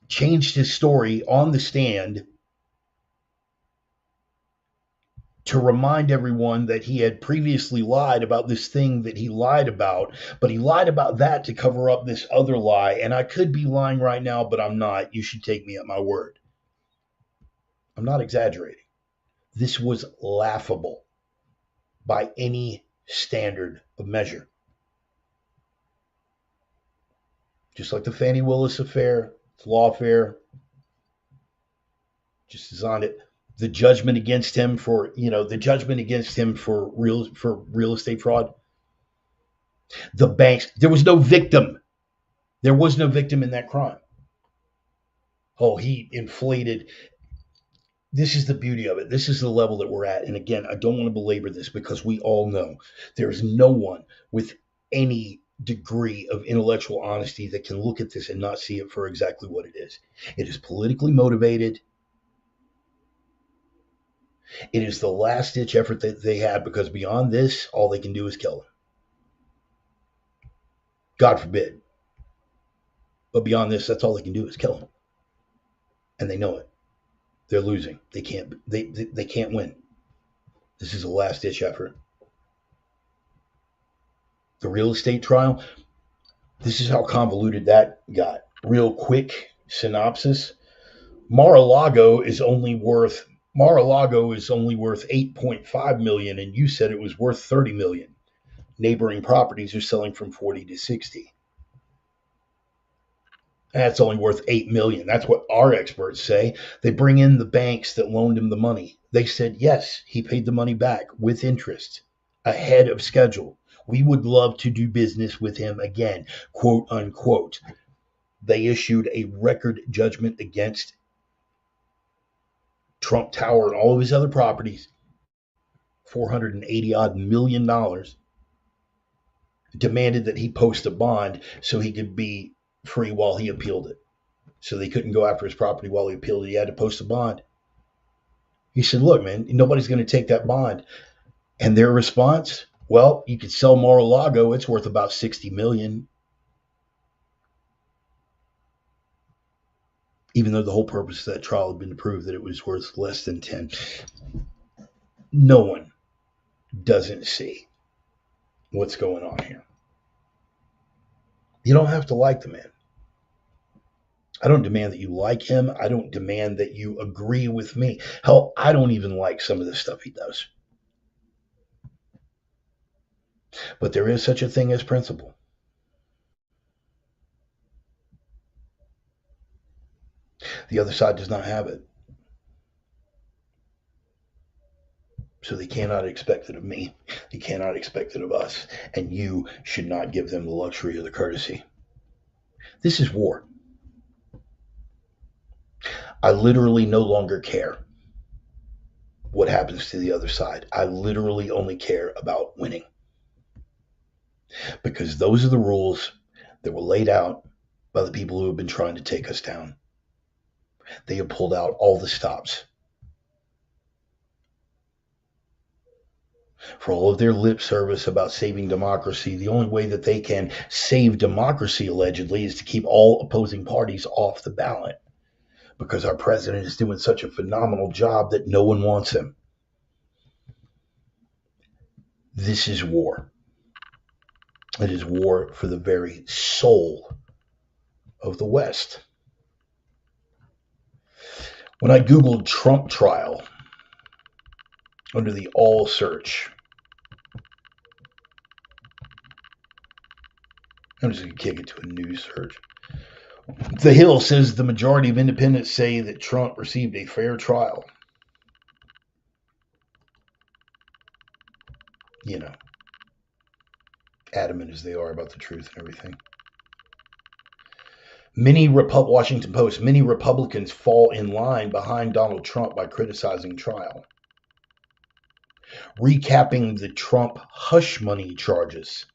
A: changed his story on the stand to remind everyone that he had previously lied about this thing that he lied about, but he lied about that to cover up this other lie. And I could be lying right now, but I'm not. You should take me at my word. I'm not exaggerating. This was laughable by any standard of measure. Just like the Fannie Willis affair, it's lawfare, just as on it. The judgment against him for real estate fraud. The banks, there was no victim. There was no victim in that crime. Oh, he inflated. This is the beauty of it. This is the level that we're at. And again, I don't want to belabor this because we all know there's no one with any degree of intellectual honesty that can look at this and not see it for exactly what it is. It is politically motivated. It is the last-ditch effort that they had, because beyond this, all they can do is kill him. God forbid. But beyond this, that's all they can do is kill him. And they know it. They're losing. They can't win. This is a last-ditch effort. The real estate trial, this is how convoluted that got. Real quick synopsis. Mar-a-Lago is only worth $8.5 million, and you said it was worth $30 million. Neighboring properties are selling from 40 to 60. That's only worth $8 million. That's what our experts say. They bring in the banks that loaned him the money. They said, yes, he paid the money back with interest ahead of schedule. We would love to do business with him again, quote unquote. They issued a record judgment against Trump Tower and all of his other properties, $480 odd million, demanded that he post a bond so he could be free while he appealed it. So they couldn't go after his property while he appealed it. He had to post a bond. He said, look, man, nobody's going to take that bond. And their response, well, you could sell Mar-a-Lago. It's worth about $60 million. Even though the whole purpose of that trial had been to prove that it was worth less than 10. No one doesn't see what's going on here. You don't have to like the man. I don't demand that you like him. I don't demand that you agree with me. Hell, I don't even like some of the stuff he does. But there is such a thing as principle. The other side does not have it. So they cannot expect it of me. They cannot expect it of us. And you should not give them the luxury or the courtesy. This is war. I literally no longer care what happens to the other side. I literally only care about winning. Because those are the rules that were laid out by the people who have been trying to take us down. They have pulled out all the stops. For all of their lip service about saving democracy, the only way that they can save democracy, allegedly, is to keep all opposing parties off the ballot. Because our president is doing such a phenomenal job that no one wants him. This is war. It is war for the very soul of the West. When I Googled Trump trial under the all search, I'm just going to kick it to a news search. The Hill says the majority of independents say that Trump received a fair trial. You know, adamant as they are about the truth and everything. Washington Post, many Republicans fall in line behind Donald Trump by criticizing trial. Recapping the Trump hush money charges.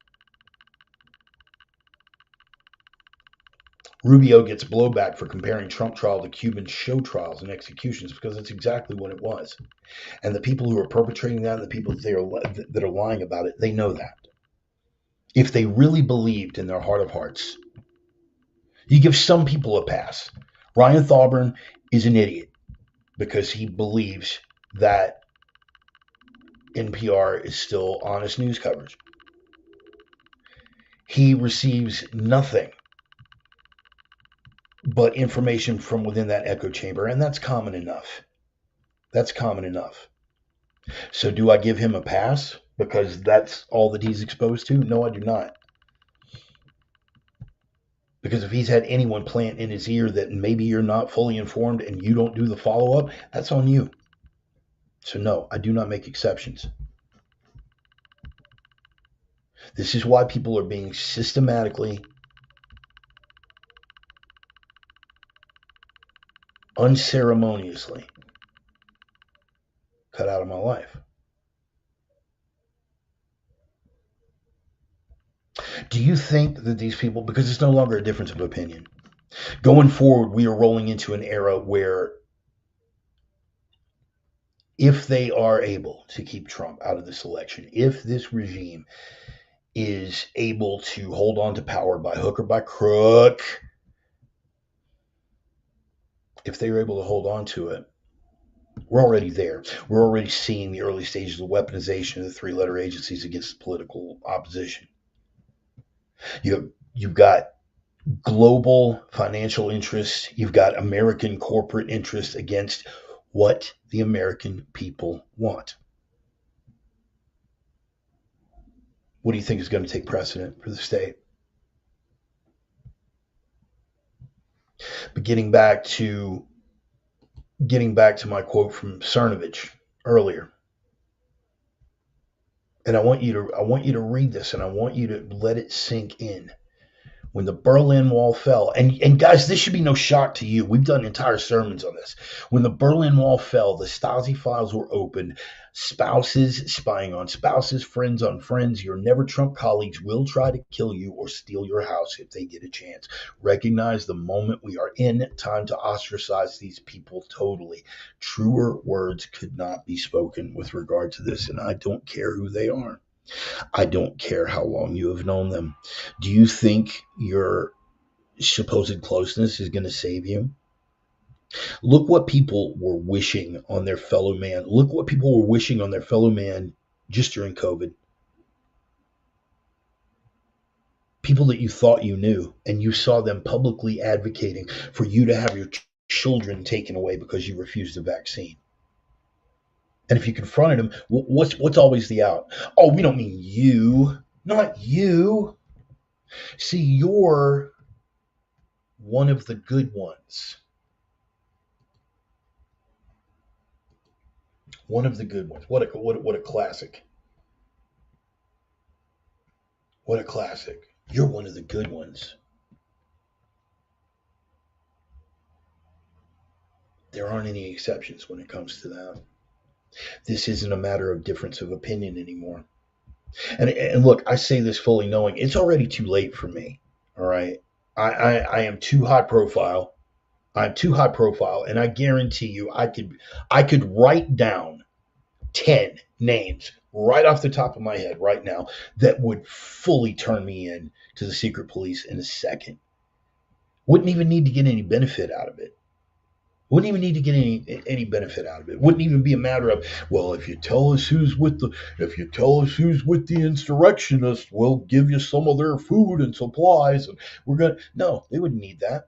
A: Rubio gets blowback for comparing Trump trial to Cuban show trials and executions because that's exactly what it was. And the people who are perpetrating that, and the people that are lying about it, they know that. If they really believed in their heart of hearts, you give some people a pass. Ryan Thaubrun is an idiot because he believes that NPR is still honest news coverage. He receives nothing but information from within that echo chamber, and that's common enough. That's common enough. So do I give him a pass because that's all that he's exposed to? No, I do not. Because if he's had anyone plant in his ear that maybe you're not fully informed and you don't do the follow-up, that's on you. So no, I do not make exceptions. This is why people are being systematically, unceremoniously cut out of my life. Do you think that these people, because it's no longer a difference of opinion, going forward, we are rolling into an era where if they are able to keep Trump out of this election, if this regime is able to hold on to power by hook or by crook, if they are able to hold on to it, we're already there. We're already seeing the early stages of weaponization of the three-letter agencies against political opposition. You've got global financial interests. You've got American corporate interests against what the American people want. What do you think is going to take precedent for the state? But getting back to my quote from Cernovich earlier, and I want you to read this, and I want you to let it sink in. When the Berlin Wall fell, and guys, this should be no shock to you. We've done entire sermons on this. When the Berlin Wall fell, the Stasi files were opened. Spouses spying on spouses, friends on friends. Your never Trump colleagues will try to kill you or steal your house if they get a chance. Recognize the moment we are in. Time to ostracize these people totally. Truer words could not be spoken with regard to this, and I don't care who they are. I don't care how long you have known them. Do you think your supposed closeness is going to save you? Look what people were wishing on their fellow man. Look what people were wishing on their fellow man just during COVID. people that you thought you knew, and you saw them publicly advocating for you to have your children taken away because you refused the vaccine. And if you confronted them, what's always the out? Oh, we don't mean you, not you. See, you're one of the good ones. One of the good ones. What a classic. What a classic. You're one of the good ones. There aren't any exceptions when it comes to that. This isn't a matter of difference of opinion anymore. And look, I say this fully knowing it's already too late for me. All right. I am too high profile. I'm too high profile, and I guarantee you I could write down 10 names right off the top of my head right now that would fully turn me in to the secret police in a second. Wouldn't even need to get any benefit out of it. Wouldn't even need to get any benefit out of it. Wouldn't even be a matter of, well, if you tell us who's with the insurrectionists, we'll give you some of their food and supplies, and no, they wouldn't need that.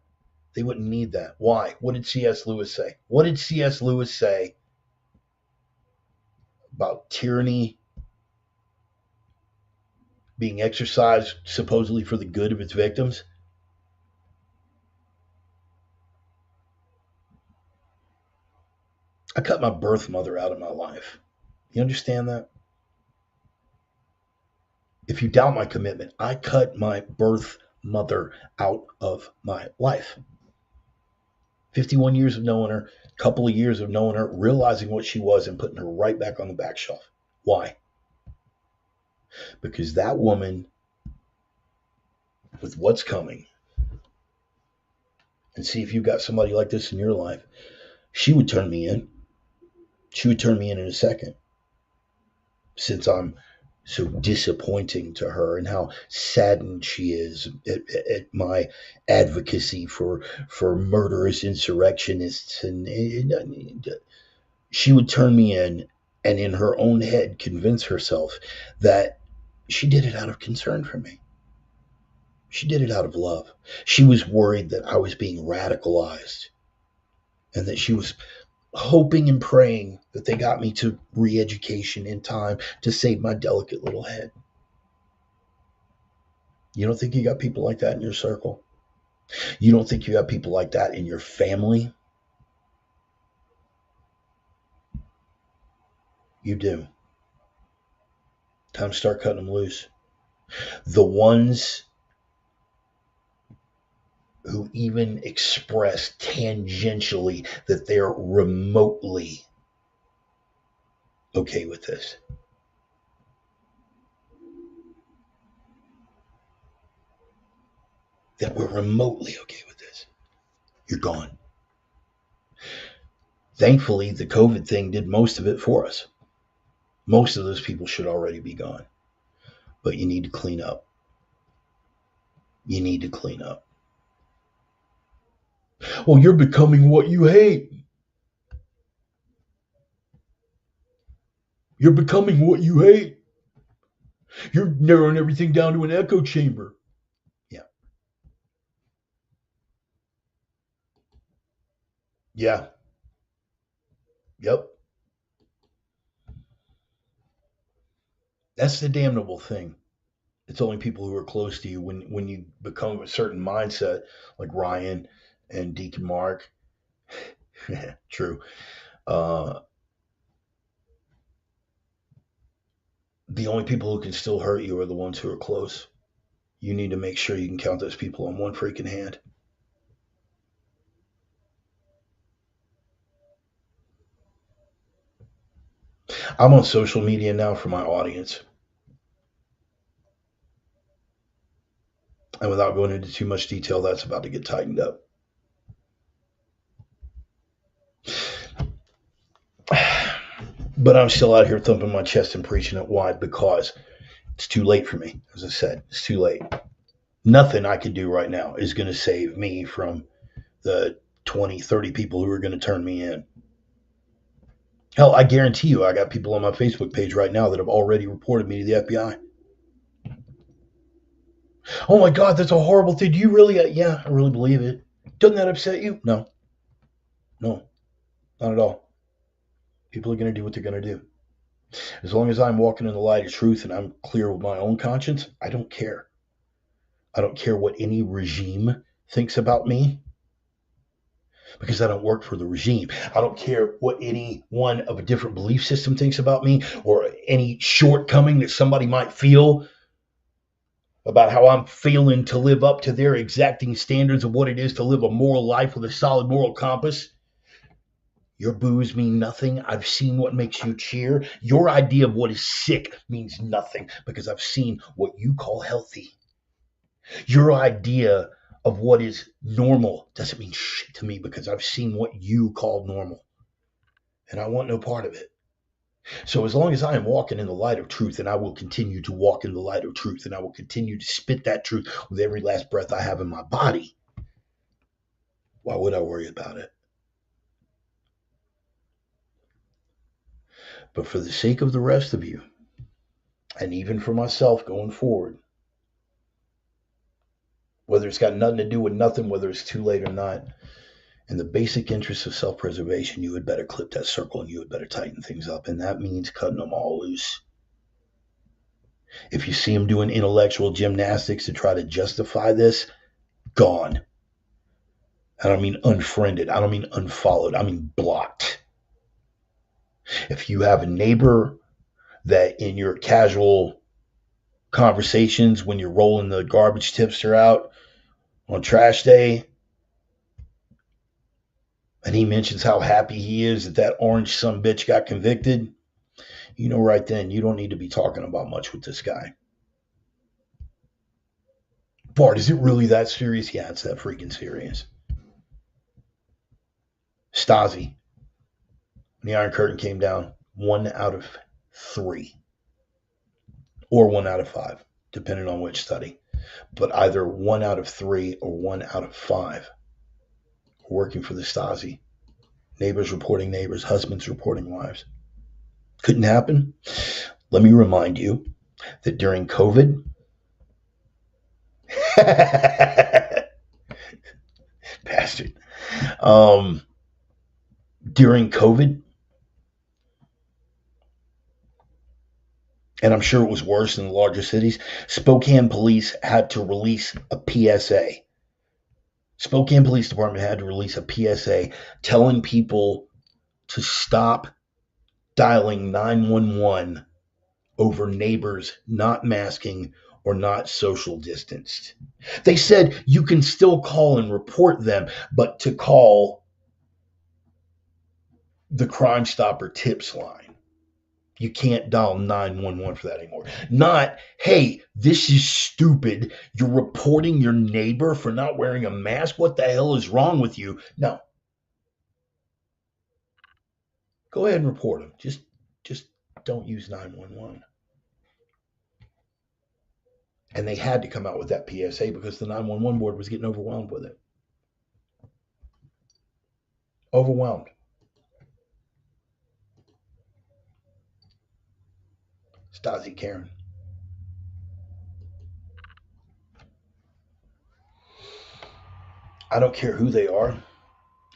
A: They wouldn't need that. Why? What did C.S. Lewis say? What did C.S. Lewis say about tyranny being exercised supposedly for the good of its victims? I cut my birth mother out of my life. You understand that? If you doubt my commitment, I cut my birth mother out of my life. 51 years of knowing her, a couple of years of knowing her, realizing what she was, and putting her right back on the back shelf. Why? Because that woman, with what's coming, and see if you've got somebody like this in your life, she would turn me in. She would turn me in a second, since I'm so disappointing to her and how saddened she is at my advocacy for murderous insurrectionists. And she would turn me in and in her own head convince herself that she did it out of concern for me. She did it out of love. She was worried that I was being radicalized and that she was hoping and praying that they got me to re-education in time to save my delicate little head. You don't think you got people like that in your circle? You don't think you got people like that in your family? You do. Time to start cutting them loose. The ones who even express tangentially that they're remotely okay with this. That we're remotely okay with this. You're gone. Thankfully, the COVID thing did most of it for us. Most of those people should already be gone. But you need to clean up. You need to clean up. Oh, you're becoming what you hate. You're becoming what you hate. You're narrowing everything down to an echo chamber. Yeah. Yeah. Yep. That's the damnable thing. It's only people who are close to you when you become a certain mindset, like Ryan and Deacon Mark. True. The only people who can still hurt you are the ones who are close. You need to make sure you can count those people on one freaking hand. I'm on social media now for my audience. And without going into too much detail, that's about to get tightened up. But I'm still out here thumping my chest and preaching it. Why? Because it's too late for me. As I said, it's too late. Nothing I can do right now is going to save me from the 20, 30 people who are going to turn me in. Hell, I guarantee you I got people on my Facebook page right now that have already reported me to the FBI. Oh my God, that's a horrible thing. Do you really? Yeah, I really believe it. Doesn't that upset you? No, no, not at all. People are going to do what they're going to do. As long as I'm walking in the light of truth and I'm clear with my own conscience, I don't care. I don't care what any regime thinks about me because I don't work for the regime. I don't care what anyone of a different belief system thinks about me or any shortcoming that somebody might feel about how I'm failing to live up to their exacting standards of what it is to live a moral life with a solid moral compass. Your boos mean nothing. I've seen what makes you cheer. Your idea of what is sick means nothing because I've seen what you call healthy. Your idea of what is normal doesn't mean shit to me because I've seen what you call normal. And I want no part of it. So as long as I am walking in the light of truth, and I will continue to walk in the light of truth, and I will continue to spit that truth with every last breath I have in my body, why would I worry about it? But for the sake of the rest of you, and even for myself going forward, whether it's got nothing to do with nothing, whether it's too late or not, in the basic interests of self-preservation, you had better clip that circle and you had better tighten things up. And that means cutting them all loose. If you see them doing intellectual gymnastics to try to justify this, gone. I don't mean unfriended. I don't mean unfollowed. I mean blocked. If you have a neighbor that in your casual conversations when you're rolling the garbage tipster out on trash day, and he mentions how happy he is that that orange son bitch got convicted, you know right then you don't need to be talking about much with this guy. Bart, is it really that serious? Yeah, it's that freaking serious. Stasi, when the Iron Curtain came down, 1 out of 3, or 1 out of 5, depending on which study. But either 1 out of 3 or 1 out of 5 were working for the Stasi. Neighbors reporting neighbors, husbands reporting wives. Couldn't happen. Let me remind you that during COVID, bastard, during COVID, and I'm sure it was worse in the larger cities, Spokane police had to release a PSA. Spokane Police Department had to release a PSA telling people to stop dialing 911 over neighbors not masking or not social distanced. They said you can still call and report them, but to call the Crime Stopper tips line, you can't dial 911 for that anymore. Not, hey, this is stupid. You're reporting your neighbor for not wearing a mask. What the hell is wrong with you? No. Go ahead and report them. Just don't use 911. And they had to come out with that PSA because the 911 board was getting overwhelmed with it. Overwhelmed. Stasi Karen. I don't care who they are.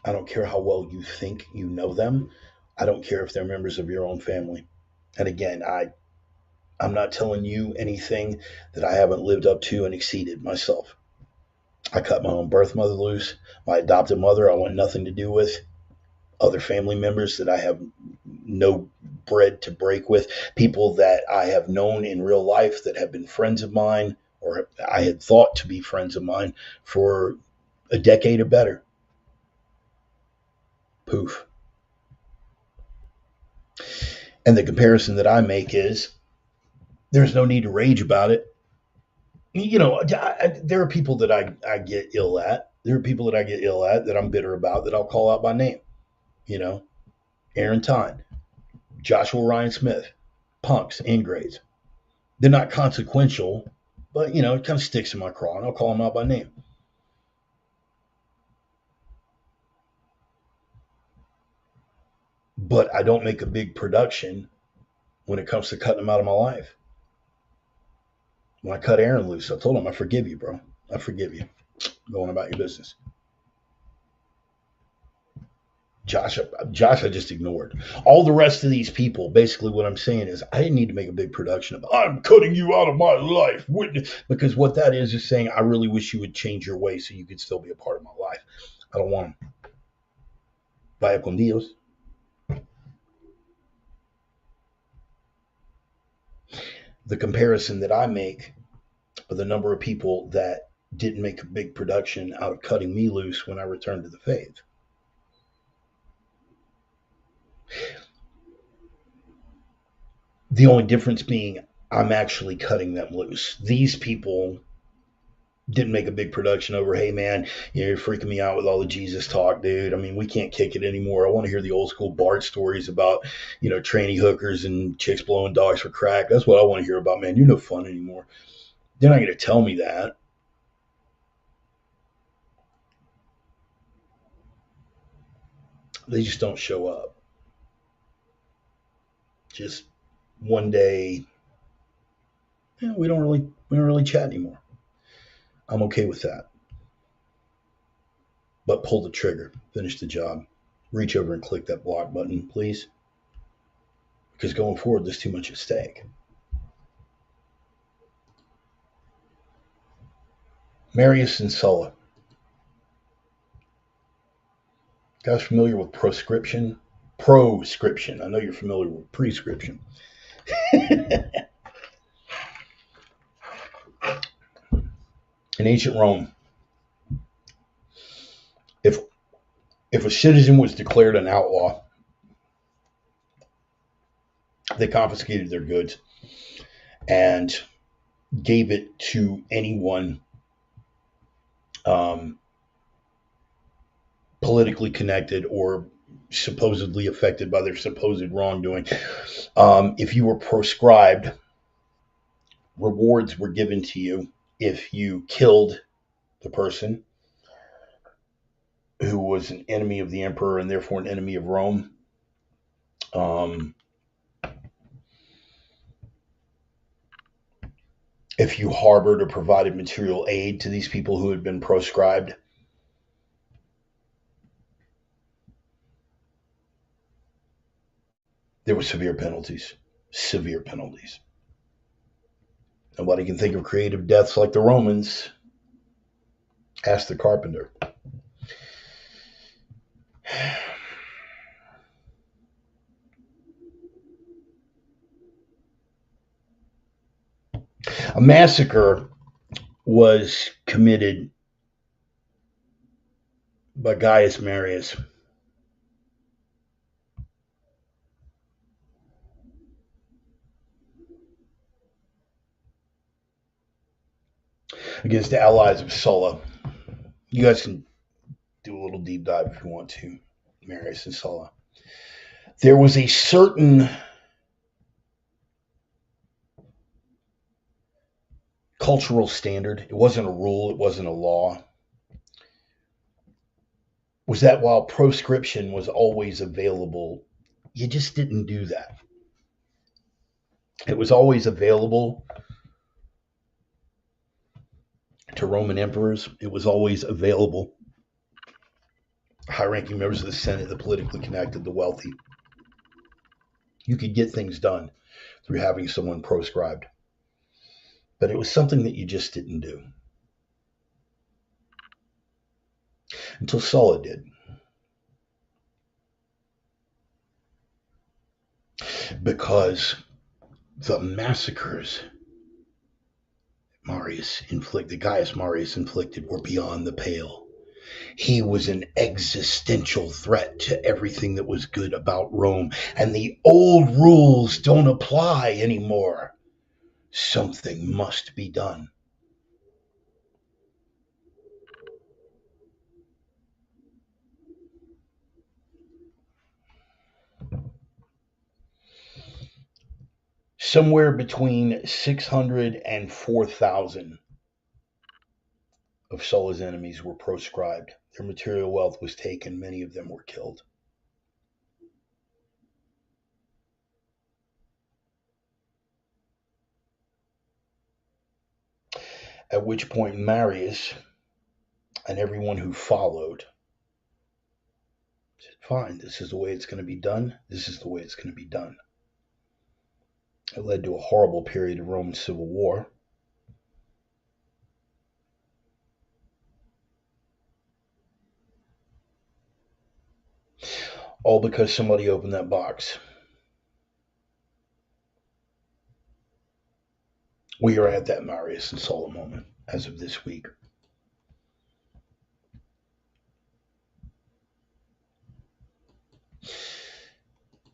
A: I don't care how well you think you know them. I don't care if they're members of your own family. And again, I'm not telling you anything that I haven't lived up to and exceeded myself. I cut my own birth mother loose. My adopted mother, I want nothing to do with. Other family members that I have no bread to break with. People that I have known in real life that have been friends of mine or I had thought to be friends of mine for a decade or better. Poof. And the comparison that I make is there's no need to rage about it. You know, there are people that I get ill at. There are people that I get ill at that I'm bitter about that I'll call out by name. You know, Aaron Tyne, Joshua Ryan Smith, punks, ingrades. They're not consequential, but, you know, it kind of sticks in my craw, and I'll call them out by name. But I don't make a big production when it comes to cutting them out of my life. When I cut Aaron loose, I told him, I forgive you, bro. I forgive you. Going about your business. Josh, I just ignored. All the rest of these people, basically what I'm saying is I didn't need to make a big production of, I'm cutting you out of my life. Because what that is saying, I really wish you would change your way so you could still be a part of my life. I don't want them. Vaya con Dios. The comparison that I make of the number of people that didn't make a big production out of cutting me loose when I returned to the faith. The only difference being I'm actually cutting them loose. These people didn't make a big production over, hey man, you're freaking me out with all the Jesus talk, dude. I mean, we can't kick it anymore. I want to hear the old school Bart stories about, tranny hookers and chicks blowing dogs for crack. That's what I want to hear about, man. You're no fun anymore. They're not going to tell me that. They just don't show up. Just one day, we don't really chat anymore. I'm okay with that. But pull the trigger, finish the job, reach over and click that block button, please. Because going forward, there's too much at stake. Marius and Sulla. Guys familiar with proscription? Proscription. I know you're familiar with prescription. In ancient Rome, if a citizen was declared an outlaw, they confiscated their goods and gave it to anyone politically connected or supposedly affected by their supposed wrongdoing. If you were proscribed, rewards were given to you if you killed the person who was an enemy of the emperor and therefore an enemy of Rome. If you harbored or provided material aid to these people who had been proscribed. There were severe penalties. Severe penalties. Nobody can think of creative deaths like the Romans. Ask the carpenter. A massacre was committed by Gaius Marius. Against the allies of Sulla. You guys can do a little deep dive if you want to. Marius and Sulla. There was a certain cultural standard. It wasn't a rule. It wasn't a law. Was that while proscription was always available, you just didn't do that. It was always available to Roman emperors. It was always available high-ranking members of the Senate, the politically connected, the wealthy. You could get things done through having someone proscribed. But it was something that you just didn't do. Until Sulla did. Because the massacres Gaius Marius inflicted were beyond the pale. He was an existential threat to everything that was good about Rome, and the old rules don't apply anymore. Something must be done. Somewhere between 600 and 4,000 of Sulla's enemies were proscribed. Their material wealth was taken. Many of them were killed. At which point Marius and everyone who followed said, fine, this is the way it's going to be done. This is the way it's going to be done. It led to a horrible period of Roman civil war. All because somebody opened that box. We are at that Marius and Sulla moment as of this week.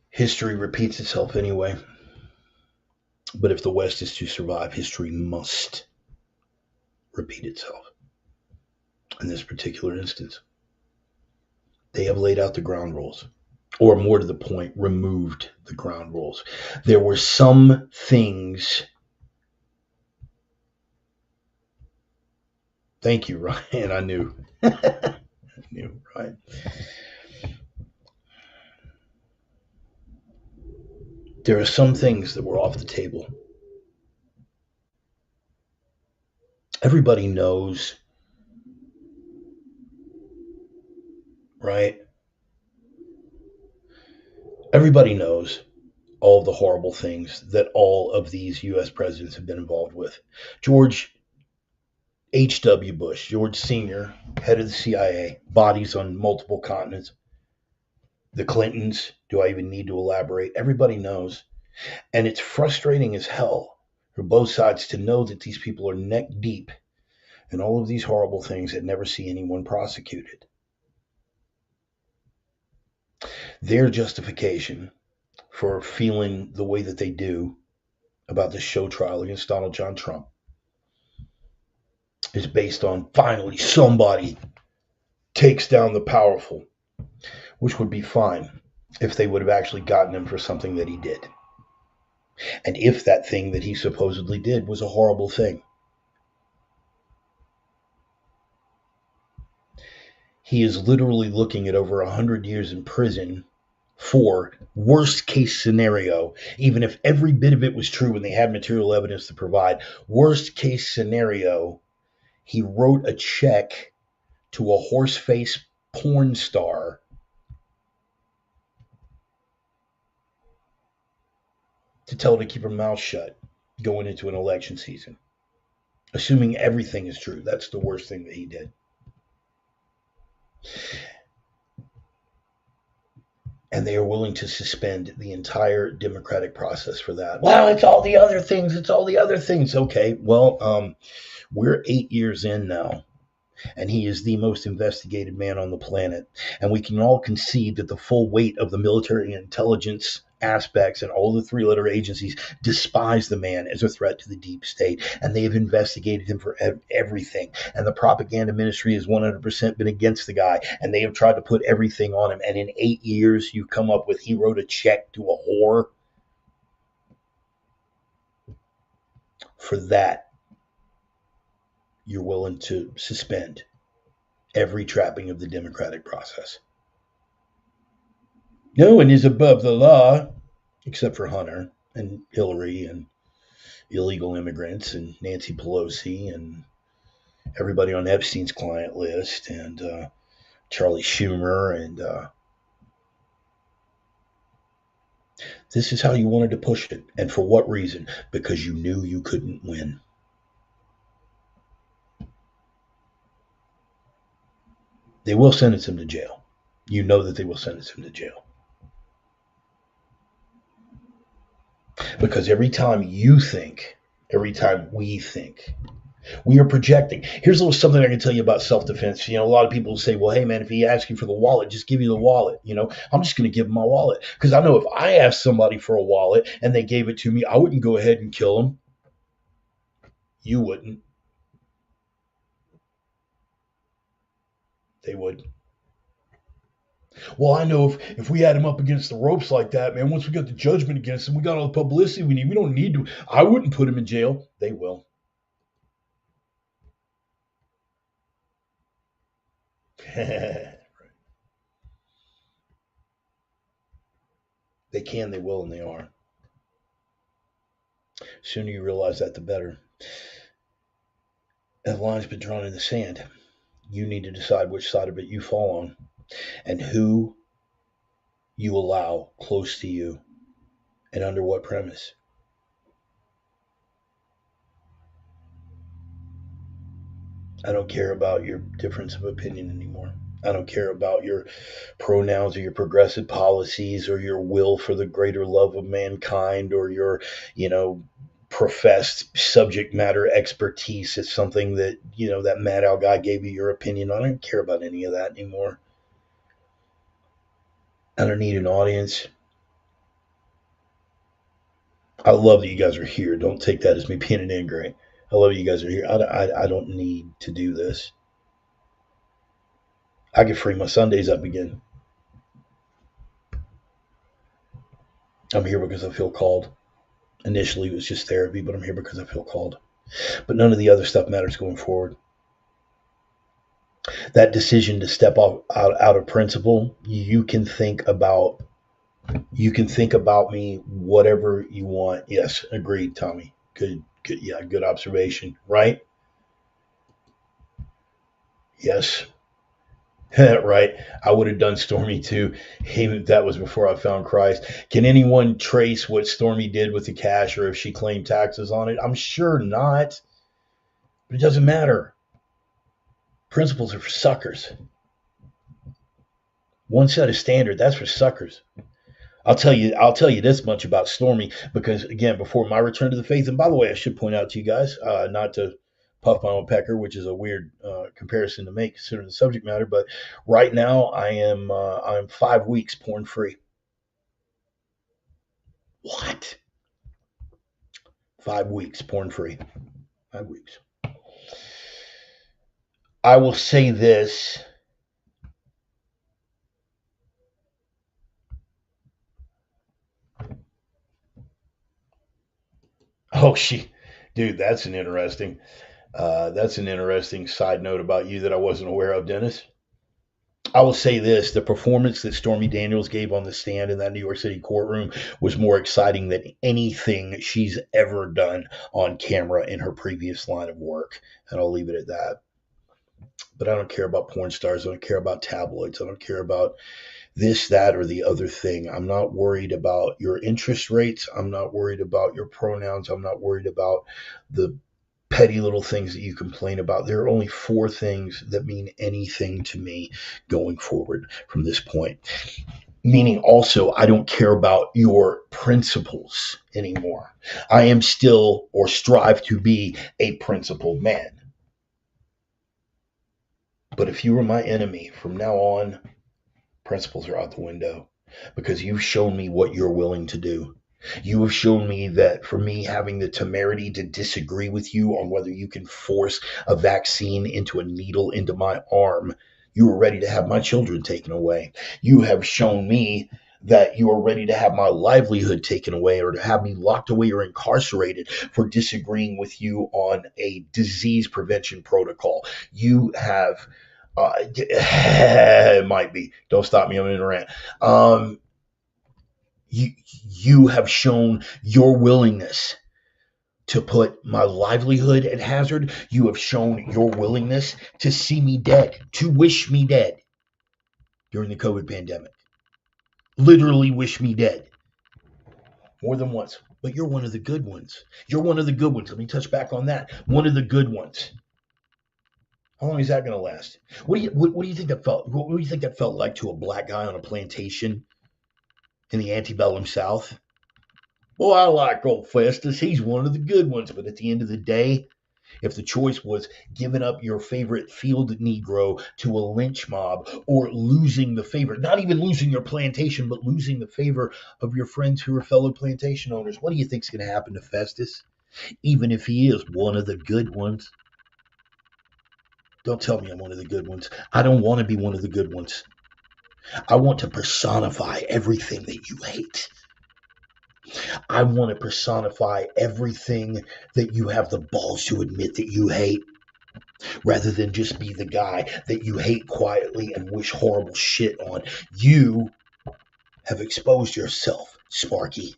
A: History repeats itself anyway. But if the West is to survive, history must repeat itself. In this particular instance, they have laid out the ground rules, or more to the point, removed the ground rules. There were some things. Thank you, Ryan. I knew. I knew, Ryan. There are some things that were off the table. Everybody knows, right? Everybody knows all of the horrible things that all of these U.S. presidents have been involved with. George H.W. Bush, George Sr., head of the CIA, bodies on multiple continents. The Clintons, do I even need to elaborate? Everybody knows. And it's frustrating as hell for both sides to know that these people are neck deep in all of these horrible things and never see anyone prosecuted. Their justification for feeling the way that they do about this show trial against Donald John Trump is based on finally somebody takes down the powerful, which would be fine if they would have actually gotten him for something that he did. And if that thing that he supposedly did was a horrible thing. He is literally looking at over 100 years in prison for worst case scenario, even if every bit of it was true and they had material evidence to provide, worst case scenario, he wrote a check to a horse-faced porn star to tell her to keep her mouth shut going into an election season. Assuming everything is true, that's the worst thing that he did. And they are willing to suspend the entire democratic process for that. Well, it's all the other things. It's all the other things. Okay, well, we're 8 years in now, and he is the most investigated man on the planet. And we can all concede that the full weight of the military and intelligence aspects and all the three-letter agencies despise the man as a threat to the deep state, and they have investigated him for everything. And the propaganda ministry has 100% been against the guy, and they have tried to put everything on him. And in 8 years, you come up with he wrote a check to a whore. For that, you're willing to suspend every trapping of the democratic process. No one is above the law, except for Hunter and Hillary and illegal immigrants and Nancy Pelosi and everybody on Epstein's client list and Charlie Schumer. And this is how you wanted to push it. And for what reason? Because you knew you couldn't win. They will sentence him to jail. You know that they will sentence him to jail. Because every time you think, every time we think, we are projecting. Here's a little something I can tell you about self-defense. You know, a lot of people say, well, hey, man, if he asks you for the wallet, just give you the wallet. You know, I'm just going to give him my wallet. Because I know if I asked somebody for a wallet and they gave it to me, I wouldn't go ahead and kill him. You wouldn't. They would. Well, I know if we had him up against the ropes like that, man, once we got the judgment against him, we got all the publicity we need. We don't need to. I wouldn't put him in jail. They will. They can, they will, and they are. The sooner you realize that, the better. That line's been drawn in the sand. You need to decide which side of it you fall on and who you allow close to you and under what premise. I don't care about your difference of opinion anymore. I don't care about your pronouns or your progressive policies or your will for the greater love of mankind or your, you know, professed subject matter expertise. It's something that, that Mad Owl guy gave you your opinion on. I don't care about any of that anymore. I don't need an audience. I love that you guys are here. Don't take that as me being an ingrate. I love you guys are here. I don't need to do this. I can free my Sundays up again. I'm here because I feel called. Initially, it was just therapy, but I'm here because I feel called. But none of the other stuff matters going forward. That decision to step out of principle, you can think about me whatever you want. Yes, agreed, Tommy. Good, yeah, good observation. Right? Yes. Right. I would have done Stormy too. Even that was before I found Christ. Can anyone trace what Stormy did with the cash or if she claimed taxes on it? I'm sure not. But it doesn't matter. Principles are for suckers. One set of standard, that's for suckers. I'll tell you this much about Stormy because again, before my return to the faith, and by the way, I should point out to you guys, not to puff my own pecker, which is a weird comparison to make considering the subject matter, but right now I'm 5 weeks porn free. What? 5 weeks porn free. 5 weeks. I will say this. Oh, dude, that's an interesting side note about you that I wasn't aware of, Dennis. I will say this: the performance that Stormy Daniels gave on the stand in that New York City courtroom was more exciting than anything she's ever done on camera in her previous line of work. And I'll leave it at that. But I don't care about porn stars. I don't care about tabloids. I don't care about this, that, or the other thing. I'm not worried about your interest rates. I'm not worried about your pronouns. I'm not worried about the petty little things that you complain about. There are only 4 things that mean anything to me going forward from this point. Meaning also, I don't care about your principles anymore. I am still or strive to be a principled man. But if you were my enemy from now on, principles are out the window because you've shown me what you're willing to do. You have shown me that for me having the temerity to disagree with you on whether you can force a vaccine into a needle into my arm, you are ready to have my children taken away. You have shown me that you are ready to have my livelihood taken away or to have me locked away or incarcerated for disagreeing with you on a disease prevention protocol. You have it might be. Don't stop me. I'm in a rant. You have shown your willingness to put my livelihood at hazard. You have shown your willingness to see me dead, to wish me dead during the COVID pandemic. Literally wish me dead. More than once. But you're one of the good ones. You're one of the good ones. Let me touch back on that. One of the good ones. How long is that going to last? What do you think that felt? What do you think that felt like to a black guy on a plantation in the antebellum South? Well, I like old Festus. He's one of the good ones. But at the end of the day, if the choice was giving up your favorite field Negro to a lynch mob or losing the favor, not even losing your plantation, but losing the favor of your friends who are fellow plantation owners, what do you think's going to happen to Festus? Even if he is one of the good ones. Don't tell me I'm one of the good ones. I don't want to be one of the good ones. I want to personify everything that you hate. I want to personify everything that you have the balls to admit that you hate, rather than just be the guy that you hate quietly and wish horrible shit on. You have exposed yourself, Sparky.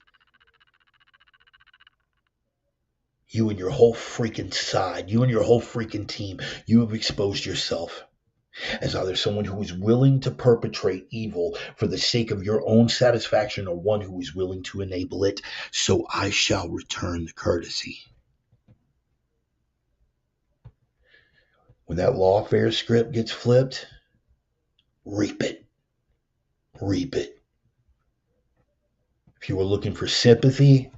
A: You and your whole freaking side, you and your whole freaking team, you have exposed yourself as either someone who is willing to perpetrate evil for the sake of your own satisfaction or one who is willing to enable it. So I shall return the courtesy. When that lawfare script gets flipped, reap it. Reap it. If you were looking for sympathy,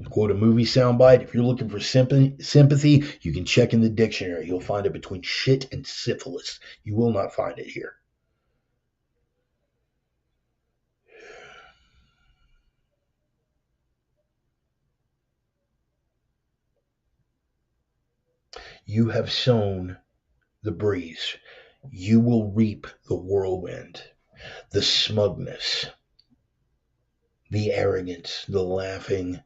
A: quote a movie soundbite, if you're looking for sympathy, you can check in the dictionary. You'll find it between shit and syphilis. You will not find it here. You have sown the breeze. You will reap the whirlwind, the smugness, the arrogance, the laughing,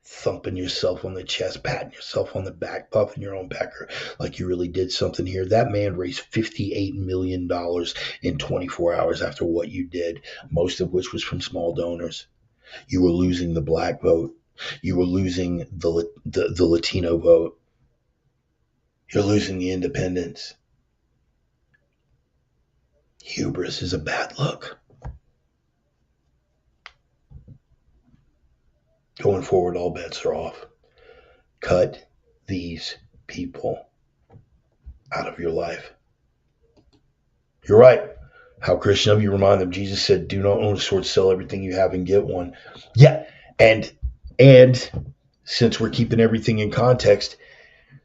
A: thumping yourself on the chest, patting yourself on the back, puffing your own pecker like you really did something here. That man raised $58 million in 24 hours after what you did, most of which was from small donors. You were losing the black vote. You were losing the Latino vote. You're losing the independents. Hubris is a bad look. Going forward, all bets are off. Cut these people out of your life. You're right. How Christian of you remind them, Jesus said, do not own a sword, sell everything you have and get one. Yeah, and since we're keeping everything in context,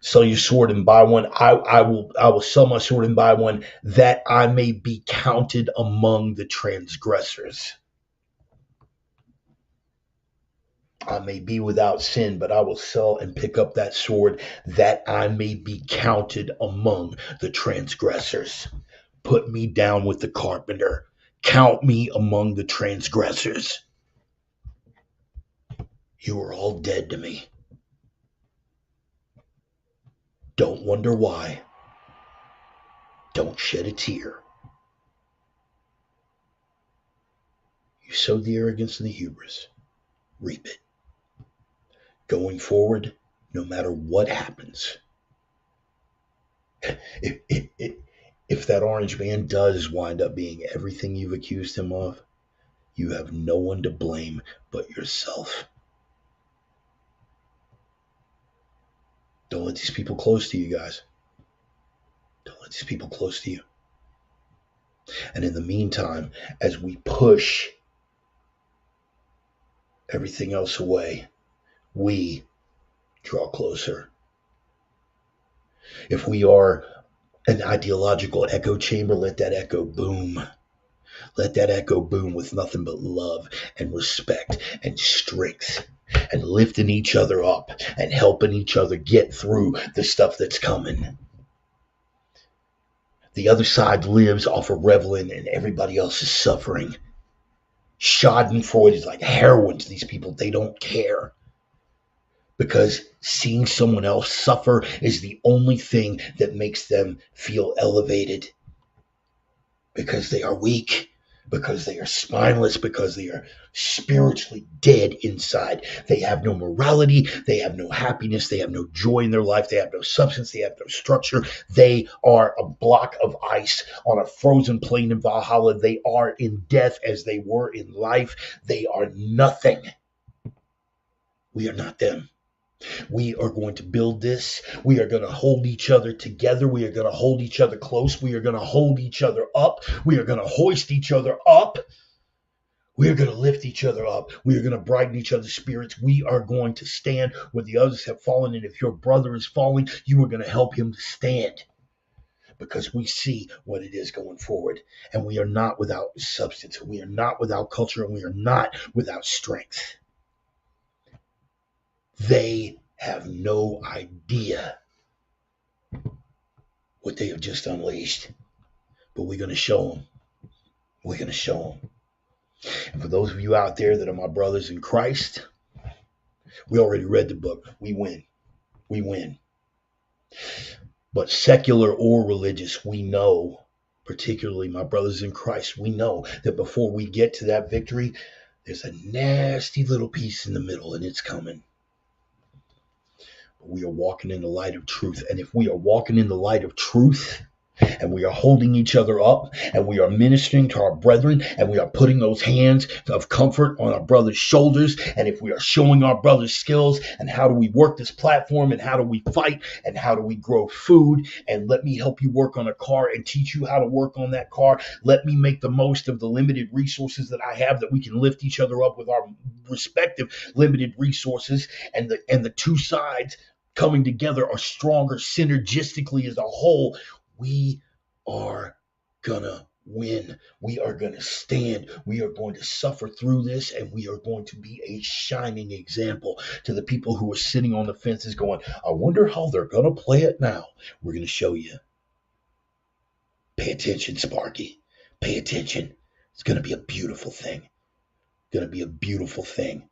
A: sell your sword and buy one. I will sell my sword and buy one that I may be counted among the transgressors. I may be without sin, but I will sell and pick up that sword that I may be counted among the transgressors. Put me down with the carpenter. Count me among the transgressors. You are all dead to me. Don't wonder why. Don't shed a tear. You sowed the arrogance and the hubris. Reap it. Going forward, no matter what happens, if that orange man does wind up being everything you've accused him of, you have no one to blame but yourself. Don't let these people close to you, guys. Don't let these people close to you. And in the meantime, as we push everything else away, we draw closer. If we are an ideological echo chamber, let that echo boom. Let that echo boom with nothing but love and respect and strength and lifting each other up and helping each other get through the stuff that's coming. The other side lives off of reveling and everybody else is suffering. Schadenfreude is like heroin to these people. They don't care. Because seeing someone else suffer is the only thing that makes them feel elevated. Because they are weak, because they are spineless, because they are spiritually dead inside. They have no morality, they have no happiness, they have no joy in their life, they have no substance, they have no structure. They are a block of ice on a frozen plain in Valhalla. They are in death as they were in life. They are nothing. We are not them. We are going to build this. We are going to hold each other together. We are going to hold each other close. We are going to hold each other up. We are going to hoist each other up. We are going to lift each other up. We are going to brighten each other's spirits. We are going to stand where the others have fallen. And if your brother is falling, you are going to help him to stand. Because we see what it is going forward. And we are not without substance. We are not without culture. And we are not without strength. They have no idea what they have just unleashed. But we're going to show them. We're going to show them. And for those of you out there that are my brothers in Christ, we already read the book. We win. We win. But secular or religious, we know, particularly my brothers in Christ, we know that before we get to that victory, there's a nasty little piece in the middle, and it's coming. But we are walking in the light of truth. And if we are walking in the light of truth, and we are holding each other up, and we are ministering to our brethren, and we are putting those hands of comfort on our brother's shoulders, and if we are showing our brothers skills and how do we work this platform, and how do we fight, and how do we grow food, and let me help you work on a car and teach you how to work on that car. Let me make the most of the limited resources that I have, that we can lift each other up with our respective limited resources, and the two sides coming together are stronger synergistically as a whole. We are gonna win. We are gonna stand. We are going to suffer through this, and we are going to be a shining example to the people who are sitting on the fences going, I wonder how they're gonna play it now. We're gonna show you. Pay attention, Sparky. Pay attention. It's gonna be a beautiful thing. Gonna be a beautiful thing.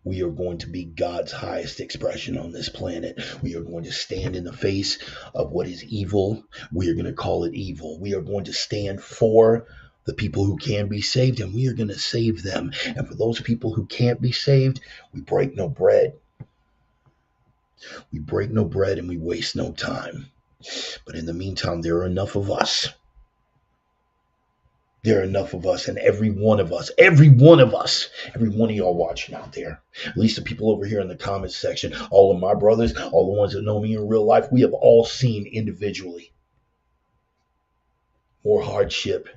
A: We are going to be God's highest expression on this planet. We are going to stand in the face of what is evil. We are going to call it evil. We are going to stand for the people who can be saved, and we are going to save them. And for those people who can't be saved, we break no bread. We break no bread, and we waste no time. But in the meantime, there are enough of us. There are enough of us, and every one of y'all watching out there, at least the people over here in the comments section, all of my brothers, all the ones that know me in real life, we have all seen individually more hardship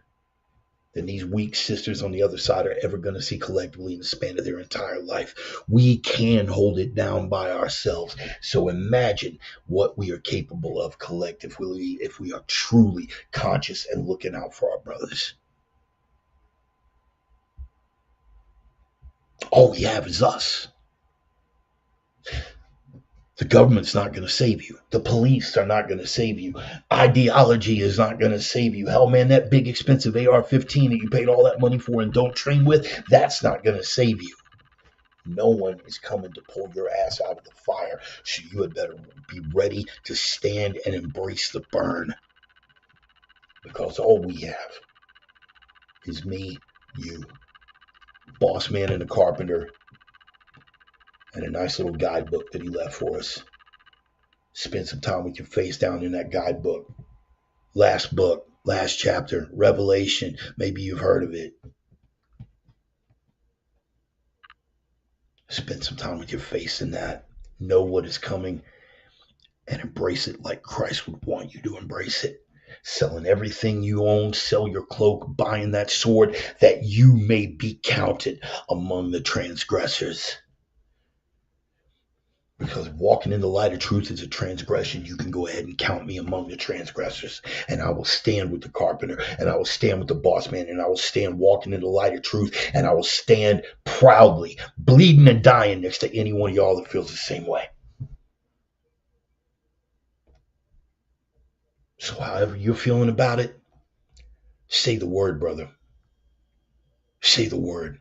A: than these weak sisters on the other side are ever going to see collectively in the span of their entire life. We can hold it down by ourselves. So imagine what we are capable of collectively if we are truly conscious and looking out for our brothers. All we have is us. The government's not going to save you. The police are not going to save you. Ideology is not going to save you. Hell, man, that big expensive AR-15 that you paid all that money for and don't train with, that's not going to save you. No one is coming to pull your ass out of the fire. So you had better be ready to stand and embrace the burn. Because all we have is me, you, boss man and a carpenter, and a nice little guidebook that he left for us. Spend some time with your face down in that guidebook. Last book, last chapter, Revelation. Maybe you've heard of it. Spend some time with your face in that. Know what is coming and embrace it like Christ would want you to embrace it. Selling everything you own, sell your cloak, buying that sword, that you may be counted among the transgressors. Because walking in the light of truth is a transgression. You can go ahead and count me among the transgressors. And I will stand with the carpenter. And I will stand with the boss man. And I will stand walking in the light of truth. And I will stand proudly, bleeding and dying next to any one of y'all that feels the same way. So however you're feeling about it, say the word, brother. Say the word.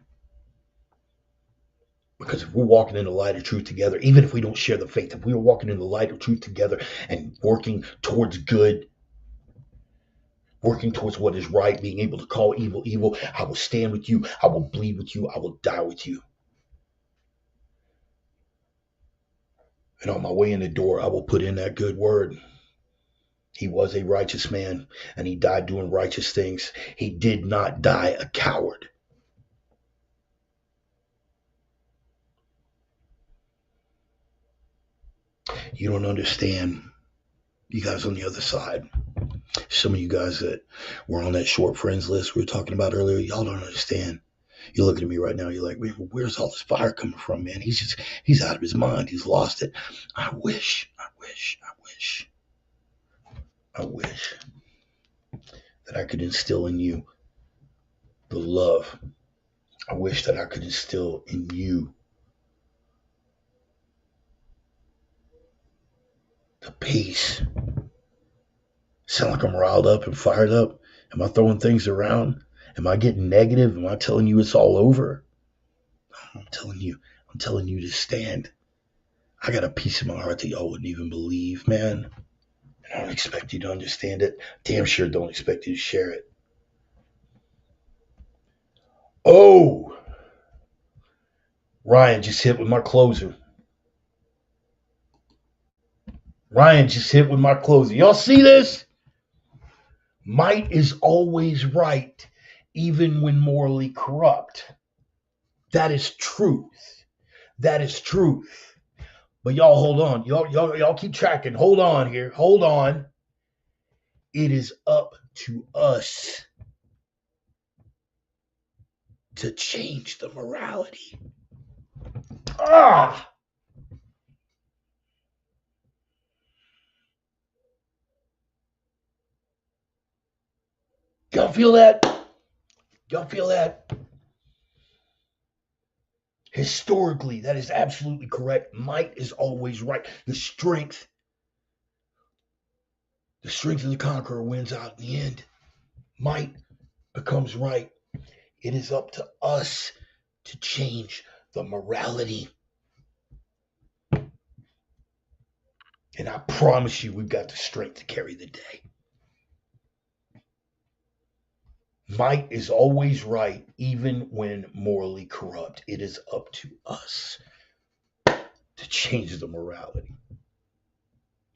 A: Because if we're walking in the light of truth together, even if we don't share the faith, if we are walking in the light of truth together and working towards good, working towards what is right, being able to call evil evil, I will stand with you, I will bleed with you, I will die with you. And on my way in the door, I will put in that good word. He was a righteous man, and he died doing righteous things. He did not die a coward. You don't understand. You guys on the other side, some of you guys that were on that short friends list we were talking about earlier, y'all don't understand. You're looking at me right now, you're like, man, where's all this fire coming from, man? He's out of his mind. He's lost it. I wish that I could instill in you the love. I wish that I could instill in you the peace. Sound like I'm riled up and fired up? Am I throwing things around? Am I getting negative? Am I telling you it's all over? I'm telling you to stand. I got a peace in my heart that y'all wouldn't even believe, man. And I don't expect you to understand it. Damn sure don't expect you to share it. Oh, Ryan just hit with my closer. Ryan just hit with my closing. Y'all see this? Might is always right, even when morally corrupt. That is truth. That is truth. But y'all hold on. Y'all keep tracking. Hold on here. Hold on. It is up to us to change the morality. Ah! Y'all feel that? Y'all feel that? Historically, that is absolutely correct. Might is always right. The strength of the conqueror wins out in the end. Might becomes right. It is up to us to change the morality. And I promise you, we've got the strength to carry the day. Might is always right, even when morally corrupt. It is up to us to change the morality.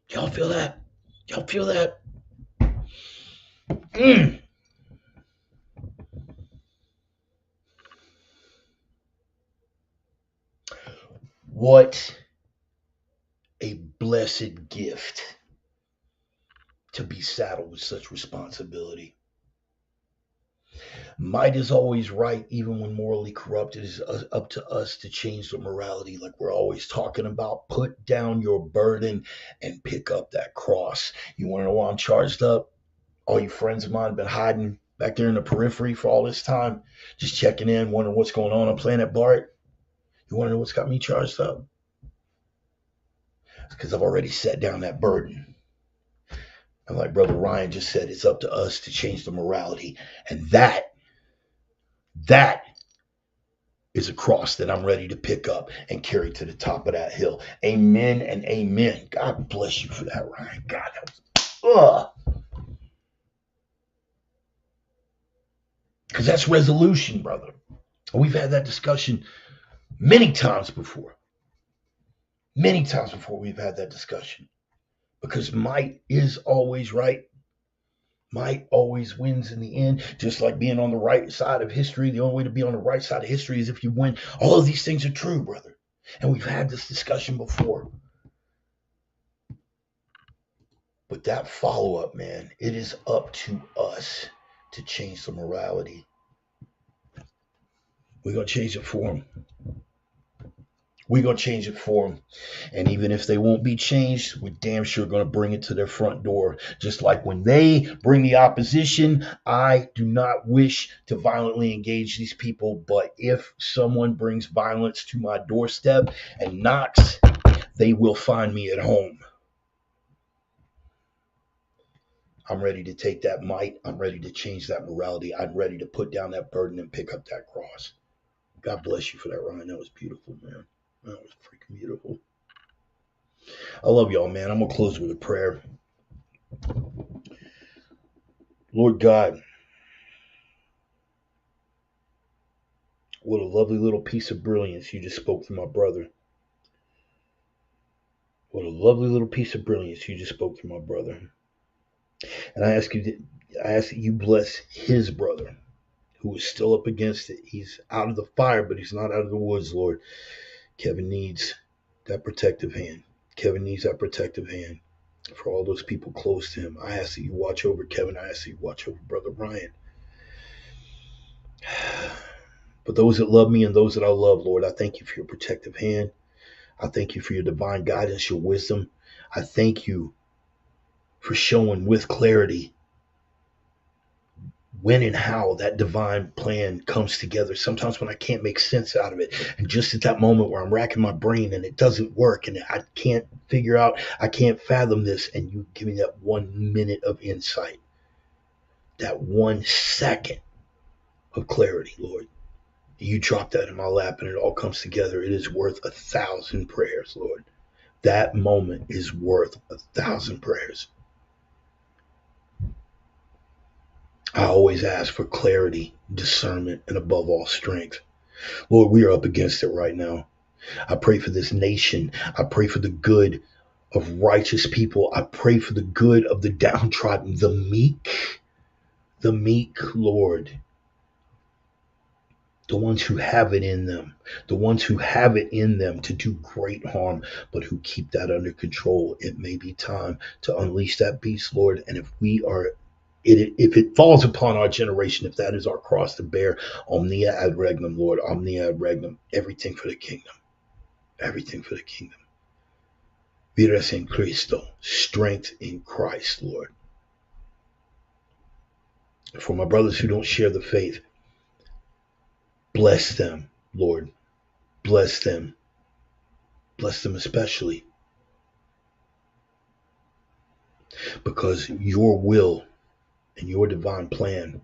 A: Y'all feel that? Y'all feel that? What a blessed gift to be saddled with such responsibility. Might is always right, even when morally corrupt. It is up to us to change the morality, like we're always talking about. Put down your burden and pick up that cross. You want to know why I'm charged up? All you friends of mine have been hiding back there in the periphery for all this time, just checking in, wondering what's going on Planet Bart. You want to know what's got me charged up? It's because I've already set down that burden. And like Brother Ryan just said, it's up to us to change the morality. And that is a cross that I'm ready to pick up and carry to the top of that hill. Amen and amen. God bless you for that, Ryan. God, that was, because that's resolution, brother. We've had that discussion many times before. Many times before we've had that discussion. Because might is always right. Might always wins in the end. Just like being on the right side of history. The only way to be on the right side of history is if you win. All of these things are true, brother. And we've had this discussion before. But that follow-up, man, it is up to us to change the morality. We're going to change it for them. We're going to change it for them. And even if they won't be changed, we're damn sure going to bring it to their front door. Just like when they bring the opposition, I do not wish to violently engage these people. But if someone brings violence to my doorstep and knocks, they will find me at home. I'm ready to take that might. I'm ready to change that morality. I'm ready to put down that burden and pick up that cross. God bless you for that, Ryan. That was beautiful, man. That was freaking beautiful. I love y'all, man. I'm going to close with a prayer. Lord God, what a lovely little piece of brilliance you just spoke through my brother. What a lovely little piece of brilliance you just spoke through my brother. And I ask that you bless his brother, who is still up against it. He's out of the fire, but he's not out of the woods, Lord. Kevin needs that protective hand. Kevin needs that protective hand for all those people close to him. I ask that you watch over Kevin. I ask that you watch over Brother Ryan. But those that love me and those that I love, Lord, I thank you for your protective hand. I thank you for your divine guidance, your wisdom. I thank you for showing with clarity when and how that divine plan comes together. Sometimes when I can't make sense out of it, and just at that moment where I'm racking my brain and it doesn't work and I can't figure out, I can't fathom this, and you give me that 1 minute of insight, that 1 second of clarity, Lord. You drop that in my lap and it all comes together. It is worth 1,000 prayers, Lord. That moment is worth 1,000 prayers. I always ask for clarity, discernment, and above all, strength. Lord, we are up against it right now. I pray for this nation. I pray for the good of righteous people. I pray for the good of the downtrodden, the meek, Lord, the ones who have it in them, the ones who have it in them to do great harm, but who keep that under control. It may be time to unleash that beast, Lord. And if it falls upon our generation, if that is our cross to bear, omnia ad regnum, Lord, omnia ad regnum, everything for the kingdom, everything for the kingdom. Vidas in Cristo, strength in Christ, Lord. For my brothers who don't share the faith, bless them, Lord. Bless them. Bless them especially. Because your will and your divine plan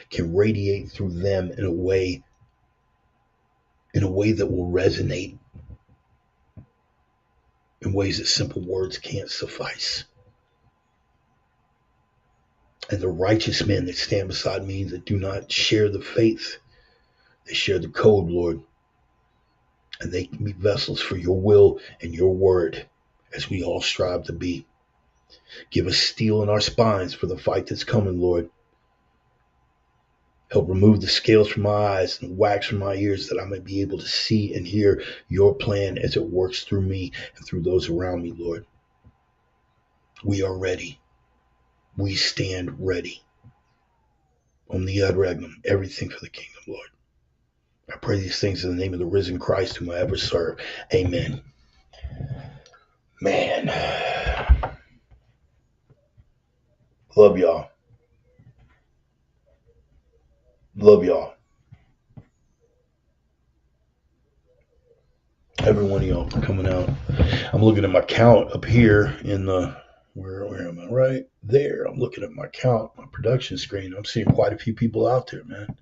A: can radiate through them in a way that will resonate in ways that simple words can't suffice. And the righteous men that stand beside me that do not share the faith, they share the code, Lord. And they can be vessels for your will and your word as we all strive to be. Give us steel in our spines for the fight that's coming, Lord. Help remove the scales from my eyes and wax from my ears that I may be able to see and hear your plan as it works through me and through those around me, Lord. We are ready. We stand ready. Omnia ad regnum, everything for the kingdom, Lord. I pray these things in the name of the risen Christ whom I ever serve. Amen. Man. Love y'all. Love y'all. Every one of y'all for coming out. I'm looking at my count up here in the, where am I? Right there. I'm looking at my count, my production screen. I'm seeing quite a few people out there, man.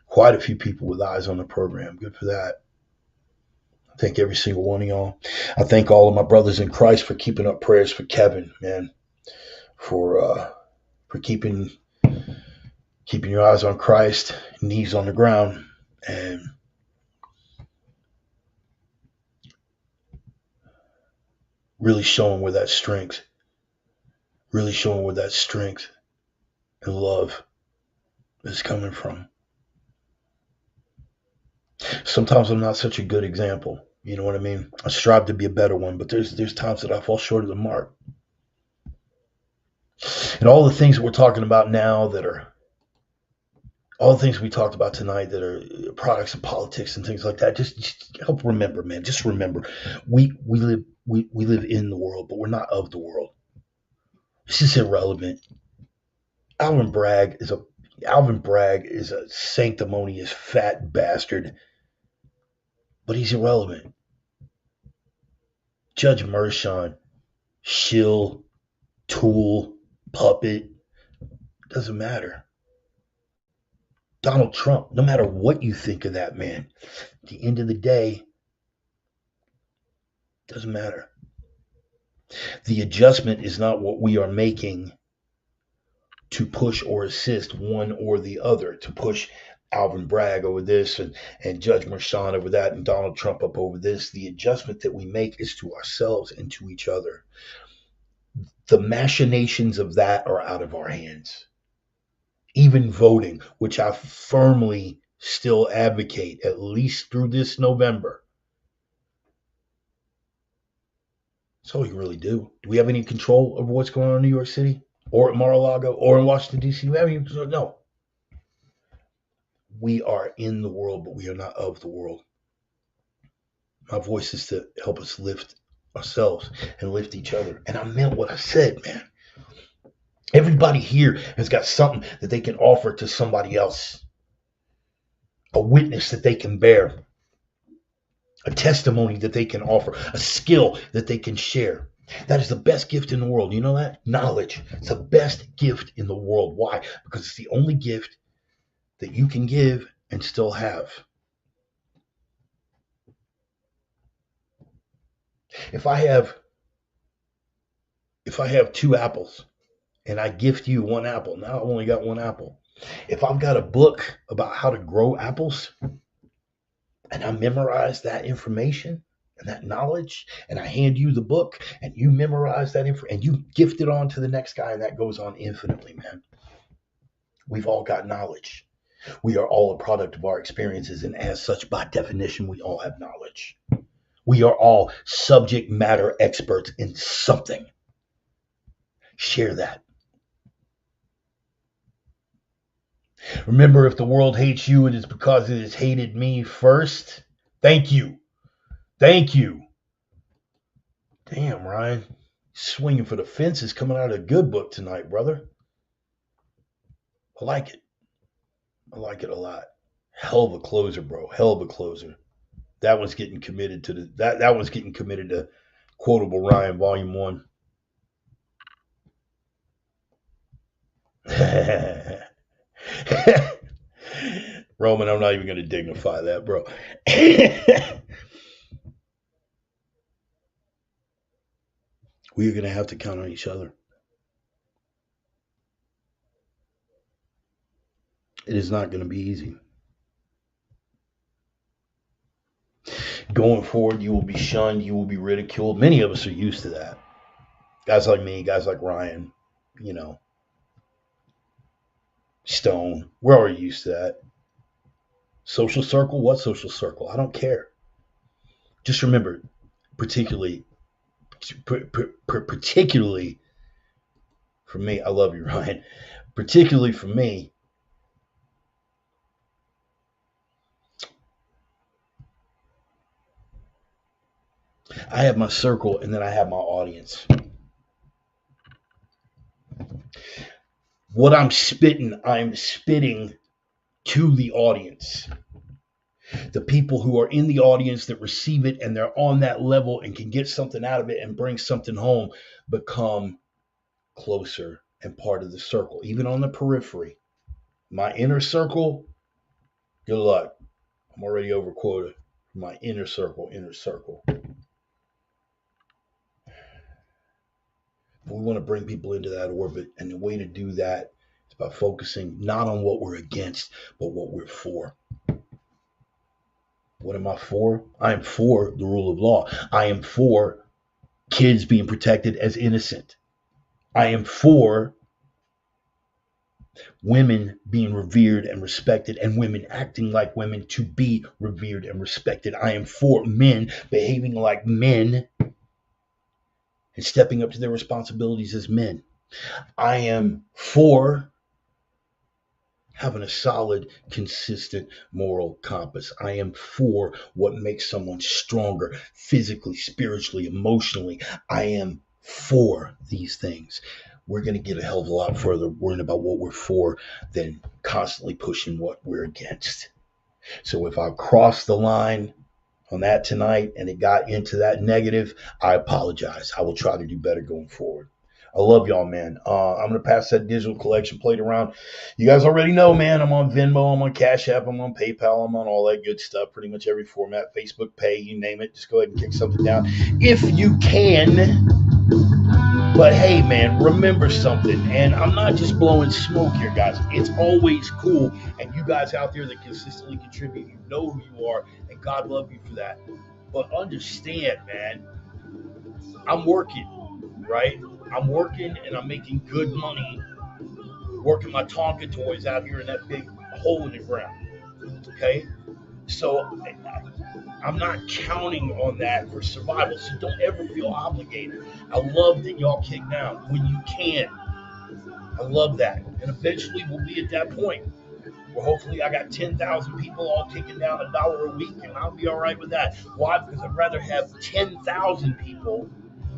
A: Quite a few people with eyes on the program. Good for that. I thank every single one of y'all. I thank all of my brothers in Christ for keeping up prayers for Kevin, man. For keeping your eyes on Christ, knees on the ground, and really showing where that strength and love is coming from. Sometimes I'm not such a good example. You know what I mean? I strive to be a better one, but there's times that I fall short of the mark. And all the things that we're talking about now all the things we talked about tonight that are products of politics and things like that, just help remember, man. Just remember, we live in the world, but we're not of the world. This is irrelevant. Alvin Bragg is a sanctimonious fat bastard, but he's irrelevant. Judge Mershon, shill, tool, puppet, doesn't matter. Donald Trump, no matter what you think of that man, at the end of the day, doesn't matter. The adjustment is not what we are making to push or assist one or the other, to push Alvin Bragg over this and Judge Mershon over that and Donald Trump up over this. The adjustment that we make is to ourselves and to each other. The machinations of that are out of our hands. Even voting, which I firmly still advocate, at least through this November. That's all you really do. Do we have any control over what's going on in New York City or at Mar-a-Lago or in Washington, D.C.? We have any control? No. We are in the world, but we are not of the world. My voice is to help us lift ourselves and lift each other. And I meant what I said, man. Everybody here has got something that they can offer to somebody else. A witness that they can bear. A testimony that they can offer. A skill that they can share. That is the best gift in the world. You know that? Knowledge. It's the best gift in the world. Why? Because it's the only gift that you can give and still have. If I have 2 apples and I gift you 1 apple, now I've only got 1 apple. If I've got a book about how to grow apples and I memorize that information, and that knowledge, and I hand you the book, and you memorize that info, and you gift it on to the next guy, and that goes on infinitely, man. We've all got knowledge. We are all a product of our experiences, and as such, by definition, we all have knowledge. We are all subject matter experts in something. Share that. Remember, if the world hates you, it is because it has hated me first. Thank you. Thank you. Damn, Ryan. Swinging for the fences coming out of a good book tonight, brother. I like it. I like it a lot. Hell of a closer, bro. Hell of a closer. That one's getting committed to that one's getting committed to Quotable Ryan Volume 1. Roman, I'm not even going to dignify that, bro. We are going to have to count on each other. It is not going to be easy. Going forward, you will be shunned. You will be ridiculed. Many of us are used to that. Guys like me, guys like Ryan, Stone, we're already used to that. Social circle? What social circle? I don't care. Just remember, particularly for me, I love you, Ryan. Particularly for me, I have my circle and then I have my audience. What I'm spitting to the audience. The people who are in the audience that receive it and they're on that level and can get something out of it and bring something home become closer and part of the circle, even on the periphery. My inner circle, good luck. I'm already over quota. My inner circle. We want to bring people into that orbit, and the way to do that is by focusing not on what we're against, but what we're for. What am I for? I am for the rule of law. I am for kids being protected as innocent. I am for women being revered and respected and women acting like women to be revered and respected. I am for men behaving like men and stepping up to their responsibilities as men. I am for having a solid, consistent moral compass. I am for what makes someone stronger physically, spiritually, emotionally. I am for these things. We're going to get a hell of a lot further worrying about what we're for than constantly pushing what we're against. So if I crossed the line on that tonight and it got into that negative, I apologize. I will try to do better going forward. I love y'all, man. I'm going to pass that digital collection plate around. You guys already know, man, I'm on Venmo, I'm on Cash App, I'm on PayPal, I'm on all that good stuff, pretty much every format, Facebook Pay, you name it. Just go ahead and kick something down if you can. But hey, man, remember something, and I'm not just blowing smoke here, guys. It's always cool, and you guys out there that consistently contribute, you know who you are, and God love you for that. But understand, man, I'm working, right? I'm working, and I'm making good money working my Tonka toys out here in that big hole in the ground, okay? So I'm not counting on that for survival, so don't ever feel obligated. I love that y'all kick down when you can. I love that. And eventually we'll be at that point where hopefully I got 10,000 people all kicking down $1 a week, and I'll be all right with that. Why? Because I'd rather have 10,000 people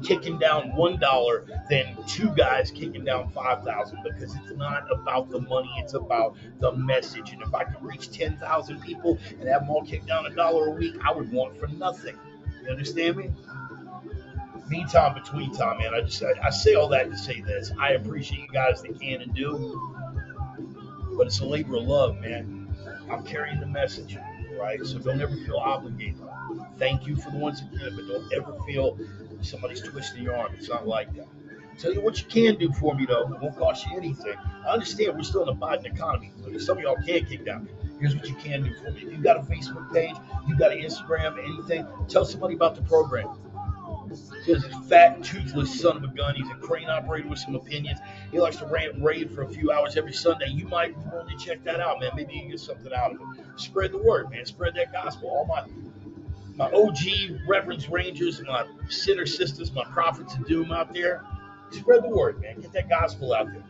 A: kicking down $1 than 2 guys kicking down 5,000, because it's not about the money, it's about the message. And if I could reach 10,000 people and have them all kick down $1 a week, I would want for nothing. You understand me? Meantime, between time, man, I say all that to say this. I appreciate you guys that can and do, but it's a labor of love, man. I'm carrying the message, right? So don't ever feel obligated. Thank you for the ones that did, but don't ever feel somebody's twisting your arm. It's not like that. Tell you what you can do for me, though. It won't cost you anything. I understand we're still in a Biden economy. So some of y'all can kick down. Here's what you can do for me. If you've got a Facebook page, you've got an Instagram, anything, tell somebody about the program. Because this fat, toothless son of a gun, he's a crane operator with some opinions. He likes to rant and rave for a few hours every Sunday. You might want to check that out, man. Maybe you can get something out of it. Spread the word, man. Spread that gospel. All my OG reverends, rangers, my sinner sisters, my prophets of doom out there, spread the word, man. Get that gospel out there.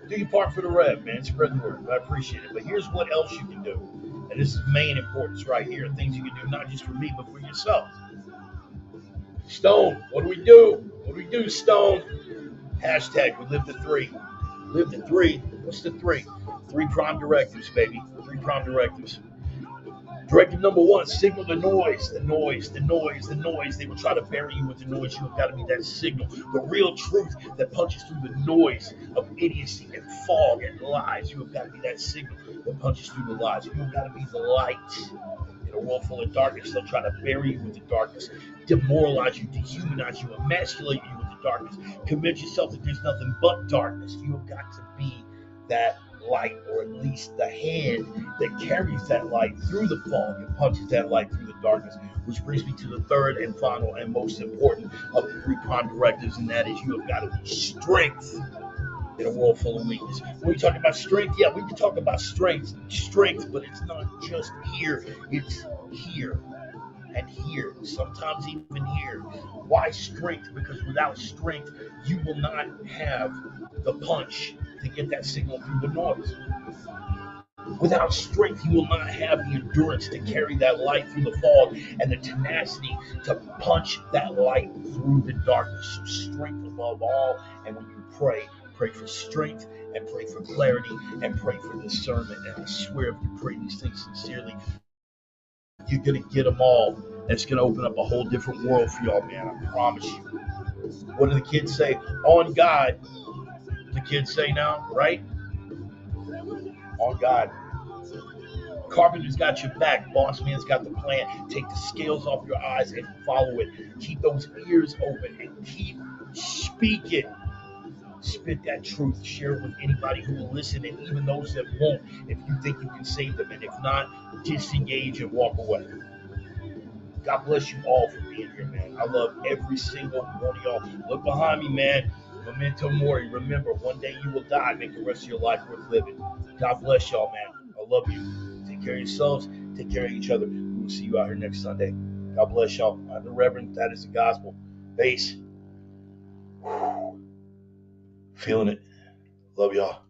A: Do your part for the rev, man. Spread the word. I appreciate it. But here's what else you can do. And this is main importance right here. Things you can do, not just for me, but for yourself. Stone, what do we do? What do we do, Stone? Hashtag, we live to 3. Live to 3. What's the 3? 3 prime directives, baby. 3 prime directives. Directive number 1, signal the noise, the noise, the noise, the noise. They will try to bury you with the noise. You have got to be that signal, the real truth that punches through the noise of idiocy and fog and lies. You have got to be that signal that punches through the lies. You have got to be the light. In a world full of darkness, they'll try to bury you with the darkness, demoralize you, dehumanize you, emasculate you with the darkness. Convince yourself that there's nothing but darkness. You have got to be that light, or at least the hand that carries that light through the fog and punches that light through the darkness. Which brings me to the third and final and most important of the 3 prime directives, and that is you have got to be strength in a world full of weakness. When we talk about strength, yeah, we can talk about strength, but it's not just here, it's here and here, sometimes even here. Why strength? Because without strength, you will not have the punch to get that signal through the noise. Without strength, you will not have the endurance to carry that light through the fog and the tenacity to punch that light through the darkness. So strength above all, and when you pray for strength and pray for clarity and pray for discernment. And I swear, if you pray these things sincerely, you're going to get them all. And it's going to open up a whole different world for y'all, man. I promise you. What do the kids say? On God. The kids say now, right? On God. Carpenter's got your back. Boss man's got the plan. Take the scales off your eyes and follow it. Keep those ears open and keep speaking. Spit that truth. Share it with anybody who will listen, and even those that won't, if you think you can save them. And if not, disengage and walk away. God bless you all for being here, man. I love every single one of y'all. Look behind me, man. Memento mori. Remember, one day you will die. Make the rest of your life worth living. God bless y'all, man. I love you. Take care of yourselves. Take care of each other. We will see you out here next Sunday. God bless y'all. I'm the Reverend. That is the gospel. Peace. Feeling it. Love y'all.